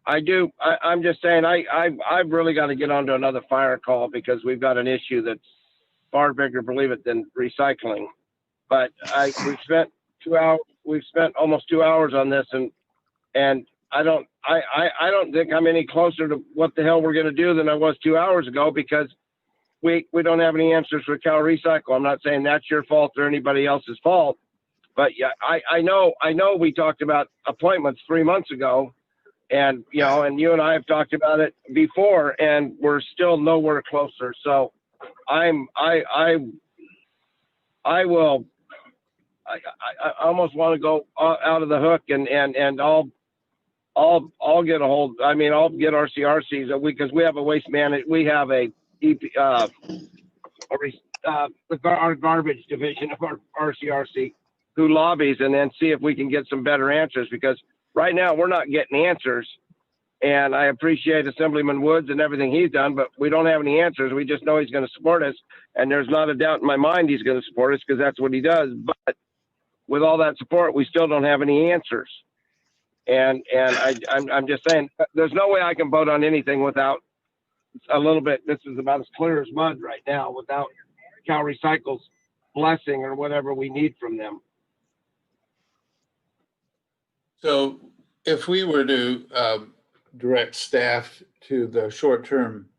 I'm just saying, I've really got to get onto another fire call because we've got an issue that's far bigger, believe it, than recycling. But we've spent almost 2 hours on this, and I don't think I'm any closer to what the hell we're going to do than I was 2 hours ago, because we don't have any answers for CalRecycle. I'm not saying that's your fault or anybody else's fault, but yeah, I know we talked about appointments 3 months ago, and and you and I have talked about it before, and we're still nowhere closer. So I almost want to go out of the hook, and I'll get a hold. I mean, I'll get RCRCs because we have a waste management. We have a our garbage division of our RCRC who lobbies, and then see if we can get some better answers, because right now we're not getting answers. And I appreciate Assemblyman Woods and everything he's done, but we don't have any answers. We just know he's going to support us, and there's not a doubt in my mind he's going to support us because that's what he does. But with all that support, we still don't have any answers. And I'm just saying, there's no way I can vote on anything without a little bit. This is about as clear as mud right now, without CalRecycle's blessing or whatever we need from them. So if we were to direct staff to the short-term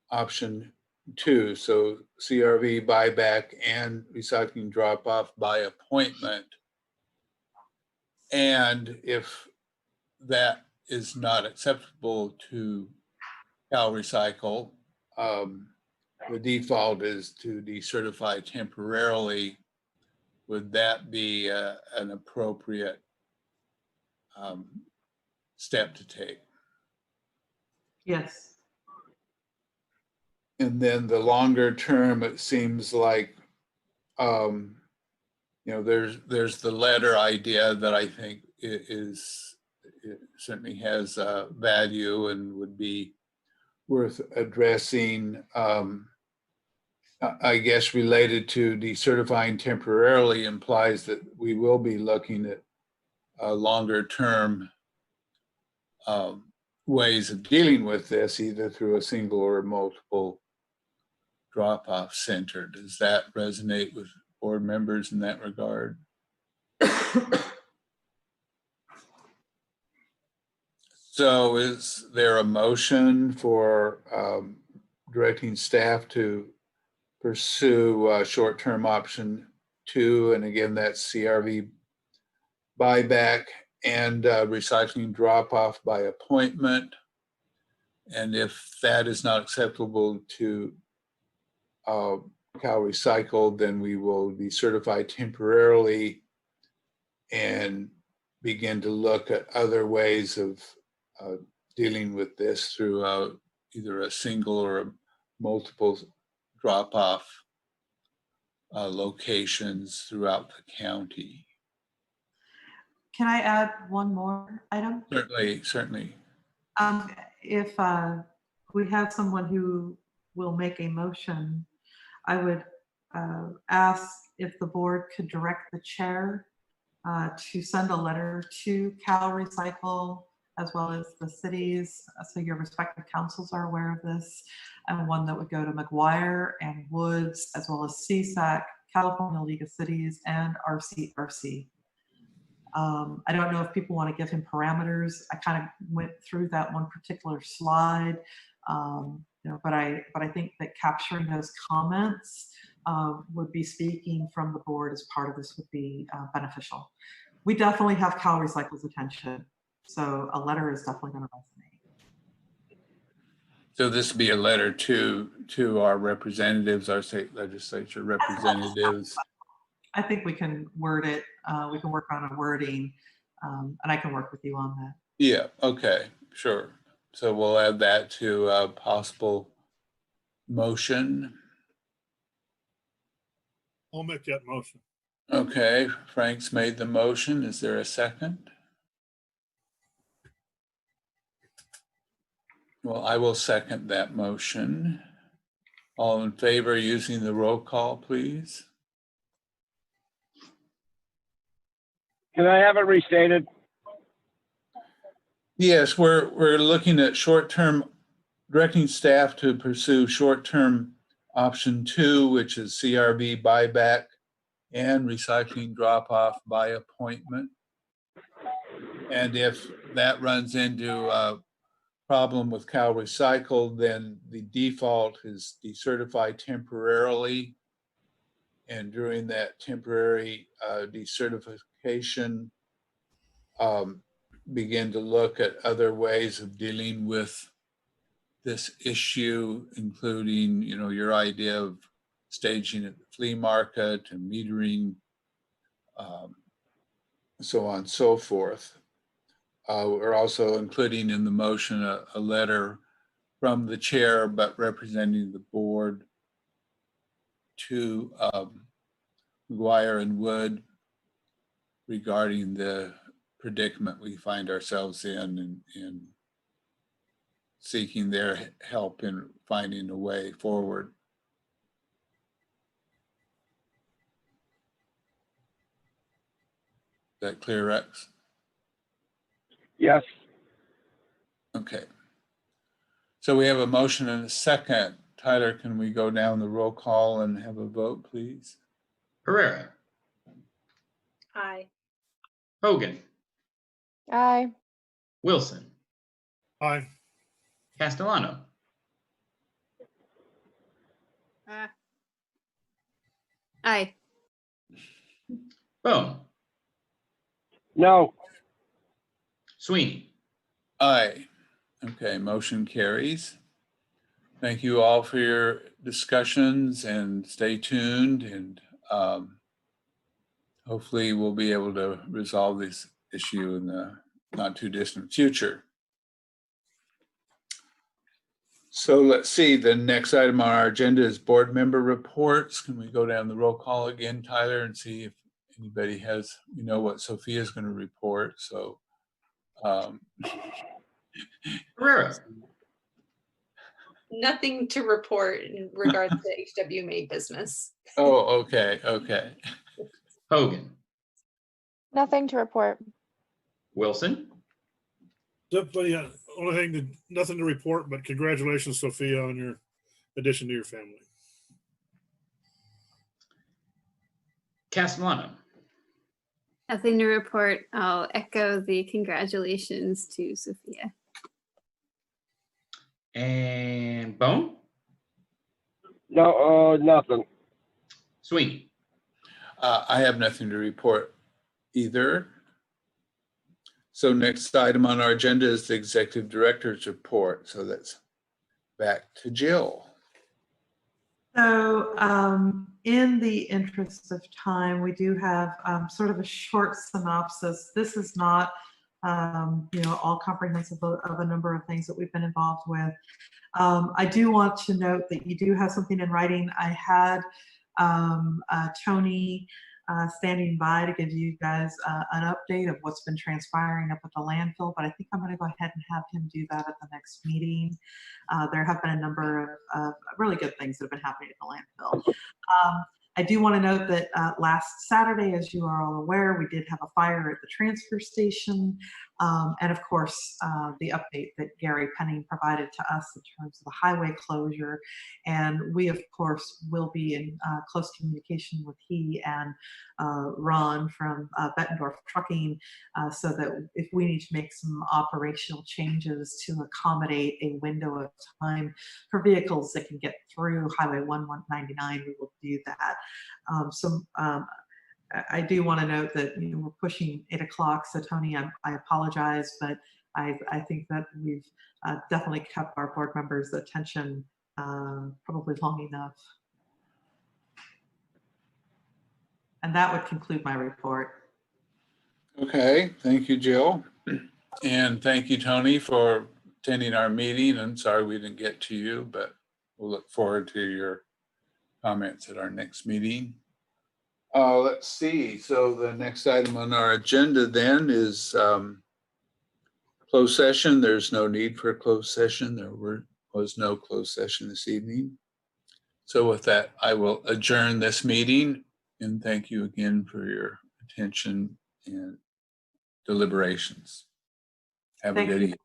option 2, so CRV, buyback, and recycling drop-off by appointment, and if that is not acceptable to CalRecycle, the default is to decertify temporarily. Would that be an appropriate step to take? Yes. And then the longer term, it seems like there's the letter idea that I think it certainly has value and would be worth addressing. I guess related to decertifying temporarily implies that we will be looking at longer term ways of dealing with this, either through a single or multiple drop-off center. Does that resonate with board members in that regard? So is there a motion for directing staff to pursue short-term option 2. And again, that's CRV buyback and recycling drop-off by appointment. And if that is not acceptable to CalRecycle, then we will decertify temporarily and begin to look at other ways of dealing with this through either a single or a multiple drop-off locations throughout the county. Can I add one more item? Certainly. If we have someone who will make a motion, I would ask if the board could direct the chair to send a letter to CalRecycle as well as the cities, so your respective councils are aware of this, and one that would go to McGuire and Woods, as well as CSAC, California League of Cities, and RCRC. I don't know if people want to give him parameters. I kind of went through that one particular slide, but I think that capturing those comments would be speaking from the board as part of this would be beneficial. We definitely have CalRecycle's attention, so a letter is definitely going to resonate. So this would be a letter to our representatives, our state legislature representatives. I think we can word it. We can work on a wording, and I can work with you on that. Yeah, okay, sure. So we'll add that to a possible motion. I'll make that motion. Okay, Frank's made the motion. Is there a second? Well, I will second that motion. All in favor using the roll call, please? Can I have it restated? Yes, we're looking at short-term, directing staff to pursue short-term option 2, which is CRV buyback and recycling drop-off by appointment. And if that runs into a problem with CalRecycle, then the default is decertify temporarily. And during that temporary decertification, begin to look at other ways of dealing with this issue, including, your idea of staging at the flea market and metering, so on and so forth. We're also including in the motion a letter from the chair, but representing the board, to McGuire and Wood regarding the predicament we find ourselves in and seeking their help in finding a way forward. Is that clear, Rex? Yes. Okay. So we have a motion and a second. Tyler, can we go down the roll call and have a vote, please? Herrera, Aye. Hogan, Aye. Wilson, Aye. Castellano, Aye. Bone, No. Sweeney. Aye. Okay, motion carries. Thank you all for your discussions, and stay tuned, and hopefully we'll be able to resolve this issue in the not too distant future. So let's see, the next item on our agenda is board member reports. Can we go down the roll call again, Tyler, and see if anybody has, what Sophia's going to report. So Herrera, Nothing to report in regards to HWMA business. oh, okay. Hogan, Nothing to report. Wilson, Simply, only thing, nothing to report, but congratulations, Sophia, on your addition to your family. Castellano, Nothing to report. I'll echo the congratulations to Sophia. and Bone. No, nothing. Sweeney. I have nothing to report either. So next item on our agenda is the executive director's report. So that's back to Jill. So in the interest of time, we do have sort of a short synopsis. This is not, all comprehensive of a number of things that we've been involved with. I do want to note that you do have something in writing. I had Tony standing by to give you guys an update of what's been transpiring up at the landfill, but I think I'm going to go ahead and have him do that at the next meeting. There have been a number of really good things that have been happening at the landfill. I do want to note that last Saturday, as you are all aware, we did have a fire at the transfer station. And of course, the update that Gary Penning provided to us in terms of the highway closure. And we, of course, will be in close communication with he and Ron from Bettendorf Trucking so that if we need to make some operational changes to accommodate a window of time for vehicles that can get through Highway 199, we will do that. I do want to note that we're pushing 8 o'clock, so Tony, I apologize, but I think that we've definitely kept our board members' attention probably long enough. And that would conclude my report. Okay, thank you, Jill. And thank you, Tony, for attending our meeting. I'm sorry we didn't get to you, but we'll look forward to your comments at our next meeting. Let's see. So the next item on our agenda then is closed session. There's no need for a closed session. There was no closed session this evening. So with that, I will adjourn this meeting and thank you again for your attention and deliberations. Have a good evening.